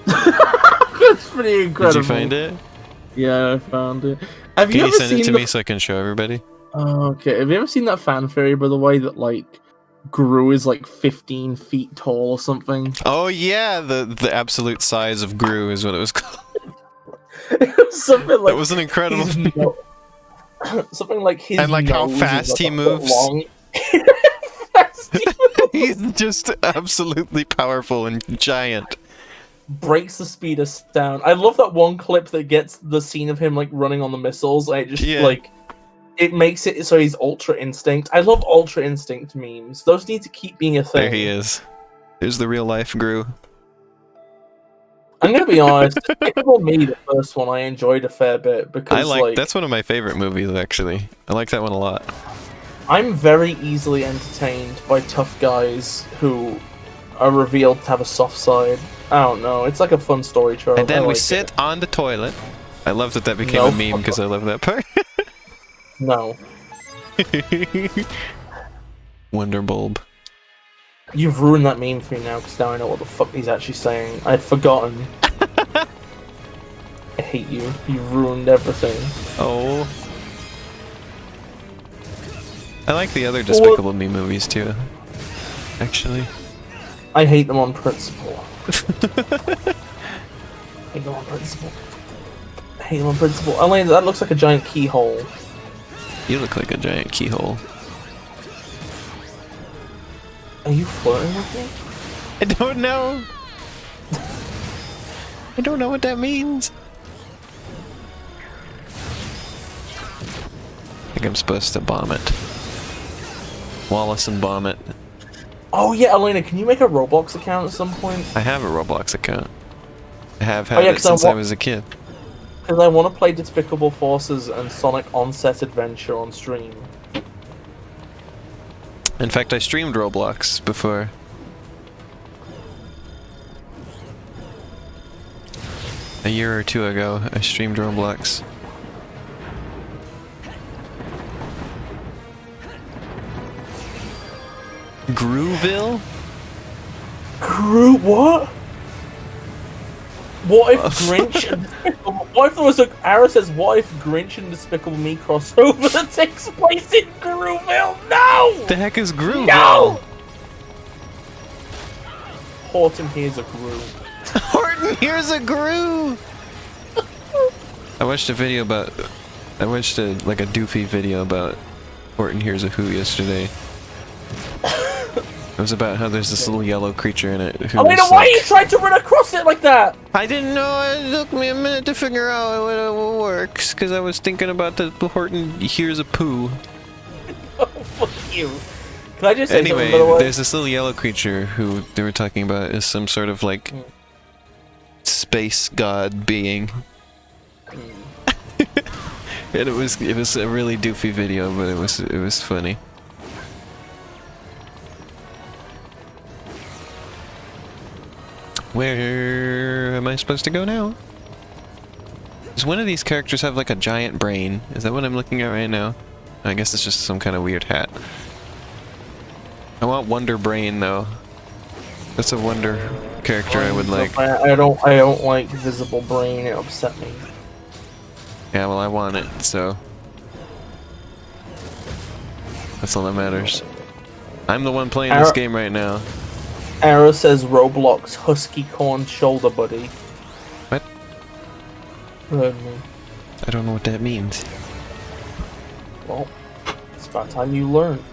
That's pretty incredible. Did you find it? Yeah, I found it. Have Can you ever you send seen it to me so I can show everybody? Okay, have you ever seen that fan theory, by the way, that like Gru is like 15 feet tall or something? Oh yeah, the absolute size of Gru is what it was called. Something like that was an incredible. Something like his and like how nose fast is, like, he moves. Long. He's just absolutely powerful and giant. Breaks the speed of sound. I love that one clip that gets the scene of him like running on the missiles. I just like it makes it so he's Ultra Instinct. I love Ultra Instinct memes. Those need to keep being a thing. There he is. There's the real life Gru. I'm gonna be honest. Despicable Me, the first one, I enjoyed a fair bit because like that's one of my favorite movies actually. I like that one a lot. I'm very easily entertained by tough guys who are revealed to have a soft side. I don't know. It's like a fun story trope. And then we sit on the toilet. I love that became a meme because I love that part. No. Wonder Bulb. You've ruined that meme for me now because now I know what the fuck he's actually saying. I'd forgotten. I hate you. You've ruined everything. Oh. I like the other Despicable Me movies too. Actually. I hate them on principle. I hate them on principle. I hate them on principle. Elaine, that looks like a giant keyhole. You look like a giant keyhole. Are you flirting with me? I don't know. I don't know what that means. I think I'm supposed to bomb it. Wallace and bomb it. Oh yeah, Elena, can you make a Roblox account at some point? I have a Roblox account. I have had it since I was a kid. Because I want to play Despicable Forces and Sonic Onset Adventure on stream. In fact, I streamed Roblox before. A year or two ago, I streamed Roblox. Grooville? What? What if Grinch and what if there was Ara says, what if Grinch and Despicable Me crossover that takes place in Grooville? No! The heck is Grooville? No! Horton here's a Gru. Horton here's a Gru! I watched a video about... I watched a doofy video about Horton Hears a Who yesterday. It was about how there's this little yellow creature in it who Elena, why are you trying to run across it like that? I didn't know. It took me a minute to figure out how it works, because I was thinking about the Horton Hears a Poo. Oh, fuck you. Can I just say anyway, something, by the way? There's this little yellow creature who they were talking about is some sort of, like, space god being. And it was a really doofy video, but it was funny. Where am I supposed to go now? Does one of these characters have like a giant brain? Is that what I'm looking at right now? I guess it's just some kind of weird hat. I want Wonder Brain though. That's a Wonder character I would like. I don't like Visible Brain. It upset me. Yeah, well I want it, so that's all that matters. I'm the one playing this game right now. Arrow says Roblox husky corn shoulder buddy. What? I don't know what that means. Well, it's about time you learn.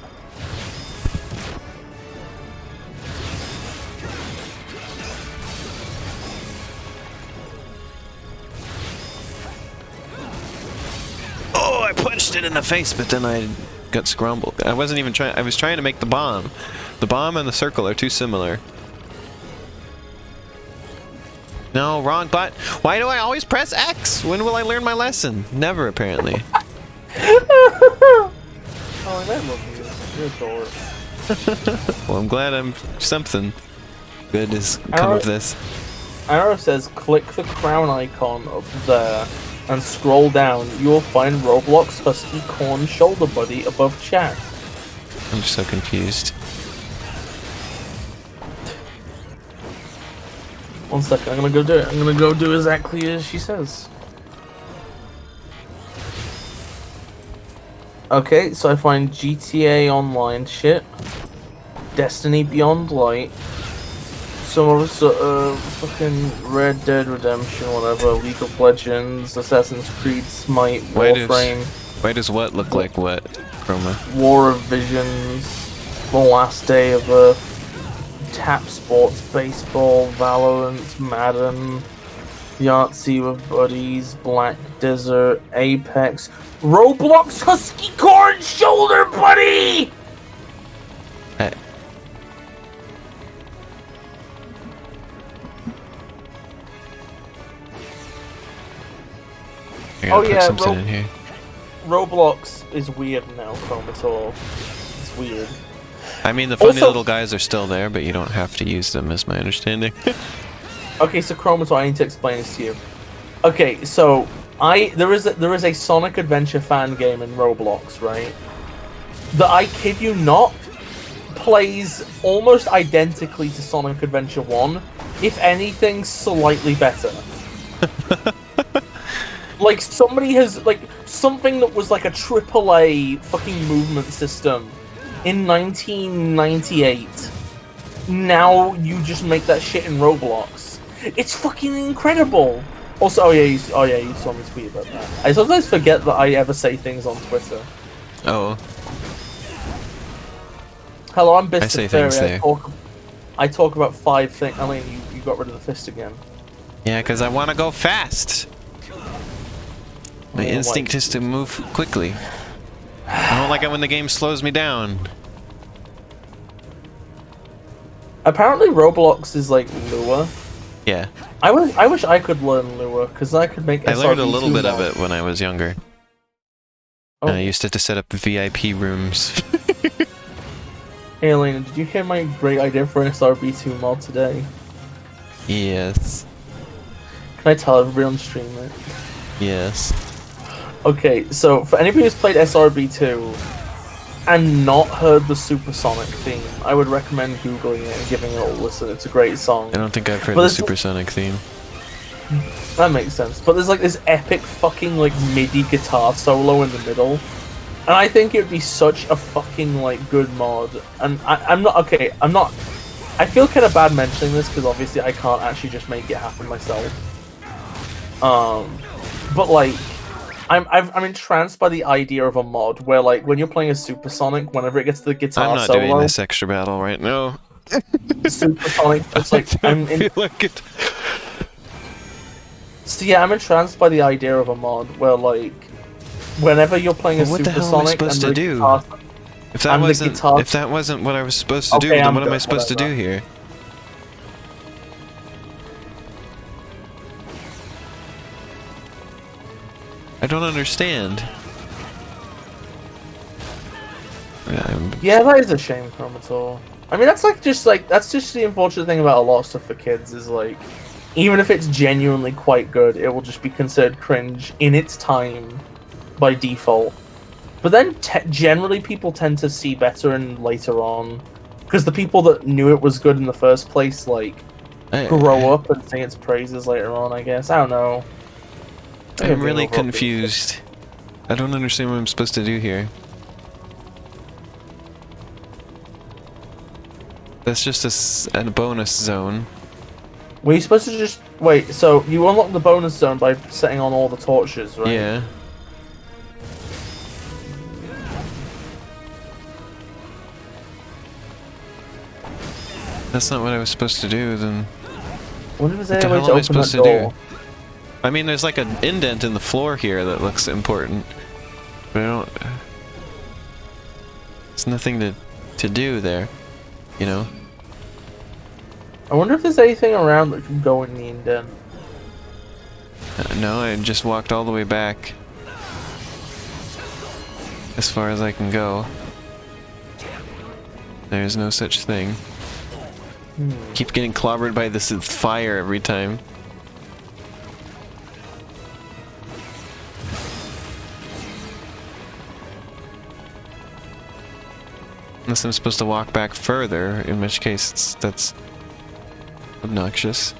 Oh, I punched it in the face, but then I got scrambled. I wasn't even trying. I was trying to make the bomb. The bomb and the circle are too similar. No, wrong button. Why do I always press X? When will I learn my lesson? Never, apparently. Oh, that looking. You're a dork. Well, I'm glad I'm something good has come of this. Arrow says, click the crown icon up there and scroll down. You'll find Roblox Husky Corn Shoulder Buddy above chat. I'm so confused. One second, I'm gonna go do it. I'm gonna go do exactly as she says. Okay, so I find GTA Online shit, Destiny Beyond Light, some other fucking Red Dead Redemption, whatever, League of Legends, Assassin's Creed, Smite, Warframe. Why does what look like what, Chroma? War of Visions, The Last Day of Earth, Tap Sports Baseball, Valorant, Madden, Yahtzee with Buddies, Black Desert, Apex, Roblox Husky Corn Shoulder Buddy! Oh yeah, something in here. Roblox is weird now, Chromator. It's weird. I mean, the funny little guys are still there, but you don't have to use them, is my understanding. Okay, so Chromator, I need to explain this to you. Okay, so there is a Sonic Adventure fan game in Roblox, right? That, I kid you not, plays almost identically to Sonic Adventure 1, if anything, slightly better. Like, somebody has, like, something that was like a AAA fucking movement system in 1998. Now you just make that shit in Roblox. It's fucking incredible. Also, oh yeah, you saw me tweet about that. I sometimes forget that I ever say things on Twitter. Oh. Hello, I'm I say things there. I talk about 5 things. I mean, you got rid of the fist again. Yeah, because I want to go fast. My instinct is to move quickly. I don't like it when the game slows me down. Apparently Roblox is like Lua. Yeah. I wish I could learn Lua, because I could make I learned a little bit of it when I was younger. Oh. I used to have to set up VIP rooms. Hey Elena, did you hear my great idea for an SRB2 mod today? Yes. Can I tell everybody on stream it? Yes. Okay, so for anybody who's played SRB2 and not heard the Supersonic theme, I would recommend googling it and giving it a listen. It's a great song. I don't think I've heard the Supersonic theme. That makes sense. But there's like this epic fucking like MIDI guitar solo in the middle. And I think it would be such a fucking like good mod. And I'm not I feel kind of bad mentioning this because obviously I can't actually just make it happen myself. But like I'm entranced by the idea of a mod where, like, when you're playing a Supersonic, whenever it gets to the guitar I'm not solo, doing this extra battle right now. Supersonic, it's like I feel like it. So yeah, I'm entranced by the idea of a mod where, like, whenever you're playing a what Supersonic, the hell am I supposed to do? If that wasn't what I was supposed to do, then what am I supposed to do here? I don't understand. Yeah, that is a shame, Chromator. I mean, that's just the unfortunate thing about a lot of stuff for kids is, like, even if it's genuinely quite good, it will just be considered cringe in its time by default. But then generally people tend to see better and later on, because the people that knew it was good in the first place, like, grow up and sing its praises later on, I guess. I don't know. I'm really confused. I don't understand what I'm supposed to do here. That's just a bonus zone. Were you supposed to just... Wait, so you unlock the bonus zone by setting on all the torches, right? Yeah. That's not what I was supposed to do, then... What was What there the a way hell to am I open supposed that to door? do? I mean, there's like an indent in the floor here that looks important. But I don't... There's nothing to do there, you know? I wonder if there's anything around that can go in the indent. No, I just walked all the way back. As far as I can go. There's no such thing. Keep getting clobbered by this fire every time. Unless I'm supposed to walk back further, in which case that's obnoxious.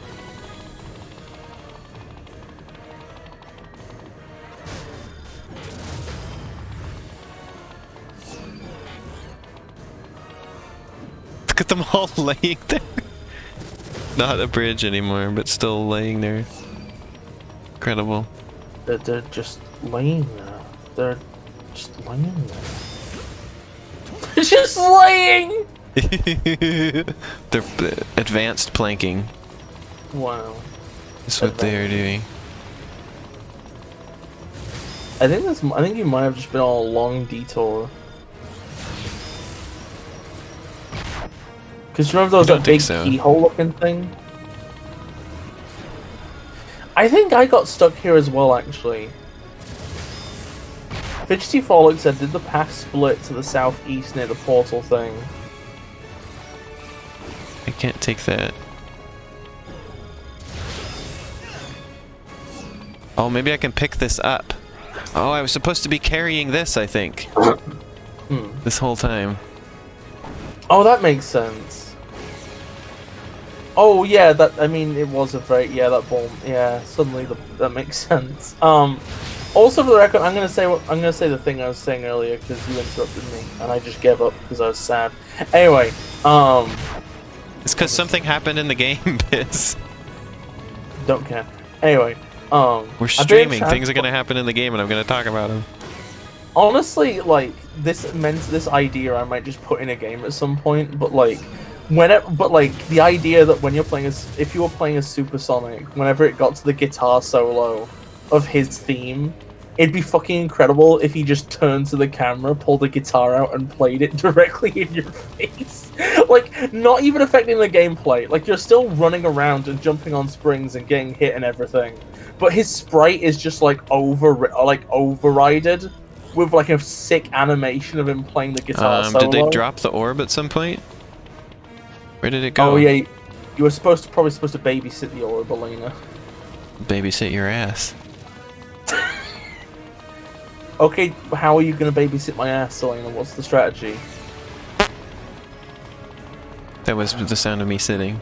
Look at them all laying there. Not a bridge anymore, but still laying there. Incredible. They're just laying there. They're just laying there. They're just laying! They're advanced planking. Wow. That's what they are doing. I think you might have just been on a long detour. Because remember those that big keyhole looking thing? I think I got stuck here as well, actually. Fidgety Frolic said, did the path split to the southeast near the portal thing? I can't take that. Oh, maybe I can pick this up. Oh, I was supposed to be carrying this, I think. This whole time. Oh, that makes sense. Oh, yeah, I mean, it was a very... Yeah, that ball... Yeah, suddenly that makes sense. Also, for the record, I'm gonna say the thing I was saying earlier because you interrupted me, and I just gave up because I was sad. Anyway, it's because something happened in the game, Biz. Don't care. Anyway, we're streaming. Things are gonna happen in the game, and I'm gonna talk about them. Honestly, like this idea, I might just put in a game at some point. But like, the idea that when you're playing if you were playing as Supersonic, whenever it got to the guitar solo of his theme, it'd be fucking incredible if he just turned to the camera, pulled the guitar out, and played it directly in your face. Like, not even affecting the gameplay. Like, you're still running around and jumping on springs and getting hit and everything, but his sprite is just like overrided with like a sick animation of him playing the guitar solo. Did they drop the orb at some point? Where did it go? Oh yeah, you were probably supposed to babysit the orb, Elena. Babysit your ass. Okay, how are you gonna babysit my ass, Elena? What's the strategy? That was the sound of me sitting.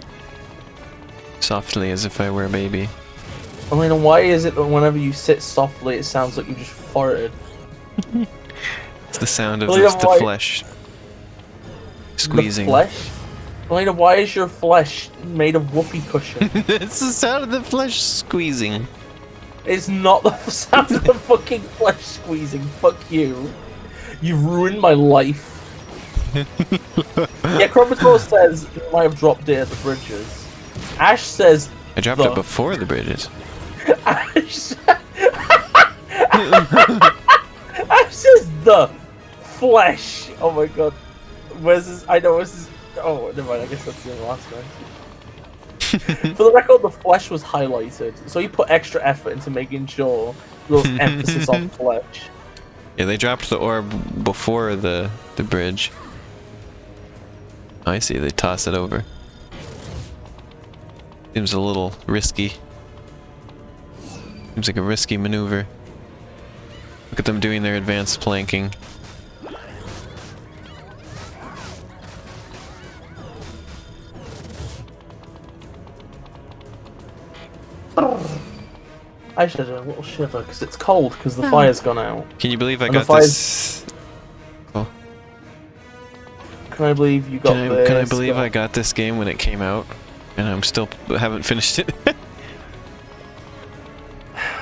Softly, as if I were a baby. Elena, why is it that whenever you sit softly, it sounds like you just farted? It's the sound of Elena, the flesh squeezing. The flesh? Elena, why is your flesh made of whoopee cushion? It's the sound of the flesh squeezing. It's not the sound of the fucking flesh squeezing. Fuck you. You've ruined my life. Yeah, Chromator says you might have dropped it at the bridges. Ash says I dropped it before the bridges. Ash says the flesh. Oh my god. Where's this? I know where's this. Oh, never mind. I guess that's the last one. For the record, the flesh was highlighted, so he put extra effort into making sure there was emphasis on flesh. Yeah, they dropped the orb before the bridge. I see, they toss it over. Seems a little risky. Seems like a risky maneuver. Look at them doing their advanced planking. I should have a little shiver because it's cold because the fire's gone out. Can you believe I got this? Oh. Can I believe you got this? Can I believe I got this game when it came out, and I'm still haven't finished it?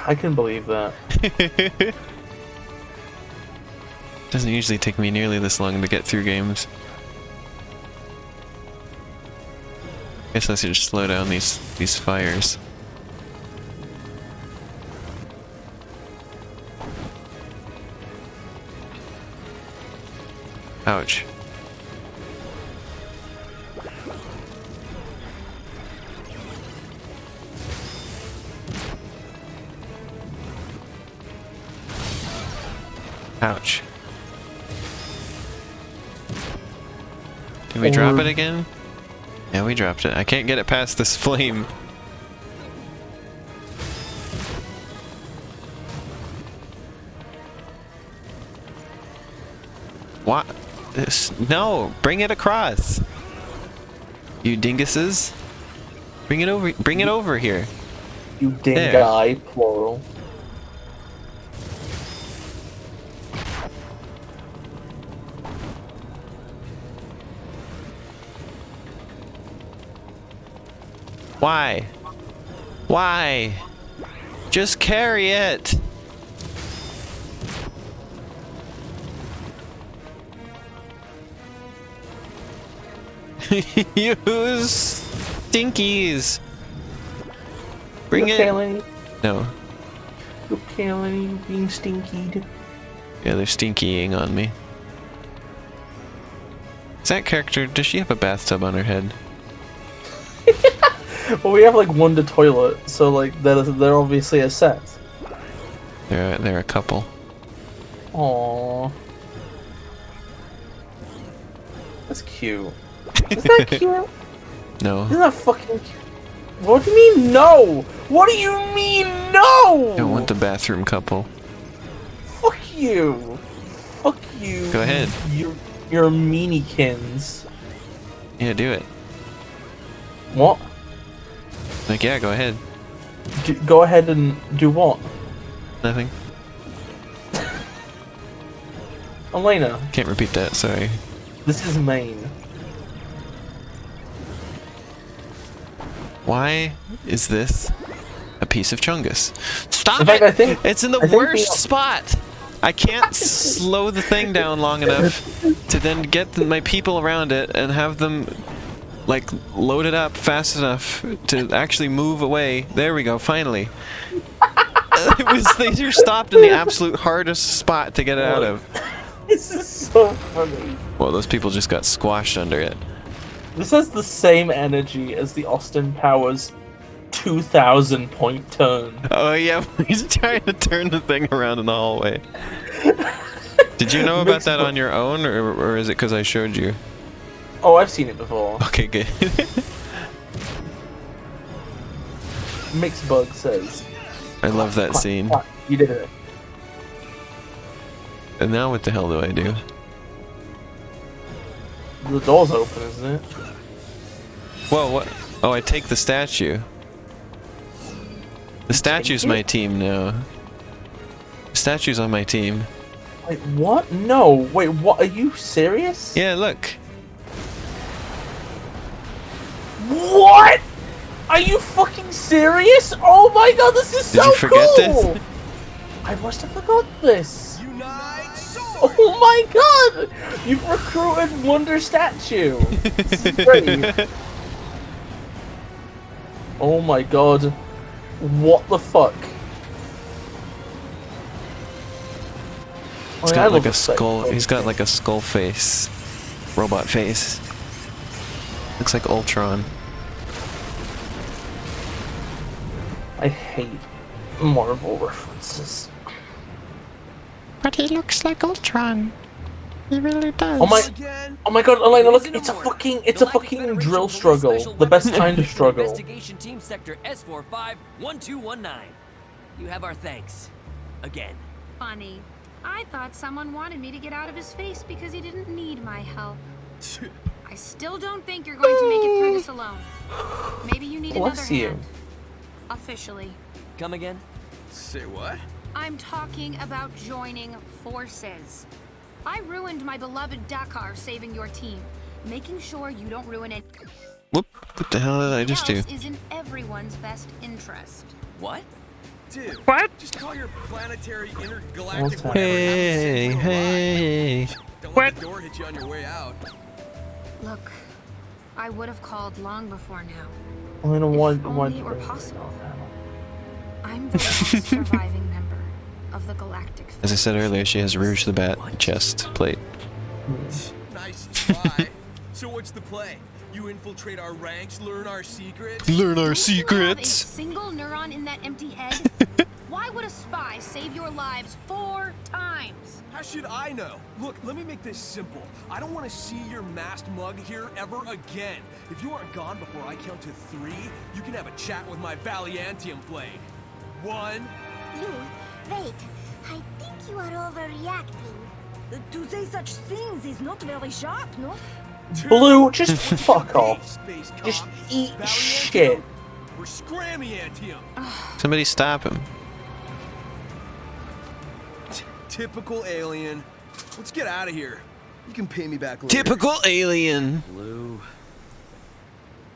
I can believe that. Doesn't usually take me nearly this long to get through games. Guess I should just slow down these fires. Ouch. Ouch. Did we drop it again? Yeah, we dropped it. I can't get it past this flame. What? No! Bring it across! You dinguses! Bring it over here! You dingai, plural. Why? Why? Just carry it! You stinkies! Bring it! Lenny? No. You okay, Lenny? You being stinkied? Yeah, they're stinkying on me. Is that character, does she have a bathtub on her head? Well, we have like one to toilet, so like they're obviously a set. They're a couple. Aww. That's cute. Is that cute? No. Isn't that fucking cute? What do you mean no? What do you mean no? I don't want the bathroom couple. Fuck you. Fuck you. Go ahead. You're meaniekins. Yeah, do it. What? Like, yeah, go ahead. Go ahead and do what? Nothing. Elena. Can't repeat that, sorry. This is Maine. Why is this a piece of chungus? Stop in fact, it! I think, it's in the worst spot! I can't slow the thing down long enough to then get my people around it and have them, like, load it up fast enough to actually move away. There we go, finally. They were stopped in the absolute hardest spot to get it out of. This is so funny. Well, those people just got squashed under it. This has the same energy as the Austin Powers 2,000 point turn. Oh yeah, he's trying to turn the thing around in the hallway. Did you know about that on your own, or is it because I showed you? Oh, I've seen it before. Okay, good. Mixbug says. I love that scene. You did it. And now what the hell do I do? The door's open, isn't it? Whoa, what? Oh, I take the statue. The statue's my team now. The statue's on my team. Wait, what? No, wait, what? Are you serious? Yeah, look. What? Are you fucking serious? Oh my god, this is so cool! Did you forget this? I must have forgot this. Oh my god! You've recruited Wonder Statue! This is great. Oh my god. What the fuck? He's got like a skull. He's got like a skull face. Robot face. Looks like Ultron. I hate Marvel references. But he looks like Ultron. He really does. Oh my god, Elena, look, it's a fucking drill struggle. The best kind of struggle. Investigation Team Sector S45-1219. You have our thanks. Again. Funny. I thought someone wanted me to get out of his face because he didn't need my help. I still don't think you're going to make it through this alone. Maybe you need another hand. Officially. Come again? Say what? I'm talking about joining forces. I ruined my beloved Dakar saving your team, Making sure you don't ruin it. Whoop! What the hell did I just do? Is in everyone's best interest. What? Dude, what? Just call your planetary intergalactic whatever. Hey. Don't let the door hit you on your way out. Look, I would have called long before now. I don't want. If only it were possible. I'm the last surviving member of the galactic. As I said earlier, she has Rouge the Bat chest plate. Nice try. So what's the play? You infiltrate our ranks, learn our secrets? Learn our Have a secrets! single neuron in that empty head? Why would a spy save your lives 4 times? How should I know? Look, let me make this simple. I don't want to see your masked mug here ever again. If you aren't gone before I count to 3, you can have a chat with my Valiantium blade. 1. You, wait. I think you are overreacting. To say such things is not very sharp, no? Blue, just fuck off. Just eat shit. We're Scrammiantium. Somebody stop him. Typical alien. Let's get out of here. You can pay me back later. Typical alien. Blue.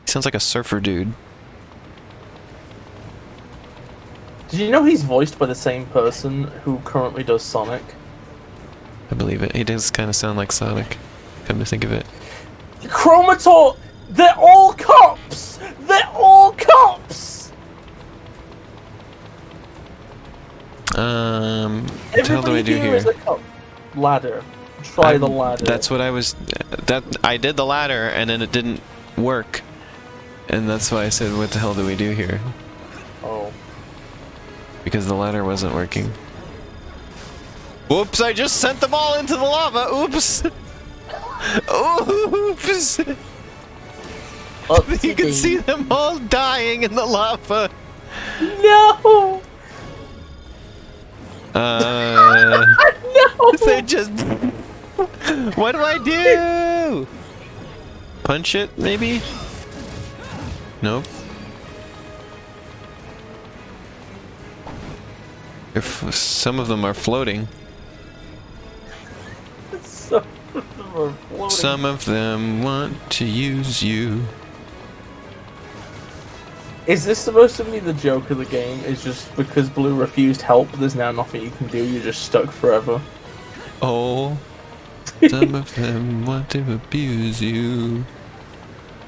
Sounds like a surfer dude. Did you know he's voiced by the same person who currently does Sonic? I believe it. He does kind of sound like Sonic. Come to think of it. Chromator! They're all cops! They're all cops! What the hell do I do here? Is a cop. Ladder. Try the ladder. That's what I was... I did the ladder, and then it didn't work. And that's why I said, what the hell do we do here? Oh. Because the ladder wasn't working. Whoops, I just sent them all into the lava! Oops! Oops! You can see them all dying in the lava! No! No! They just... What do I do? Punch it, maybe? Nope. If some of them are floating. Some of them want to use you. Is this supposed to be the joke of the game? Is just because Blue refused help, there's now nothing you can do, you're just stuck forever? Oh. Some of them want to abuse you.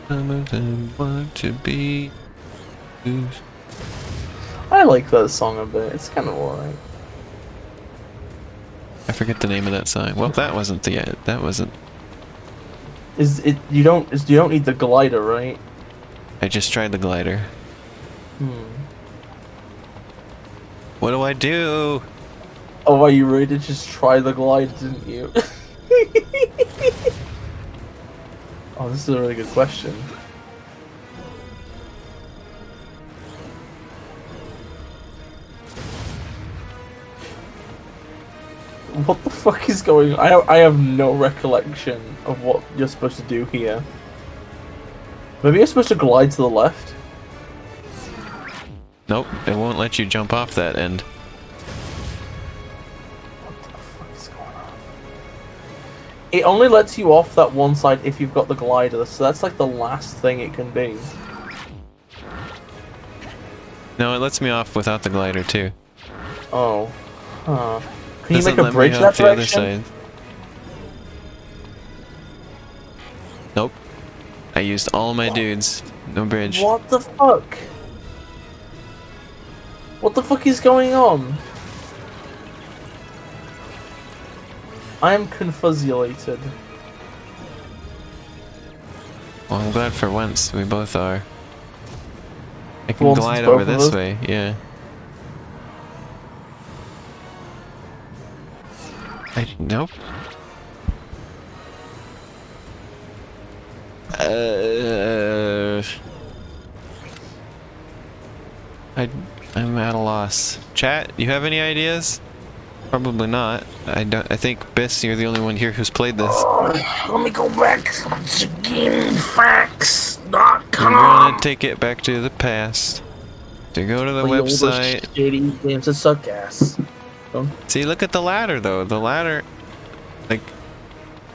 Some of them want to be used. I like that song a bit, it's kind of alright. I forget the name of that song. Well, that wasn't the... That wasn't... You don't need the glider, right? I just tried the glider. What do I do? Oh, well, you really did just try the glider, didn't you? Oh, this is a really good question. What the fuck is going on? I have no recollection of what you're supposed to do here. Maybe you're supposed to glide to the left? Nope, it won't let you jump off that end. What the fuck is going on? It only lets you off that one side if you've got the glider, so that's like the last thing it can be. No, it lets me off without the glider too. Oh. Huh. Can you Doesn't make a let me bridge off that the other direction? side. Nope. I used all my dudes. No bridge. What the fuck? What the fuck is going on? I am confusulated. Well, I'm glad for once we both are. I can Once glide it's over both of this us? way, yeah. Nope. I'm at a loss. Chat, you have any ideas? Probably not. I think Bis, you're the only one here who's played this. Let me go back to GameFAQs.com. I'm gonna take it back to the past. To go to the website. Shitty games that suck ass. See, look at the ladder though. The ladder, like,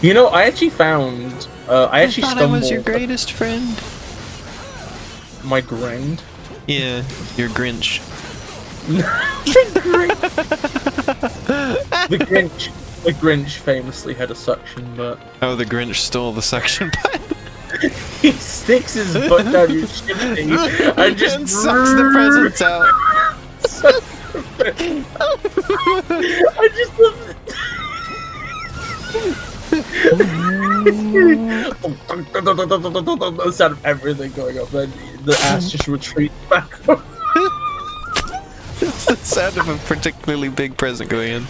You know, I actually found. I actually thought I was your greatest friend. My grind. Yeah, your Grinch. The Grinch. The Grinch famously had a suction butt. Oh, the Grinch stole the suction butt. He sticks his butt down your chimney and just sucks the presents out. I just love the sound of everything going up, then the ass just retreats back up. It's the sound of a particularly big present going in.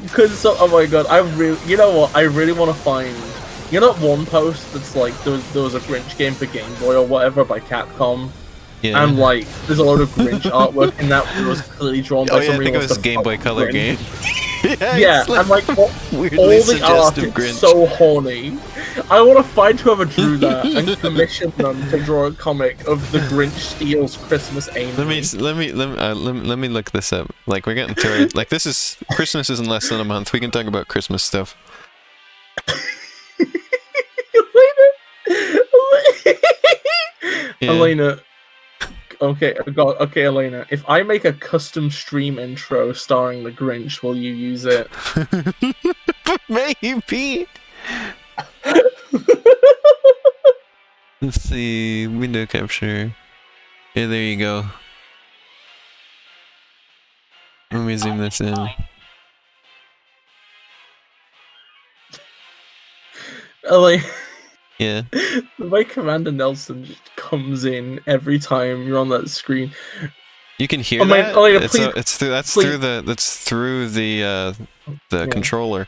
Because oh my god, you know what? I really want to find. You know that one post that's like there was a Grinch game for Game Boy or whatever by Capcom. Yeah. And like, there's a lot of Grinch artwork in that where it was clearly drawn by somebody. I think it was a Game Boy Color game. Yeah, and like all the art is so horny. I want to find whoever drew that and commission them to draw a comic of the Grinch steals Christmas Amy. Let me look this up. Like we're getting through it. Like Christmas is in less than a month. We can talk about Christmas stuff. Elena. Okay, okay, Elena. If I make a custom stream intro starring the Grinch, will you use it? Maybe. Let's see, window capture. Yeah, there you go. Let me zoom this in. Elena. Yeah. The way Commander Nelson just comes in every time you're on that screen. You can hear that. Elena, that's through the controller.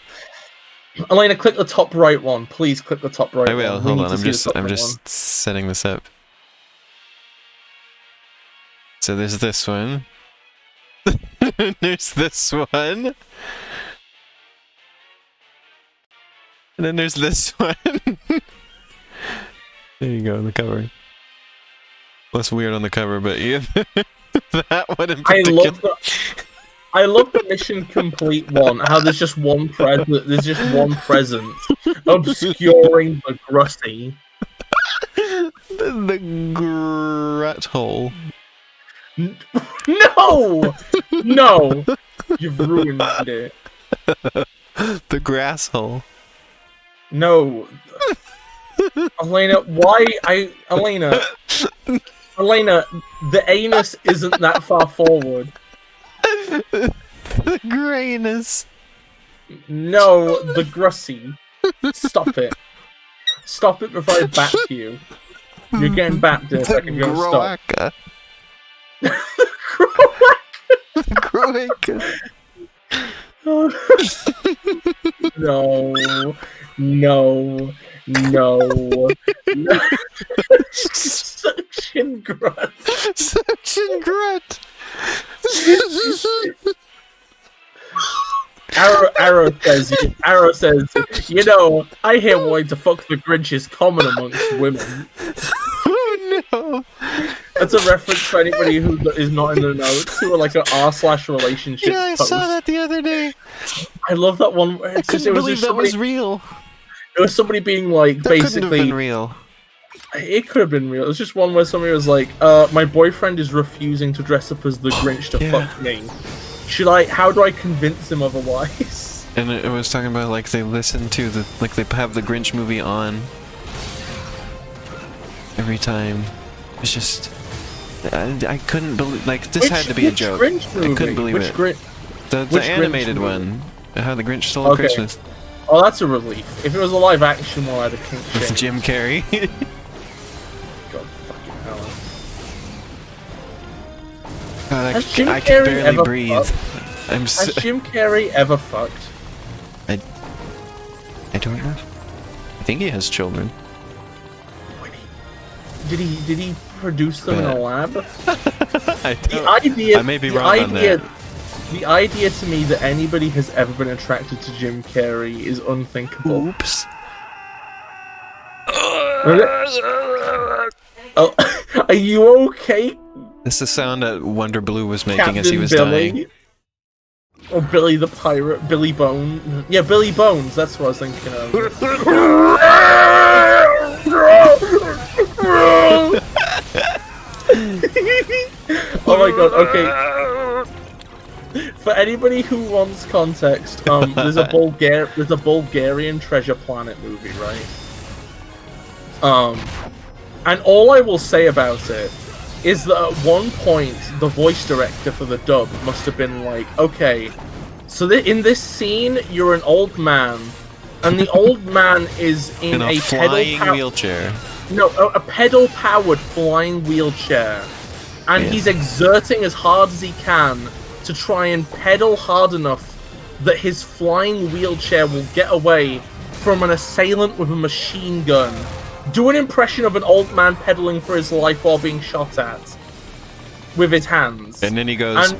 Elena, click the top right one. Please click the top right one. I will. Hold on. I'm just setting this up. So there's this one. There's this one. And then there's this one. There you go, on the cover. Less weird on the cover, but yeah, that one in particular. I love the Mission Complete one. How there's just one present. There's just one present obscuring the Grusty. the grut hole. No, no, you've ruined it. The grass hole. No. Elena, why Elena, the anus isn't that far forward. The grayness. No, the Grussy. Stop it. Stop it before I back you. You're getting backed in a second. You're gonna stop. Croaca. No. No. No. Suction grunt. Suction grunt. Arrow says, you know, I hear wanting to fuck the Grinch is common amongst women. Oh no. That's a reference for anybody who is not in the notes, who are like an r/relationship. Yeah, I saw that the other day. I love that one. I couldn't believe that was real. It was somebody being like, that basically. Couldn't have been real. It could have been real. It was just one where somebody was like, my boyfriend is refusing to dress up as the Grinch to fuck me. How do I convince him otherwise? And it was talking about like they listen to they have the Grinch movie on every time. It's just, I couldn't believe, like, this had to be a joke. Grinch movie? I couldn't believe it. The animated one. How the Grinch Stole Christmas. Oh, that's a relief. If it was a live action one, I'd have kinked With Jim Carrey. God fucking hell. I can barely breathe. Has Jim Carrey ever fucked? I don't know. I think he has children. Did he produce them in a lab? I may be wrong on that. The idea to me that anybody has ever been attracted to Jim Carrey is unthinkable. Oops. Oh, are you okay? This is the sound that Wonder Blue was making Captain as he was Billy. dying. Or Billy the Pirate, Billy Bone. Yeah, Billy Bones, that's what I was thinking of. Oh my god, okay. For anybody who wants context, there's a Bulgarian treasure planet movie, right? And all I will say about it is that at one point, the voice director for the dub must have been like, okay, so in this scene, you're an old man, and the old man is in a flying wheelchair. No, a pedal-powered flying wheelchair, and he's exerting as hard as he can to try and pedal hard enough that his flying wheelchair will get away from an assailant with a machine gun. Do an impression of an old man pedaling for his life while being shot at with his hands. And then he goes...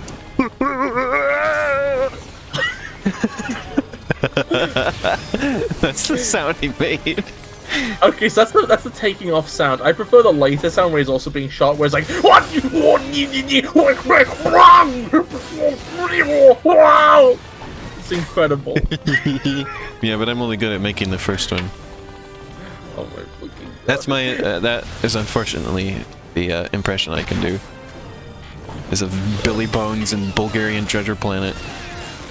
That's the sound he made. Okay, so that's the taking off sound. I prefer the later sound where he's also being shot, where it's like, what? Wow! It's incredible. Yeah, but I'm only good at making the first one. Oh my fucking god. That's my, that is unfortunately the impression I can do. Is of Billy Bones and Bulgarian Treasure Planet.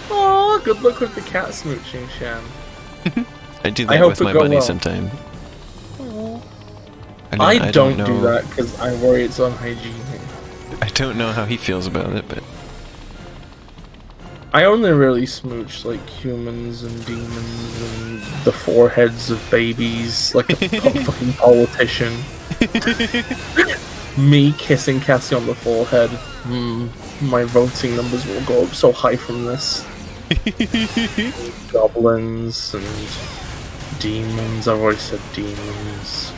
Oh, good luck with the cat smooching, Shan. I do that with my bunny sometime. I don't do that because I worry it's unhygienic. I don't know how he feels about it, but... I only really smooch like humans and demons and the foreheads of babies, like a fucking politician. Me kissing Cassie on the forehead. My voting numbers will go up so high from this. Goblins and demons. I've already said demons.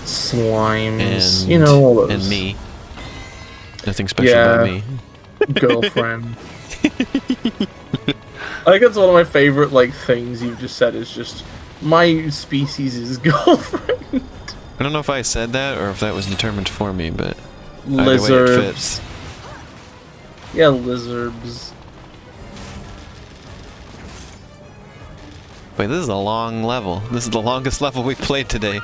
Slimes. You know, all those. And me. Nothing special about me. Girlfriend. I think that's one of my favorite like things you've just said is just my species is girlfriend. I don't know if I said that or if that was determined for me, but lizards. Either way it fits. Yeah, lizards. Wait, this is a long level. This is the longest level we've played today.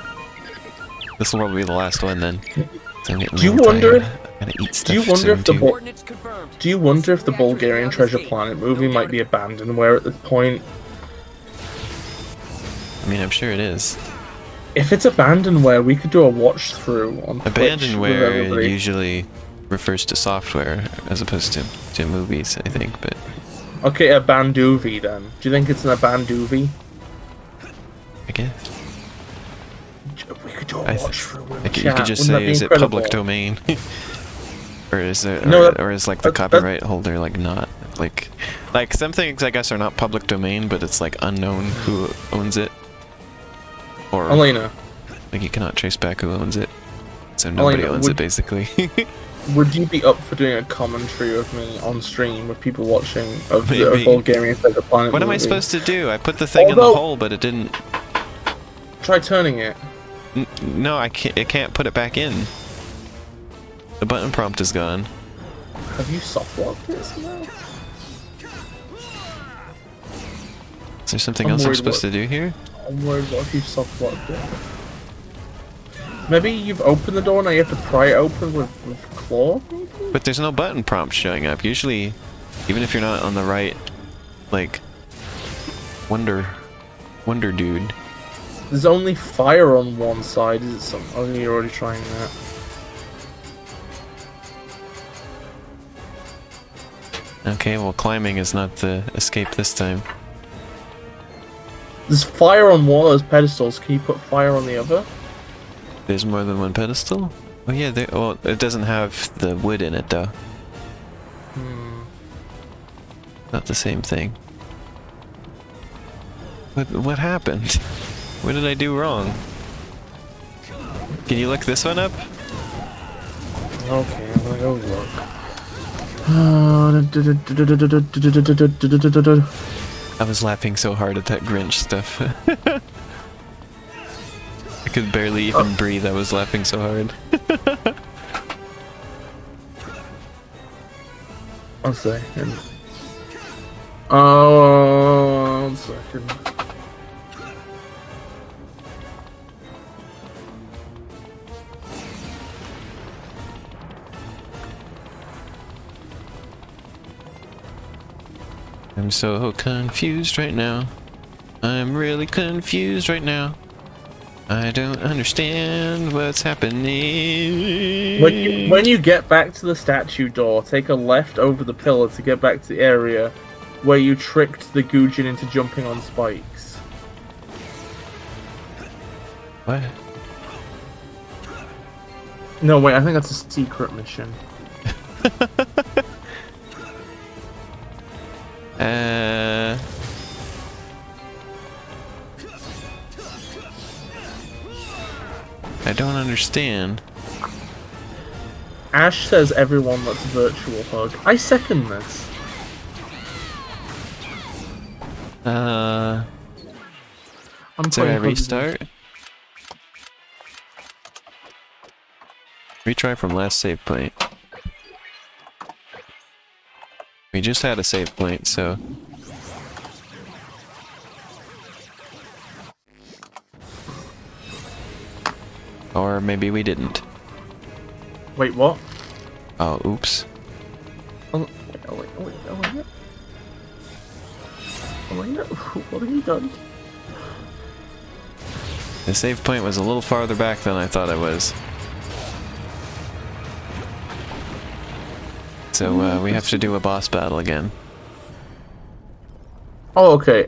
This will probably be the last one then. Do you wonder if the Bulgarian Treasure Planet movie might be abandonware at this point? I mean, I'm sure it is. If it's abandonware, we could do a watch through on Abandonware usually refers to software as opposed to movies, I think, but... Okay, a banduvie then. Do you think it's an abanduvie? I guess. We could do a watch through. You could just say, is it public domain? Or is there, or is like the copyright holder like not like some things I guess are not public domain, but it's like unknown who owns it. Or Elena, like you cannot trace back who owns it, so nobody owns it basically. Would you be up for doing a commentary with me on stream with people watching of the Bulgarian Treasure Planet What movie? am I supposed to do? I put the thing in the hole, but it didn't. Try turning it. No, I can't put it back in. The button prompt is gone. Have you softlocked this now? Is there something else I'm supposed to do here? I'm worried what if you've softlocked it. Maybe you've opened the door and now you have to pry it open with claw? Maybe? But there's no button prompt showing up. Usually, even if you're not on the right, like, Wonder Dude. There's only fire on one side, is it something? Oh, you're already trying that. Okay, well climbing is not the escape this time. There's fire on one of those pedestals. Can you put fire on the other? There's more than one pedestal? Oh yeah, well, it doesn't have the wood in it though. Not the same thing. What happened? What did I do wrong? Can you look this one up? Okay, I'm gonna go look. I was laughing so hard at that Grinch stuff. I could barely even breathe, I was laughing so hard. One second. Oh, 1 second. I'm so confused right now. I'm really confused right now. I don't understand what's happening. When you get back to the statue door, take a left over the pillar to get back to the area where you tricked the Gujin into jumping on spikes. What? No, wait, I think that's a secret mission. I don't understand. Ash says everyone lets virtual hug. I second this. So I restart? Retry from last save point. We just had a save point, so... Or maybe we didn't. Wait, what? Oh, oops. Oh, wait. What have you done? The save point was a little farther back than I thought it was. So, we have to do a boss battle again. Oh, okay.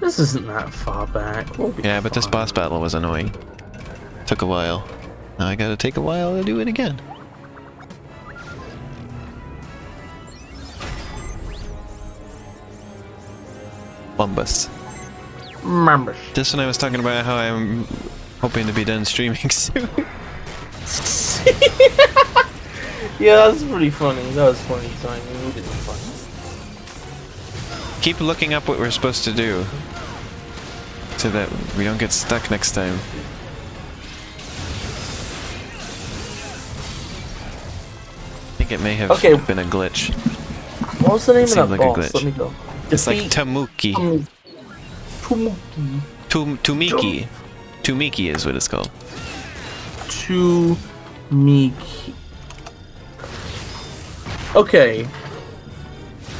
This isn't that far back. Yeah, but this boss battle was annoying. Took a while. Now I gotta take a while to do it again. Bombus. Just when I was talking about how I'm hoping to be done streaming soon. Yeah, that's pretty funny. That was funny timing. We did fun. Keep looking up what we're supposed to do, so that we don't get stuck next time. I think it may have been a glitch. What was the name of that like boss? Let me go. It's like Tamuki. Tumiki. Tumiki is what it's called. Tumiki.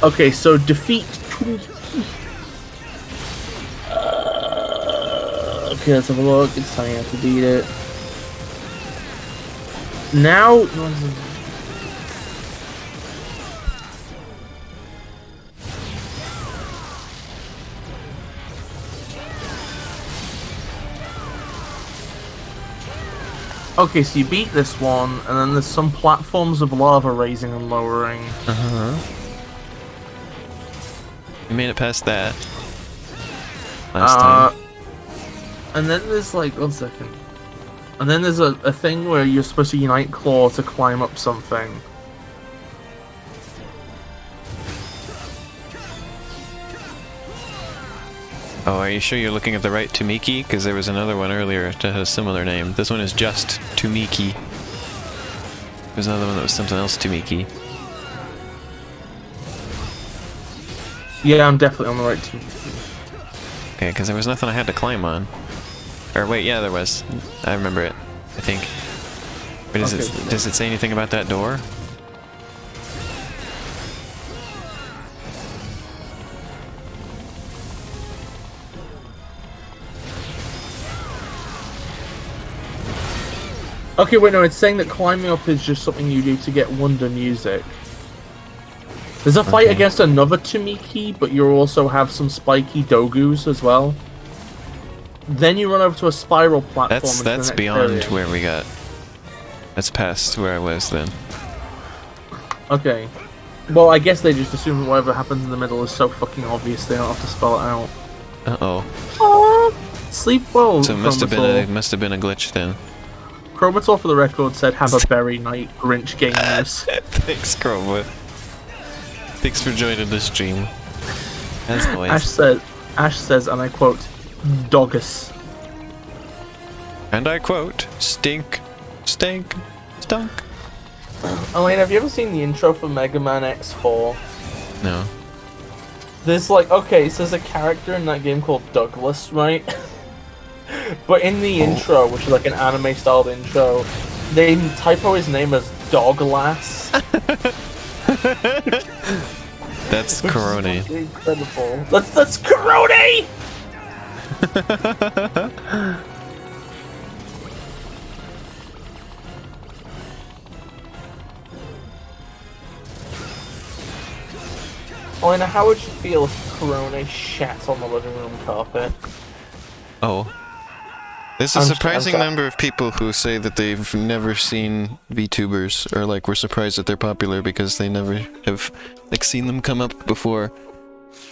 Okay, so defeat Tumiki. Okay, let's have a look. It's time to beat it. Now... Okay, so you beat this one, and then there's some platforms of lava raising and lowering. You made it past that last time. And then there's like, 1 second. And then there's a thing where you're supposed to unite claw to climb up something. Oh, are you sure you're looking at the right Tumiki? Because there was another one earlier that had a similar name. This one is just Tumiki. There's another one that was something else Tumiki. Yeah, I'm definitely on the right Tumiki. Okay, because there was nothing I had to climb on. Or wait, yeah, there was. I remember it, I think. But does it say anything about that door? Okay, wait, no, it's saying that climbing up is just something you do to get wonder music. There's a fight against another Tumiki, but you also have some spiky Dogus as well. Then you run over to a spiral platform. That's beyond where we got. That's past where I was then. Okay. Well, I guess they just assume that whatever happens in the middle is so fucking obvious they don't have to spell it out. Uh-oh. Aww. Sleep well, So it must have been a glitch then. Chromator, for the record, said, "Have a berry night, Grinch gamers." Thanks, Chroma. Thanks for joining the stream. As always. Ash says, and I quote, "Doggus." And I quote, "Stink, stink." Dunk. Elaine, have you ever seen the intro for Mega Man X4? No. There's like, okay, so there's a character in that game called Douglas, right? But in the intro, which is like an anime-styled intro, they typo his name as Doglass. That's Corona. Incredible. That's Corona! Elena, how would you feel if Corona shat on the living room carpet? Oh. There's a surprising number of people who say that they've never seen VTubers, or like were surprised that they're popular because they never have like seen them come up before.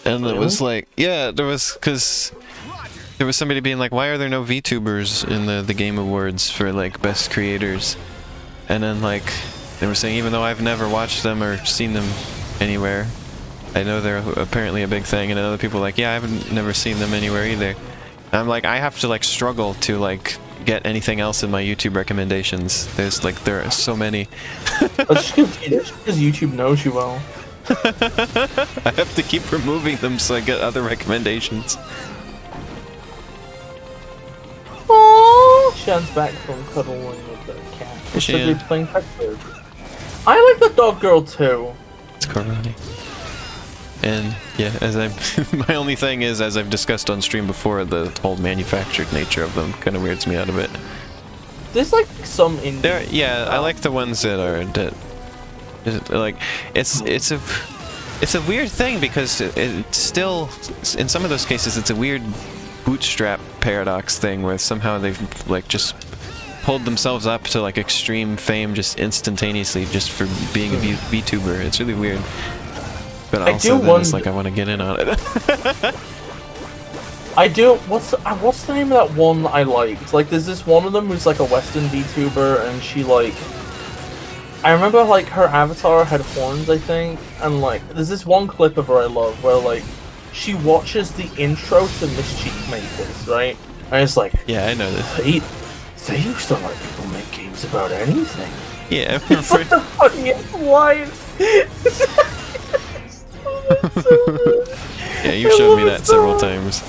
And it was like, yeah, there was, cause there was somebody being like, why are there no VTubers in the Game Awards for like best creators? And then like, they were saying even though I've never watched them or seen them anywhere, I know they're apparently a big thing, and then other people are like, yeah, I've never seen them anywhere either. And I'm like, I have to like struggle to like get anything else in my YouTube recommendations. There's like, there are so many. That's just because YouTube knows you well. I have to keep removing them so I get other recommendations. Aww! Shan's back from cuddling with the cat. Shan. Playing Petford. I like the dog girl too. It's Corona. And yeah, as my only thing is, as I've discussed on stream before, the whole manufactured nature of them kind of weirds me out a bit. There's like some indie. Yeah, I like the ones that are like it's a weird thing because it's still, in some of those cases, it's a weird bootstrap paradox thing where somehow they've like just pulled themselves up to like extreme fame just instantaneously just for being a VTuber. It's really weird. But also then it's like I want to get in on it. I do. What's the name of that one that I liked? Like, there's this one of them who's like a Western VTuber, and she like, I remember like her avatar had horns, I think, and like there's this one clip of her I love where like she watches the intro to Mischief Makers, right? And it's like, yeah, I know this. They used to let people make games about anything. Yeah, it's like the funniest line. Yeah, you've showed me that several times.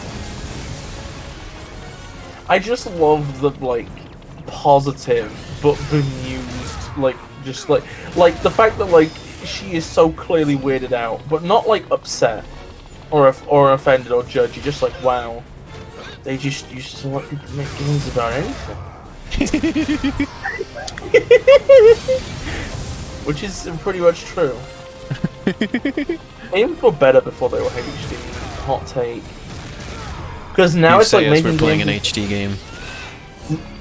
I just love the like positive but bemused, like just like the fact that like she is so clearly weirded out, but not like upset or offended or judgy. Just like, wow, they just used to let people make games about anything. Which is pretty much true. Games were better before they were HD. Hot take. Because now it's like making we're playing an HD game.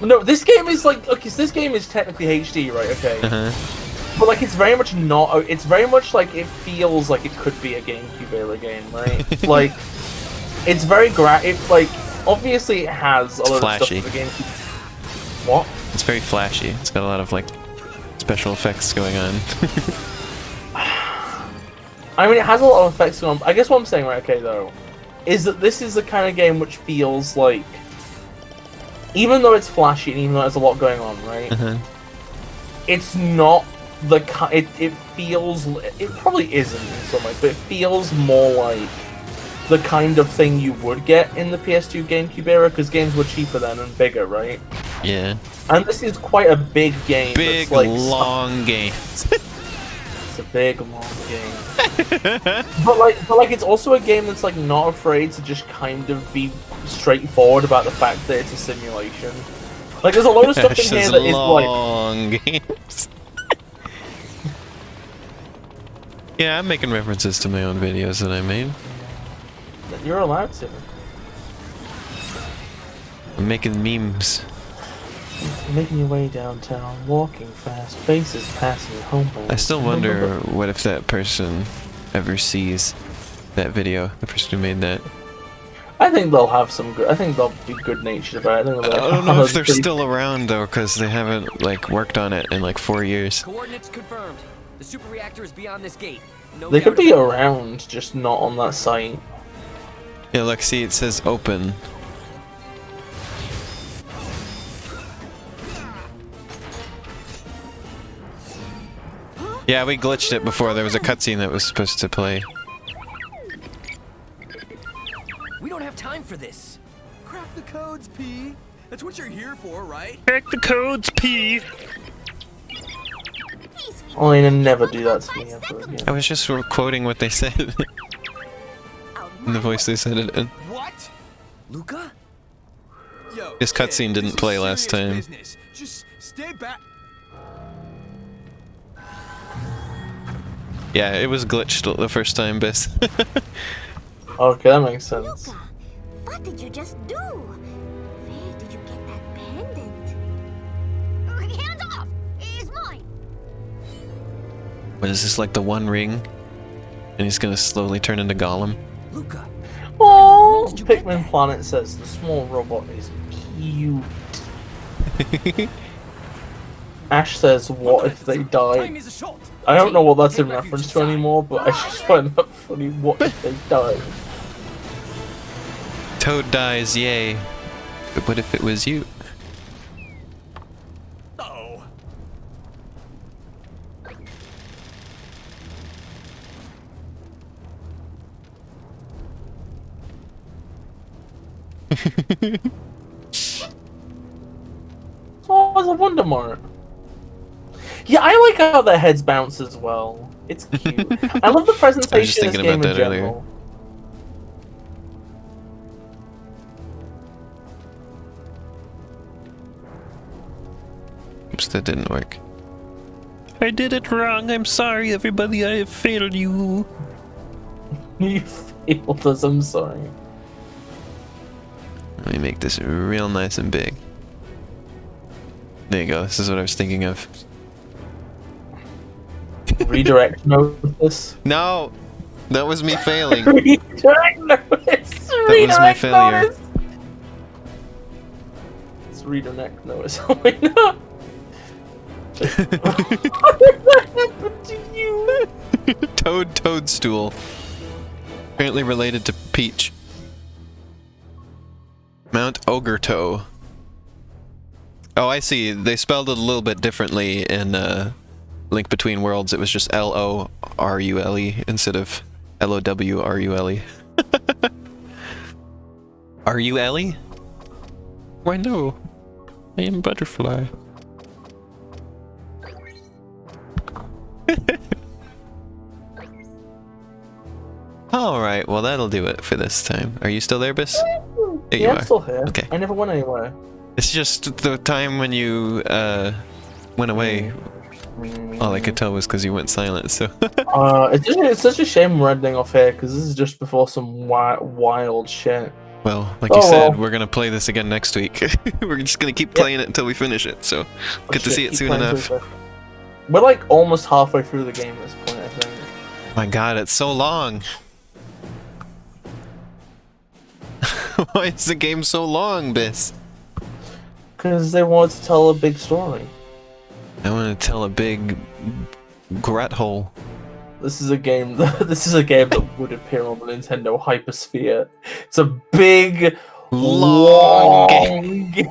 No, this game is like, okay, so this game is technically HD, right? Okay. But like, it's very much not. It's very much like it feels like it could be a GameCube era game, right? Like, it's very like obviously it has a lot of stuff for the GameCube. What? It's very flashy. It's got a lot of like special effects going on. I mean, it has a lot of effects going on. I guess what I'm saying, right, okay, though, is that this is the kind of game which feels like, even though it's flashy and even though there's a lot going on, right, it's not the it feels, it probably isn't in some way, but it feels more like the kind of thing you would get in the PS2 GameCube era, because games were cheaper then and bigger, right? Yeah. And this is quite a big game. Big, like, long game. It's a big, long game. but like, it's also a game that's like not afraid to just kind of be straightforward about the fact that it's a simulation. Like, there's a lot of stuff in here that is like long games. Yeah, I'm making references to my own videos that I made. You're allowed to. I'm making memes. You're making your way downtown, walking fast, faces passing your home. I still wonder what if that person ever sees that video, the person who made that. I think they'll have some good. I think they'll be good-natured about it. I don't know if they're still around though, because they haven't like worked on it in like 4 years. Coordinates confirmed. The super reactor is beyond this gate. No they could be around, just not on that site. Yeah, look, see, it says open. Yeah, we glitched it before. There was a cutscene that was supposed to play. We don't have time for this. Crack the codes, P. That's what you're here for, right? Crack the codes, P. Oh, you never do that to me ever again. I was just quoting what they said. In the voice they said it in. What? Luca? Yo, This cutscene didn't play last time. Business. Just stay back. Yeah, it was glitched the first time, Bis. Okay, that makes sense. Luca, what did you just do? Where did you get that pendant? Hands off! It's mine! What is this, like the One Ring? And he's gonna slowly turn into Gollum? Luca. Oh, Pikmin Planet says the small robot is cute. Ash says, what if they died? I don't know what that's in reference to anymore, but I just find that funny. What if they died? Toad dies, yay. But what if it was you? Oh. Oh, it's a Wonder Mart. Yeah, I like how their heads bounce as well. It's cute. I love the presentation of this game in general. Oops, that didn't work. I did it wrong. I'm sorry, everybody. I have failed you. You failed us. I'm sorry. Let me make this real nice and big. There you go. This is what I was thinking of. Redirect notice. No! That was me failing. Redirect notice! That was my failure. Notice. It's redirect notice. Oh my god! What happened to you? Toadstool. Apparently related to Peach. Mount Ogre-Toe. Oh, I see. They spelled it a little bit differently in Link Between Worlds. It was just L-O-R-U-L-E instead of L-O-W-R-U-L-E. R-U-L-E? Why no? I am Butterfly. Alright, well that'll do it for this time. Are you still there, Bis? There you I'm are. still here. Okay. I never went anywhere. It's just the time when you went away. All I could tell was because you went silent, so... It's such a shame we're ending off here, because this is just before some wild shit. Well, like you said, we're gonna play this again next week. We're just gonna keep playing it until we finish it, so get to see it soon enough. We're like almost halfway through the game at this point, I think. My god, it's so long! Why is the game so long, Bis? Because they wanted to tell a big story. I want to tell a big grat hole. This is a game that would appear on the Nintendo Hypersphere. It's a big, long game.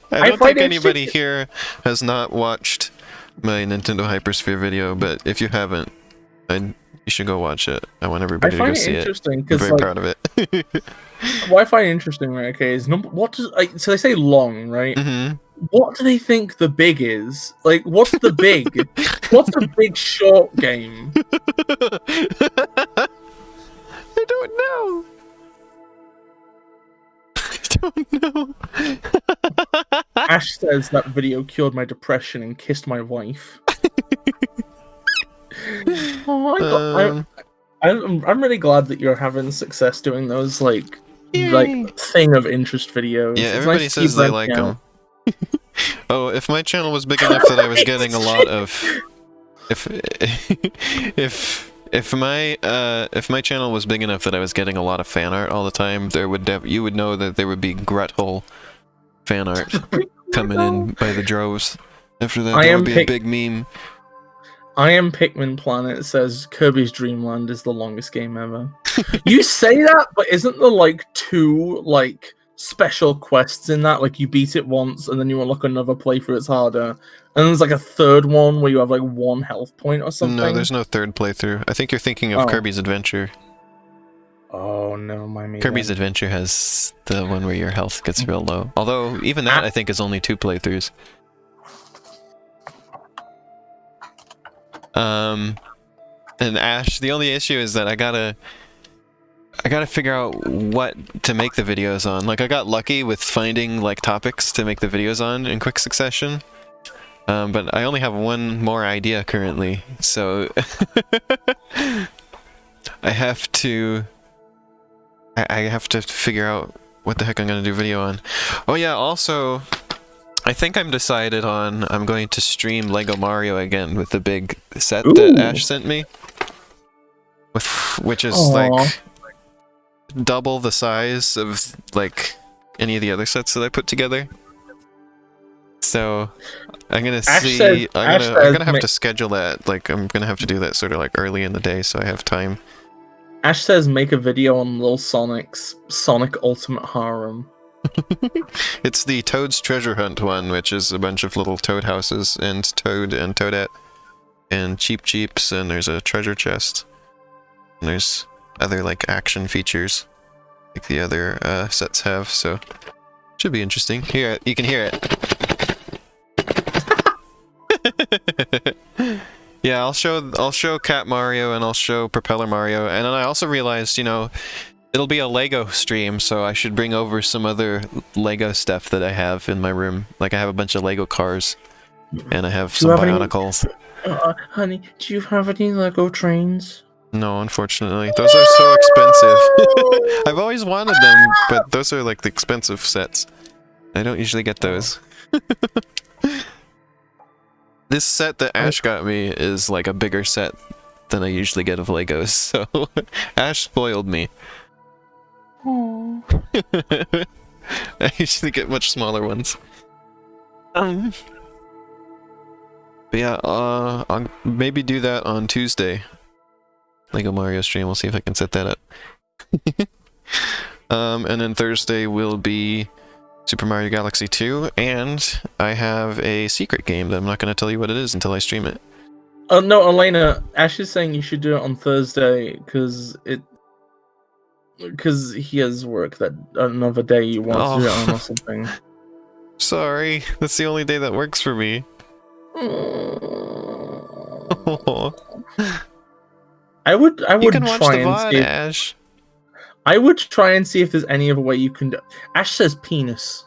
I don't think anybody here has not watched my Nintendo Hypersphere video, but if you haven't, you should go watch it. I want everybody to go see it. I'm very proud of it. What I find interesting, right? Okay, is so they say long, right? Mm-hmm. What do they think the big is? Like, what's the big? What's the big short game? I don't know. I don't know. Ash says that video cured my depression and kissed my wife. I'm really glad that you're having success doing those like thing of interest videos. Yeah, it's everybody nice says they like them. Oh, if my channel was big enough that I was getting a lot of, if my channel was big enough that I was getting a lot of fan art all the time, you would know that there would be Gruthole fan art coming in by the droves. After that, there would be a big meme. I am Pikmin Planet says Kirby's Dream Land is the longest game ever. You say that, but isn't there like 2 special quests in that. Like you beat it once, and then you unlock another playthrough. It's harder, and there's like a third one where you have like 1 health point or something. No, there's no third playthrough. I think you're thinking of Kirby's Adventure. Oh, never mind me. Kirby's Adventure has the one where your health gets real low. Although even that I think is only 2 playthroughs. And Ash, the only issue is that I gotta figure out what to make the videos on. Like I got lucky with finding like topics to make the videos on in quick succession. But I only have 1 more idea currently, so I have to figure out what the heck I'm gonna do video on. Oh yeah, also I think I'm decided on I'm going to stream Lego Mario again with the big set that Ash sent me. Which is like double the size of like any of the other sets that I put together. So I'm gonna see. I'm gonna have to schedule that. Like I'm gonna have to do that sort of like early in the day, so I have time. Ash says make a video on Lil Sonic's Sonic Ultimate Harem. It's the Toad's Treasure Hunt one, which is a bunch of little Toad houses and Toad and Toadette and Cheep Cheeps, and there's a treasure chest. And there's other like action features like the other sets have, so should be interesting. Here, you can hear it. Yeah, I'll show Cat Mario and I'll show Propeller Mario, and then I also realized, you know, it'll be a Lego stream, so I should bring over some other Lego stuff that I have in my room. Like I have a bunch of Lego cars, and I have some Bionicles. Honey, do you have any Lego trains? No, unfortunately. Those are so expensive. I've always wanted them, but those are like the expensive sets. I don't usually get those. This set that Ash got me is like a bigger set than I usually get of Legos, so Ash spoiled me. I usually get much smaller ones. But yeah, I'll maybe do that on Tuesday. Lego Mario stream, we'll see if I can set that up. And then Thursday will be Super Mario Galaxy 2, and I have a secret game that I'm not going to tell you what it is until I stream it. Oh no, Elena, Ash is saying you should do it on Thursday, because he has work that another day you want to do it on or something. Sorry, that's the only day that works for me. I would you can watch try the VOD, and see Ash. I would try and see if there's any other way you can do. Ash says penis.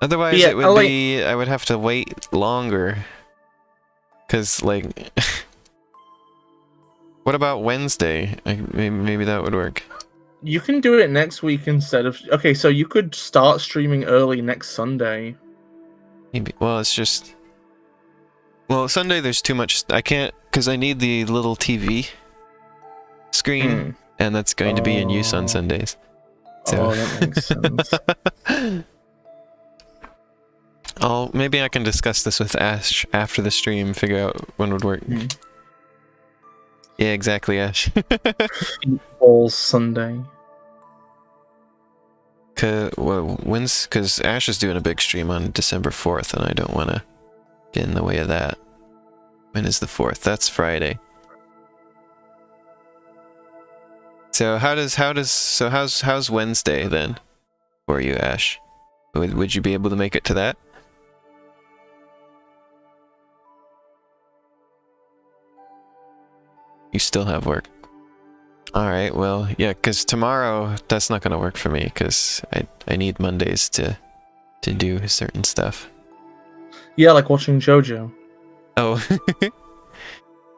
Otherwise, yeah, it would be I would have to wait longer. Cause like, what about Wednesday? Maybe that would work. You can do it next week instead of. Okay, so you could start streaming early next Sunday. Maybe. Well, it's just. Well, Sunday there's too much. I can't because I need the little TV screen, and that's going to be in use on Sundays. So. That makes sense. Maybe I can discuss this with Ash after the stream. Figure out when would work. Yeah, exactly, Ash. All Sunday. Because Ash is doing a big stream on December 4th, and I don't want to get in the way of that. When is the 4th? That's Friday. So how's Wednesday then for you, Ash? Would you be able to make it to that? You still have work. Alright, well, yeah, because tomorrow, that's not going to work for me, because I need Mondays to do certain stuff. Yeah, like watching JoJo. Oh.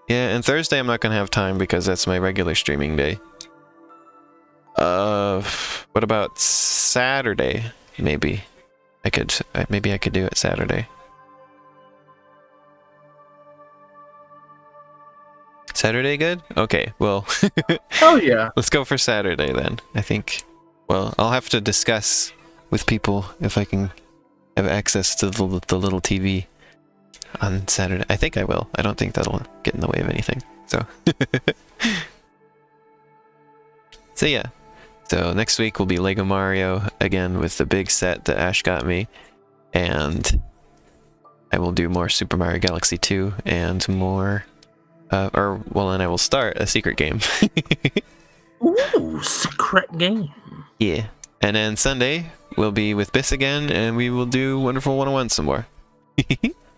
Yeah, and Thursday I'm not going to have time, because that's my regular streaming day. What about Saturday? Maybe. Maybe I could do it Saturday. Saturday good? Okay, well. Oh yeah. Let's go for Saturday then. I think, well, I'll have to discuss with people if I can have access to the little TV on Saturday. I think I will. I don't think that'll get in the way of anything. So, so yeah. So next week will be Lego Mario, again with the big set that Ash got me. And I will do more Super Mario Galaxy 2 and more... and I will start a secret game. Ooh, secret game. Yeah. And then Sunday, we'll be with Bis again, and we will do Wonderful 101 some more.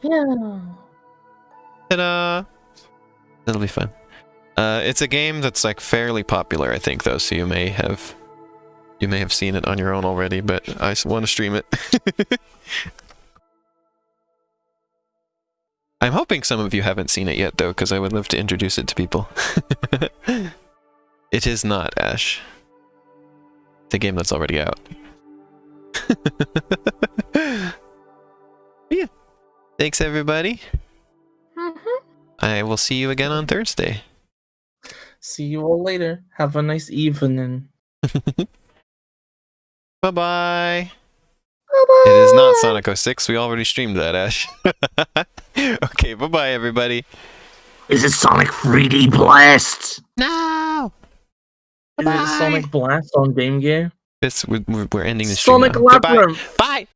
Yeah. Ta-da! That'll be fun. It's a game that's like fairly popular, I think, though, so you may have seen it on your own already, but I want to stream it. I'm hoping some of you haven't seen it yet, though, because I would love to introduce it to people. It is not, Ash. It's a game that's already out. Yeah. Thanks, everybody. I will see you again on Thursday. See you all later. Have a nice evening. Bye-bye. Bye-bye. It is not Sonic 06. We already streamed that, Ash. Okay, bye-bye, everybody. Is it Sonic 3D Blast? No! Is it Sonic Blast on Game Gear? We're ending the stream Sonic now. Goodbye. Labyrinth. Bye!